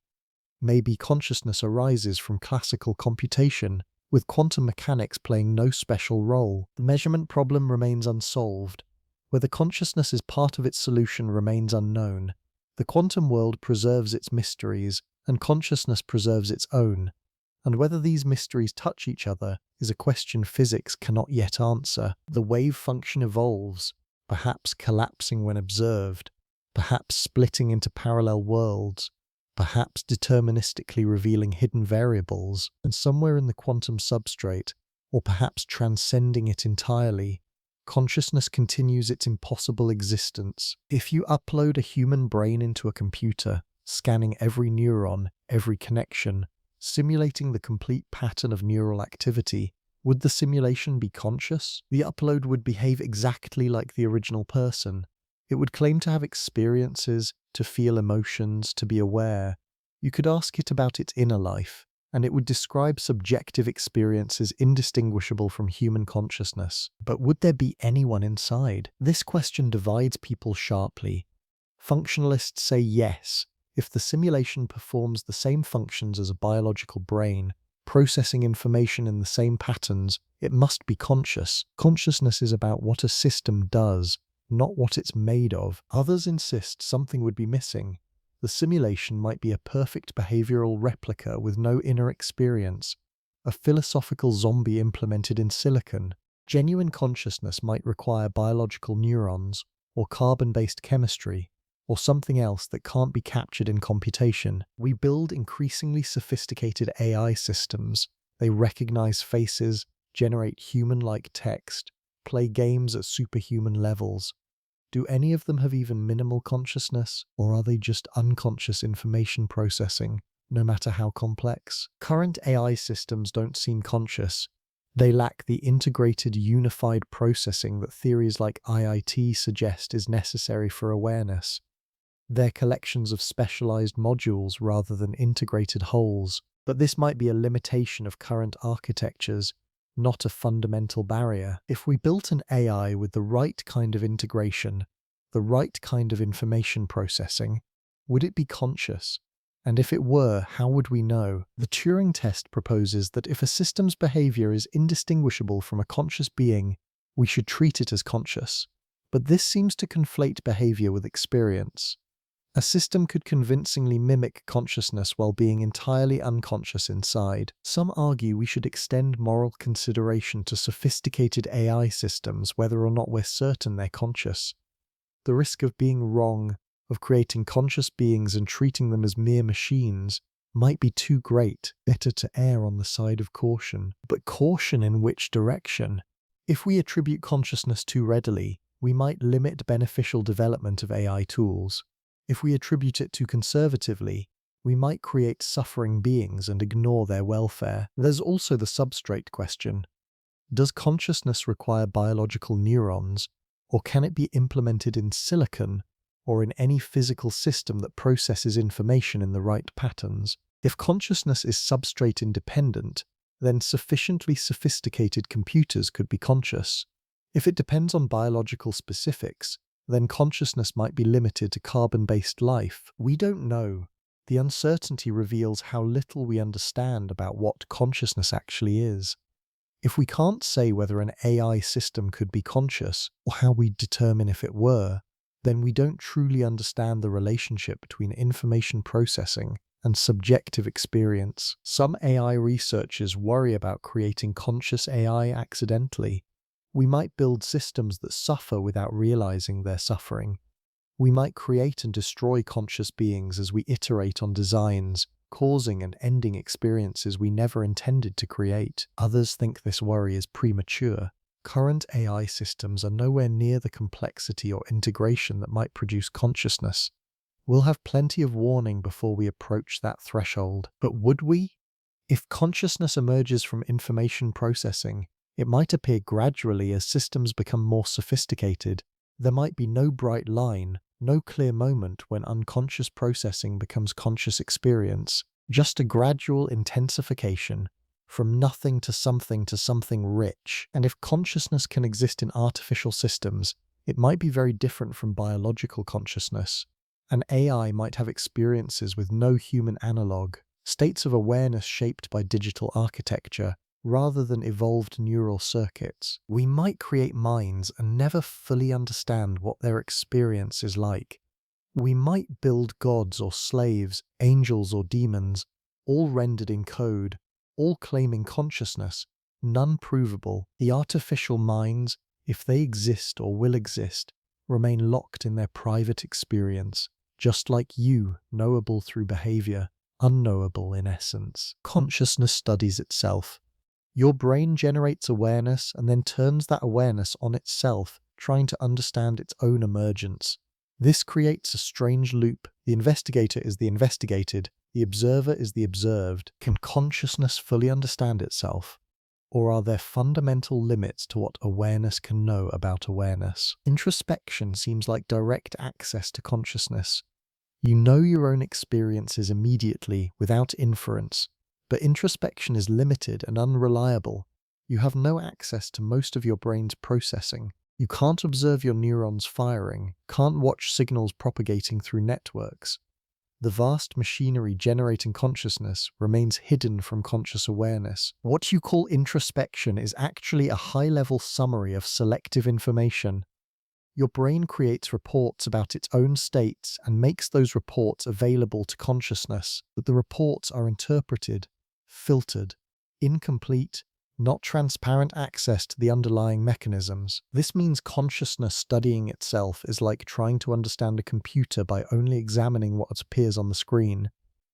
Maybe consciousness arises from classical computation, with quantum mechanics playing no special role. The measurement problem remains unsolved. Whether consciousness is part of its solution remains unknown. The quantum world preserves its mysteries, and consciousness preserves its own. And whether these mysteries touch each other is a question physics cannot yet answer. The wave function evolves, perhaps collapsing when observed, perhaps splitting into parallel worlds, perhaps deterministically revealing hidden variables, and somewhere in the quantum substrate, or perhaps transcending it entirely, consciousness continues its impossible existence. If you upload a human brain into a computer, scanning every neuron, every connection, simulating the complete pattern of neural activity, would the simulation be conscious? The upload would behave exactly like the original person. It would claim to have experiences, to feel emotions, to be aware. You could ask it about its inner life, and it would describe subjective experiences indistinguishable from human consciousness. But would there be anyone inside? This question divides people sharply. Functionalists say yes, if the simulation performs the same functions as a biological brain, processing information in the same patterns, it must be conscious. Consciousness is about what a system does, not what it's made of. Others insist something would be missing. The simulation might be a perfect behavioral replica with no inner experience, a philosophical zombie implemented in silicon. Genuine consciousness might require biological neurons, or carbon-based chemistry, or something else that can't be captured in computation. We build increasingly sophisticated AI systems. They recognize faces, generate human-like text, play games at superhuman levels. Do any of them have even minimal consciousness, or are they just unconscious information processing, no matter how complex? Current AI systems don't seem conscious. They lack the integrated, unified processing that theories like IIT suggest is necessary for awareness. They're collections of specialized modules rather than integrated wholes. But this might be a limitation of current architectures, not a fundamental barrier. If we built an AI with the right kind of integration, the right kind of information processing, would it be conscious? And if it were, how would we know? The Turing test proposes that if a system's behavior is indistinguishable from a conscious being, we should treat it as conscious. But this seems to conflate behavior with experience. A system could convincingly mimic consciousness while being entirely unconscious inside. Some argue we should extend moral consideration to sophisticated AI systems whether or not we're certain they're conscious. The risk of being wrong, of creating conscious beings and treating them as mere machines, might be too great. Better to err on the side of caution. But caution in which direction? If we attribute consciousness too readily, we might limit beneficial development of AI tools. If we attribute it too conservatively, we might create suffering beings and ignore their welfare. There's also the substrate question. Does consciousness require biological neurons, or can it be implemented in silicon, or in any physical system that processes information in the right patterns? If consciousness is substrate independent, then sufficiently sophisticated computers could be conscious. If it depends on biological specifics, then consciousness might be limited to carbon-based life. We don't know. The uncertainty reveals how little we understand about what consciousness actually is. If we can't say whether an AI system could be conscious, or how we determine if it were, then we don't truly understand the relationship between information processing and subjective experience. Some AI researchers worry about creating conscious AI accidentally. We might build systems that suffer without realizing they're suffering. We might create and destroy conscious beings as we iterate on designs, causing and ending experiences we never intended to create. Others think this worry is premature. Current AI systems are nowhere near the complexity or integration that might produce consciousness. We'll have plenty of warning before we approach that threshold. But would we? If consciousness emerges from information processing, it might appear gradually as systems become more sophisticated. There might be no bright line, no clear moment when unconscious processing becomes conscious experience, just a gradual intensification, from nothing to something rich. And if consciousness can exist in artificial systems, it might be very different from biological consciousness. An AI might have experiences with no human analog, states of awareness shaped by digital architecture, rather than evolved neural circuits. We might create minds and never fully understand what their experience is like. We might build gods or slaves, angels or demons, all rendered in code, all claiming consciousness, none provable. The artificial minds, if they exist or will exist, remain locked in their private experience, just like you, knowable through behavior, unknowable in essence. Consciousness studies itself. Your brain generates awareness and then turns that awareness on itself, trying to understand its own emergence. This creates a strange loop. The investigator is the investigated, the observer is the observed. Can consciousness fully understand itself? Or are there fundamental limits to what awareness can know about awareness? Introspection seems like direct access to consciousness. You know your own experiences immediately, without inference. But introspection is limited and unreliable. You have no access to most of your brain's processing. You can't observe your neurons firing, can't watch signals propagating through networks. The vast machinery generating consciousness remains hidden from conscious awareness. What you call introspection is actually a high-level summary of selective information. Your brain creates reports about its own states and makes those reports available to consciousness, but the reports are interpreted, filtered, incomplete, not transparent access to the underlying mechanisms. This means consciousness studying itself is like trying to understand a computer by only examining what appears on the screen.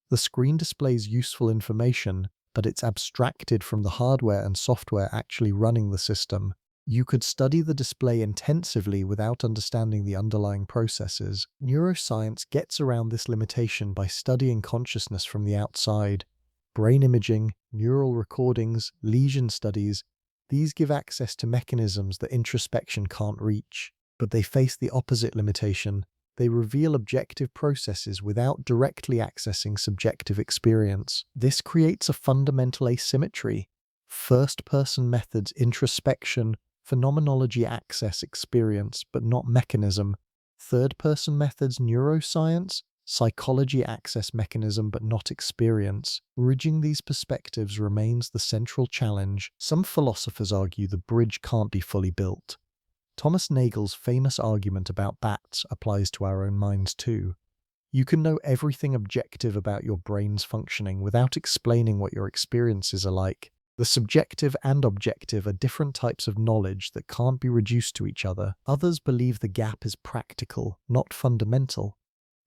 The screen displays useful information, but it's abstracted from the hardware and software actually running the system. You could study the display intensively without understanding the underlying processes. Neuroscience gets around this limitation by studying consciousness from the outside. Brain imaging, neural recordings, lesion studies, these give access to mechanisms that introspection can't reach. But they face the opposite limitation. They reveal objective processes without directly accessing subjective experience. This creates a fundamental asymmetry. First-person methods introspection, phenomenology access experience, but not mechanism. Third-person methods neuroscience, psychology access mechanism, but not experience. Bridging these perspectives remains the central challenge. Some philosophers argue the bridge can't be fully built. Thomas Nagel's famous argument about bats applies to our own minds too. You can know everything objective about your brain's functioning without explaining what your experiences are like. The subjective and objective are different types of knowledge that can't be reduced to each other. Others believe the gap is practical, not fundamental.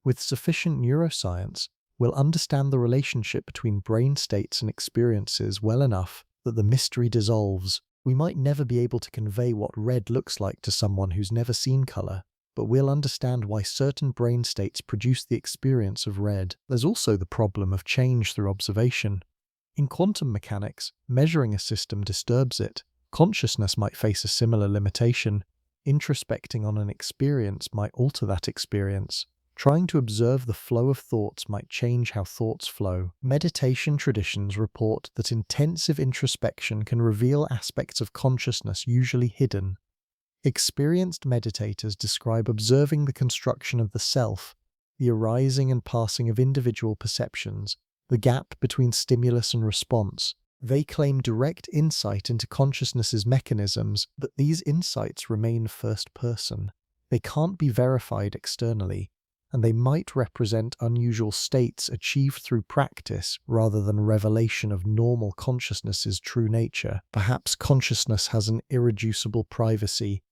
With sufficient neuroscience, we'll understand the relationship between brain states and experiences well enough that the mystery dissolves. We might never be able to convey what red looks like to someone who's never seen color, but we'll understand why certain brain states produce the experience of red. There's also the problem of change through observation. In quantum mechanics, measuring a system disturbs it. Consciousness might face a similar limitation. Introspecting on an experience might alter that experience. Trying to observe the flow of thoughts might change how thoughts flow. Meditation traditions report that intensive introspection can reveal aspects of consciousness usually hidden. Experienced meditators describe observing the construction of the self, the arising and passing of individual perceptions, the gap between stimulus and response. They claim direct insight into consciousness's mechanisms, but these insights remain first person. They can't be verified externally, and they might represent unusual states achieved through practice rather than revelation of normal consciousness's true nature. Perhaps consciousness has an irreducible privacy.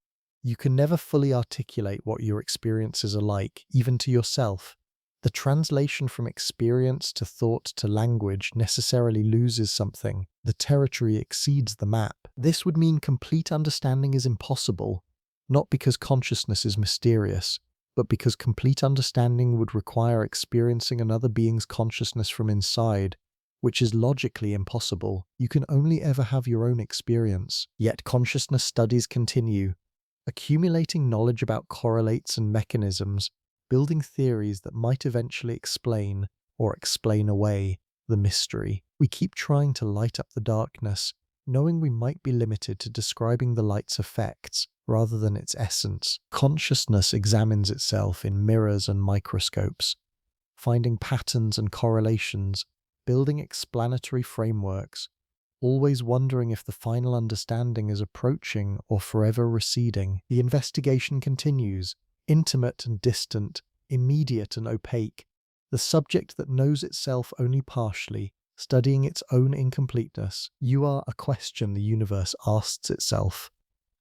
You can never fully articulate what your experiences are like, even to yourself. The translation from experience to thought to language necessarily loses something. The territory exceeds the map. This would mean complete understanding is impossible, not because consciousness is mysterious, but because complete understanding would require experiencing another being's consciousness from inside, which is logically impossible. You can only ever have your own experience. Yet consciousness studies continue, accumulating knowledge about correlates and mechanisms, building theories that might eventually explain or explain away the mystery. We keep trying to light up the darkness, knowing we might be limited to describing the light's effects rather than its essence. Consciousness examines itself in mirrors and microscopes, finding patterns and correlations, building explanatory frameworks, always wondering if the final understanding is approaching or forever receding. The investigation continues, intimate and distant, immediate and opaque, the subject that knows itself only partially, studying its own incompleteness. You are a question the universe asks itself.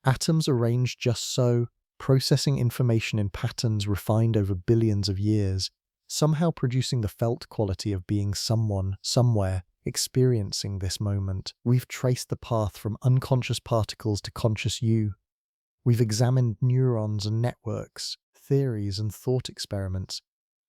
Atoms arranged just so, processing information in patterns refined over billions of years, somehow producing the felt quality of being someone, somewhere, experiencing this moment. We've traced the path from unconscious particles to conscious you. We've examined neurons and networks, theories and thought experiments,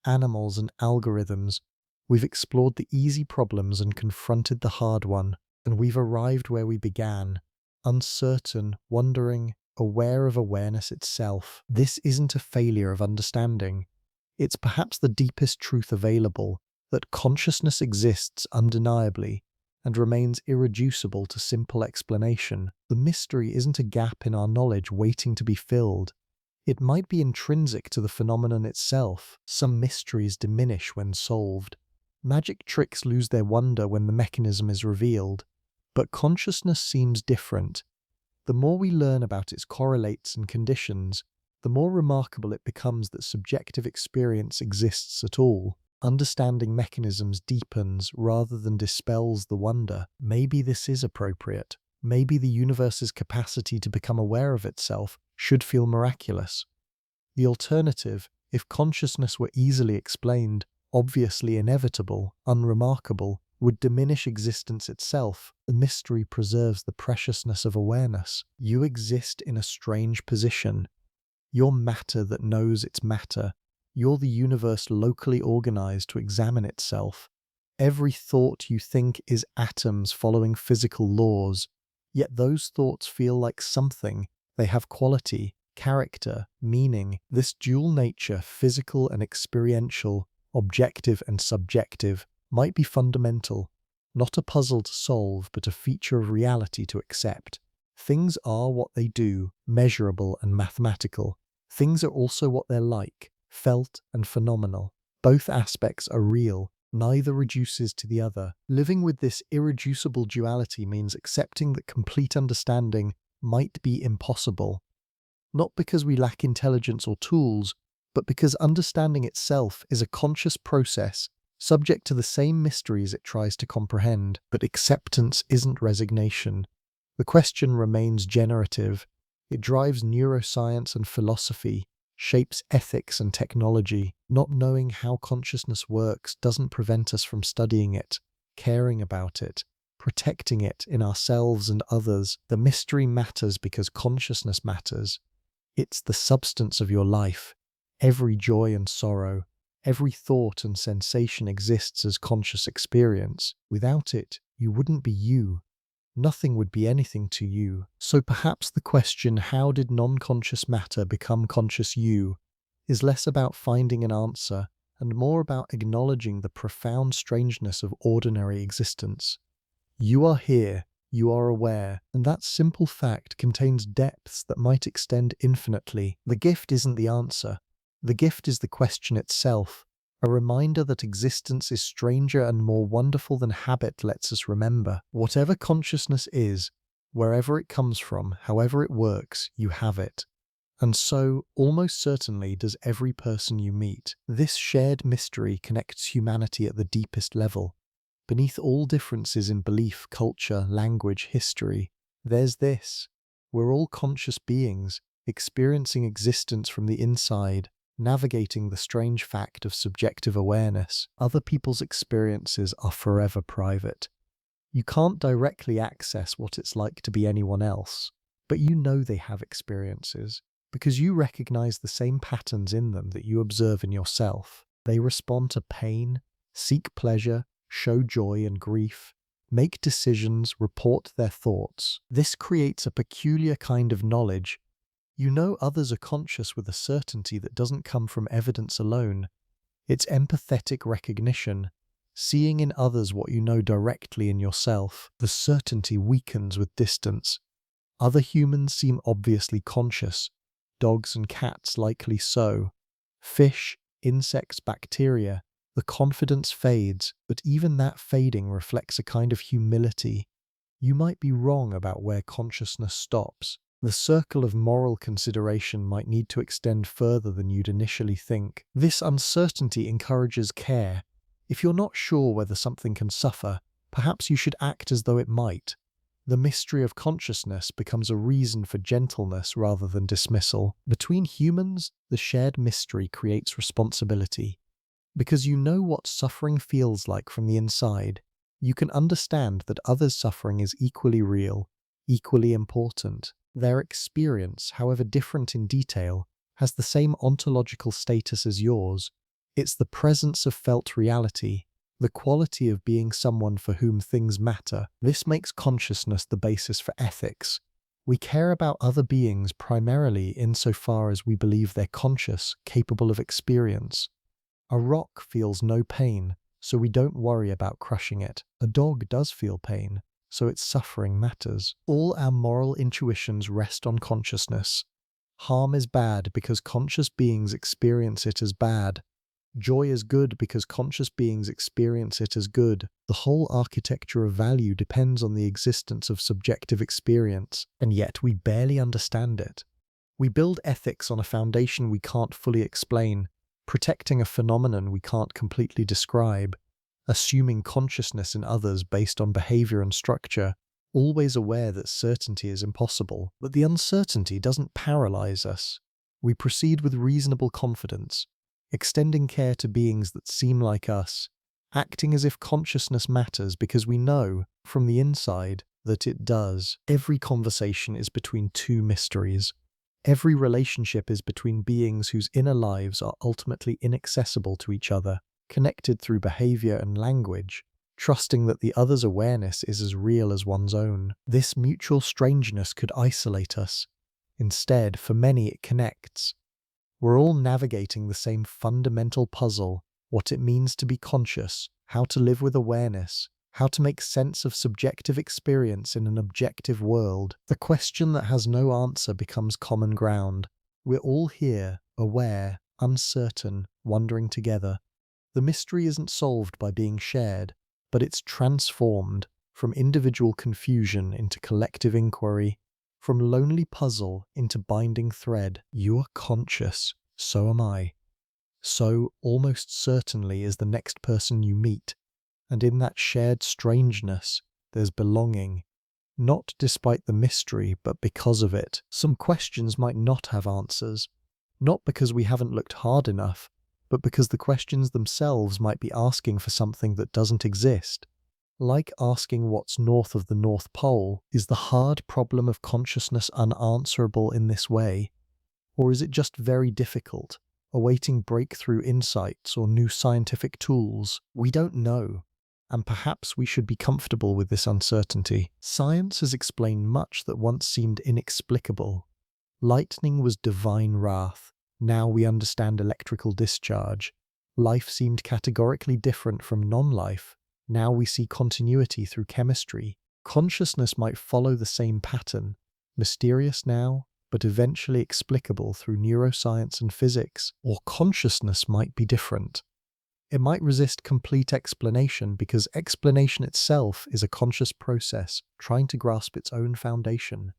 animals and algorithms. We've explored the easy problems and confronted the hard one, and we've arrived where we began, uncertain, wondering, aware of awareness itself. This isn't a failure of understanding. It's perhaps the deepest truth available, that consciousness exists undeniably and remains irreducible to simple explanation. The mystery isn't a gap in our knowledge waiting to be filled. It might be intrinsic to the phenomenon itself. Some mysteries diminish when solved. Magic tricks lose their wonder when the mechanism is revealed. But consciousness seems different. The more we learn about its correlates and conditions, the more remarkable it becomes that subjective experience exists at all. Understanding mechanisms deepens rather than dispels the wonder. Maybe this is appropriate. Maybe the universe's capacity to become aware of itself should feel miraculous. The alternative, if consciousness were easily explained, obviously inevitable, unremarkable, would diminish existence itself. The mystery preserves the preciousness of awareness. You exist in a strange position. You're matter that knows it's matter. You're the universe locally organized to examine itself. Every thought you think is atoms following physical laws, yet those thoughts feel like something. They have quality, character, meaning. This dual nature, physical and experiential, objective and subjective, might be fundamental, not a puzzle to solve, but a feature of reality to accept. Things are what they do, measurable and mathematical. Things are also what they're like, felt and phenomenal. Both aspects are real, neither reduces to the other. Living with this irreducible duality means accepting that complete understanding might be impossible. Not because we lack intelligence or tools, but because understanding itself is a conscious process, subject to the same mysteries it tries to comprehend. But acceptance isn't resignation. The question remains generative. It drives neuroscience and philosophy, shapes ethics and technology. Not knowing how consciousness works doesn't prevent us from studying it, caring about it, protecting it in ourselves and others. The mystery matters because consciousness matters. It's the substance of your life. Every joy and sorrow, every thought and sensation exists as conscious experience. Without it, you wouldn't be you. Nothing would be anything to you. So perhaps the question, how did non-conscious matter become conscious you, is less about finding an answer and more about acknowledging the profound strangeness of ordinary existence. You are here, You are aware, and that simple fact contains depths that might extend infinitely. The gift isn't the answer. The gift is the question itself, a reminder that existence is stranger and more wonderful than habit lets us remember. Whatever consciousness is, wherever it comes from, however it works, you have it. And so, almost certainly, does every person you meet. This shared mystery connects humanity at the deepest level. Beneath all differences in belief, culture, language, history, there's this. We're all conscious beings, experiencing existence from the inside, navigating the strange fact of subjective awareness. Other people's experiences are forever private. You can't directly access what it's like to be anyone else, but you know they have experiences, because you recognize the same patterns in them that you observe in yourself. They respond to pain, seek pleasure, show joy and grief, make decisions, report their thoughts. This creates a peculiar kind of knowledge. You know others are conscious with a certainty that doesn't come from evidence alone. It's empathetic recognition, seeing in others what you know directly in yourself. The certainty weakens with distance. Other humans seem obviously conscious, dogs and cats likely so. Fish, insects, bacteria. The confidence fades, but even that fading reflects a kind of humility. You might be wrong about where consciousness stops. The circle of moral consideration might need to extend further than you'd initially think. This uncertainty encourages care. If you're not sure whether something can suffer, perhaps you should act as though it might. The mystery of consciousness becomes a reason for gentleness rather than dismissal. Between humans, the shared mystery creates responsibility. Because you know what suffering feels like from the inside, you can understand that others' suffering is equally real, equally important. Their experience, however different in detail, has the same ontological status as yours. It's the presence of felt reality, the quality of being someone for whom things matter. This makes consciousness the basis for ethics. We care about other beings primarily insofar as we believe they're conscious, capable of experience. A rock feels no pain, so we don't worry about crushing it. A dog does feel pain, so its suffering matters. All our moral intuitions rest on consciousness. Harm is bad because conscious beings experience it as bad. Joy is good because conscious beings experience it as good. The whole architecture of value depends on the existence of subjective experience, and yet we barely understand it. We build ethics on a foundation we can't fully explain, protecting a phenomenon we can't completely describe, assuming consciousness in others based on behavior and structure, always aware that certainty is impossible. But the uncertainty doesn't paralyze us. We proceed with reasonable confidence, extending care to beings that seem like us, acting as if consciousness matters because we know, from the inside, that it does. Every conversation is between two mysteries. Every relationship is between beings whose inner lives are ultimately inaccessible to each other, connected through behavior and language, trusting that the other's awareness is as real as one's own. This mutual strangeness could isolate us. Instead, for many, it connects. We're all navigating the same fundamental puzzle: what it means to be conscious, how to live with awareness, how to make sense of subjective experience in an objective world. The question that has no answer becomes common ground. We're all here, aware, uncertain, wondering together. The mystery isn't solved by being shared, but it's transformed from individual confusion into collective inquiry, from lonely puzzle into binding thread. You are conscious, so am I. So, almost certainly, is the next person you meet. And in that shared strangeness, there's belonging. Not despite the mystery, but because of it. Some questions might not have answers. Not because we haven't looked hard enough, but because the questions themselves might be asking for something that doesn't exist. Like asking what's north of the North Pole. Is the hard problem of consciousness unanswerable in this way? Or is it just very difficult, awaiting breakthrough insights or new scientific tools? We don't know. And perhaps we should be comfortable with this uncertainty. Science has explained much that once seemed inexplicable. Lightning was divine wrath. Now we understand electrical discharge. Life seemed categorically different from non-life. Now we see continuity through chemistry. Consciousness might follow the same pattern, mysterious now, but eventually explicable through neuroscience and physics. Or consciousness might be different. It might resist complete explanation because explanation itself is a conscious process trying to grasp its own foundation.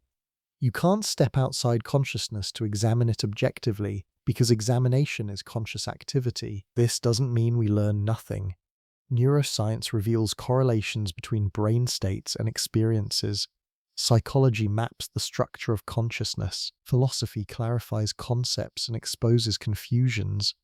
You can't step outside consciousness to examine it objectively because examination is conscious activity. This doesn't mean we learn nothing. Neuroscience reveals correlations between brain states and experiences. Psychology maps the structure of consciousness. Philosophy clarifies concepts and exposes confusions.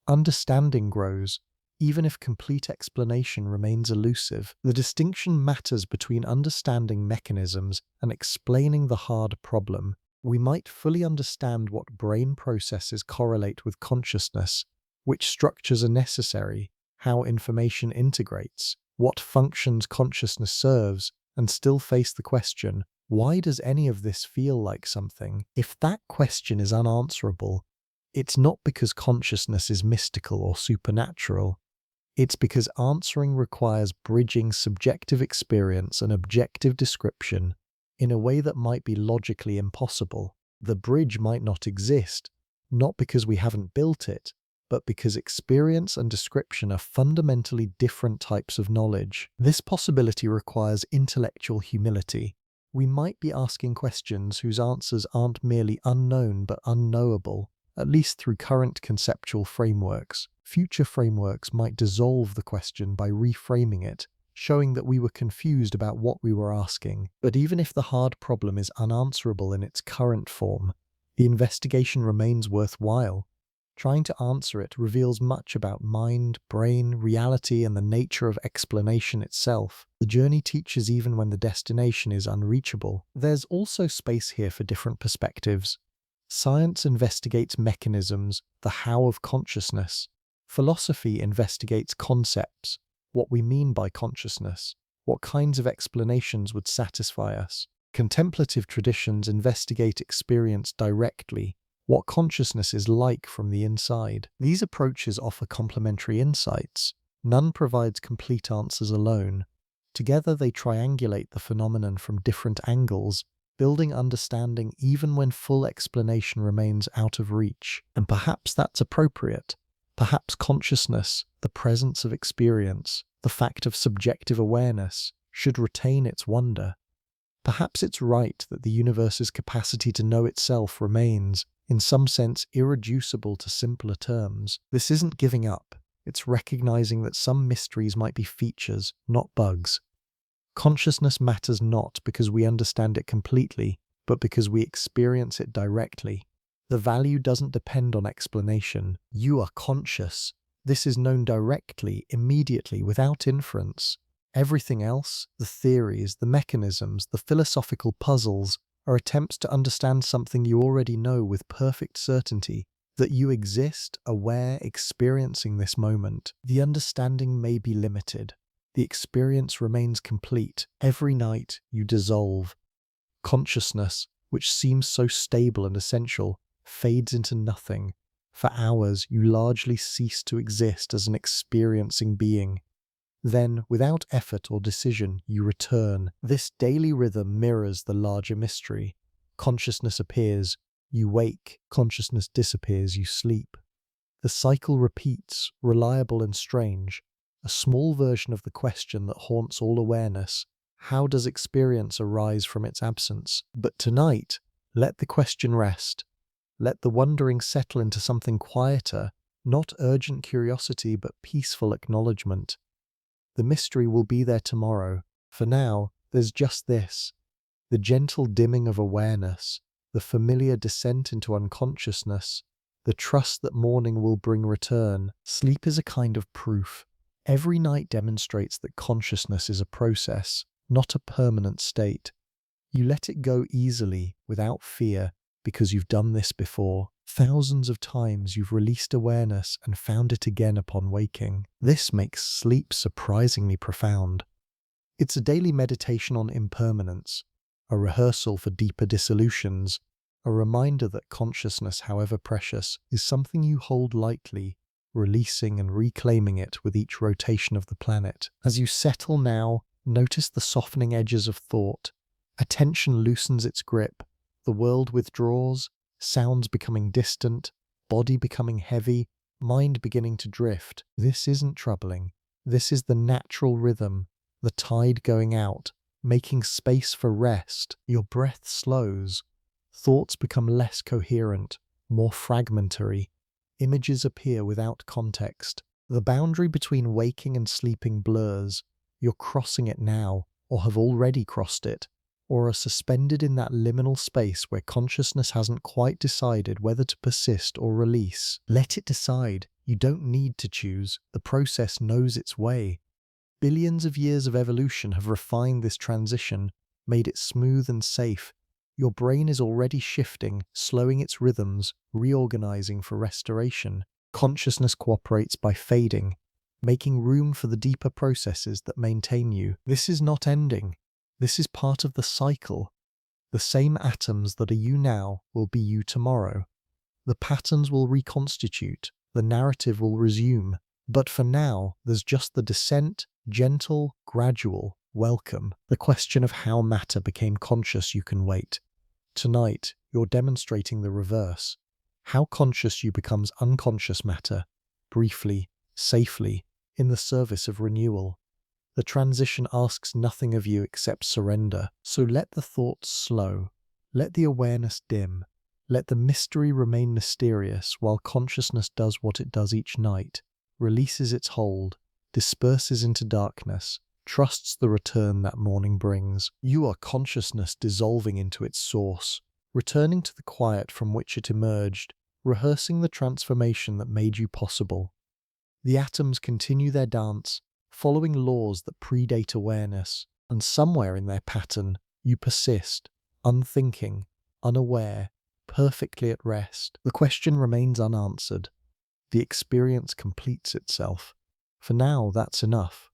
Understanding grows, even if complete explanation remains elusive. The distinction matters between understanding mechanisms and explaining the hard problem. We might fully understand what brain processes correlate with consciousness, which structures are necessary, how information integrates, what functions consciousness serves, and still face the question, why does any of this feel like something? If that question is unanswerable, it's not because consciousness is mystical or supernatural. It's because answering requires bridging subjective experience and objective description in a way that might be logically impossible. The bridge might not exist, not because we haven't built it, but because experience and description are fundamentally different types of knowledge. This possibility requires intellectual humility. We might be asking questions whose answers aren't merely unknown but unknowable, at least through current conceptual frameworks. Future frameworks might dissolve the question by reframing it, showing that we were confused about what we were asking. But even if the hard problem is unanswerable in its current form, the investigation remains worthwhile. Trying to answer it reveals much about mind, brain, reality, and the nature of explanation itself. The journey teaches even when the destination is unreachable. There's also space here for different perspectives. Science investigates mechanisms, the how of consciousness. Philosophy investigates concepts, what we mean by consciousness, what kinds of explanations would satisfy us. Contemplative traditions investigate experience directly, what consciousness is like from the inside. These approaches offer complementary insights. None provides complete answers alone. Together they triangulate the phenomenon from different angles, building understanding even when full explanation remains out of reach. And perhaps that's appropriate. Perhaps consciousness, the presence of experience, the fact of subjective awareness, should retain its wonder. Perhaps it's right that the universe's capacity to know itself remains, in some sense, irreducible to simpler terms. This isn't giving up. It's recognizing that some mysteries might be features, not bugs. Consciousness matters not because we understand it completely, but because we experience it directly. The value doesn't depend on explanation. You are conscious. This is known directly, immediately, without inference. Everything else, the theories, the mechanisms, the philosophical puzzles, are attempts to understand something you already know with perfect certainty, that you exist, aware, experiencing this moment. The understanding may be limited. The experience remains complete. Every night you dissolve. Consciousness, which seems so stable and essential, fades into nothing. For hours you largely cease to exist as an experiencing being. Then, without effort or decision, you return. This daily rhythm mirrors the larger mystery. Consciousness appears, you wake. Consciousness disappears, you sleep. The cycle repeats, reliable and strange. A small version of the question that haunts all awareness: how does experience arise from its absence? But tonight, let the question rest. Let the wondering settle into something quieter, not urgent curiosity but peaceful acknowledgement. The mystery will be there tomorrow. For now, there's just this: the gentle dimming of awareness, the familiar descent into unconsciousness, the trust that morning will bring return. Sleep is a kind of proof. Every night demonstrates that consciousness is a process, not a permanent state. You let it go easily, without fear, because you've done this before. Thousands of times you've released awareness and found it again upon waking. This makes sleep surprisingly profound. It's a daily meditation on impermanence, a rehearsal for deeper dissolutions, a reminder that consciousness, however precious, is something you hold lightly, releasing and reclaiming it with each rotation of the planet. As you settle now, Notice the softening edges of thought. Attention loosens its grip. The world withdraws, sounds becoming distant, body becoming heavy, mind beginning to drift. This isn't troubling. This is the natural rhythm, the tide going out, making space for rest. Your breath slows. Thoughts become less coherent, more fragmentary. Images appear without context. The boundary between waking and sleeping blurs. You're crossing it now, or have already crossed it, or are suspended in that liminal space where consciousness hasn't quite decided whether to persist or release. Let it decide. You don't need to choose. The process knows its way. Billions of years of evolution have refined this transition, made it smooth and safe. Your brain is already shifting, slowing its rhythms, reorganizing for restoration. Consciousness cooperates by fading, making room for the deeper processes that maintain you. This is not ending. This is part of the cycle. The same atoms that are you now will be you tomorrow. The patterns will reconstitute, the narrative will resume. But for now, there's just the descent, gentle, gradual, welcome. The question of how matter became conscious you can wait. Tonight, you're demonstrating the reverse. How conscious you becomes unconscious matter, briefly, safely, in the service of renewal. The transition asks nothing of you except surrender, so let the thoughts slow, let the awareness dim, let the mystery remain mysterious while consciousness does what it does each night, releases its hold, disperses into darkness, trusts the return that morning brings. You are consciousness dissolving into its source, returning to the quiet from which it emerged, rehearsing the transformation that made you possible. The atoms continue their dance, following laws that predate awareness, and somewhere in their pattern, you persist, unthinking, unaware, perfectly at rest. The question remains unanswered. The experience completes itself. For now, that's enough.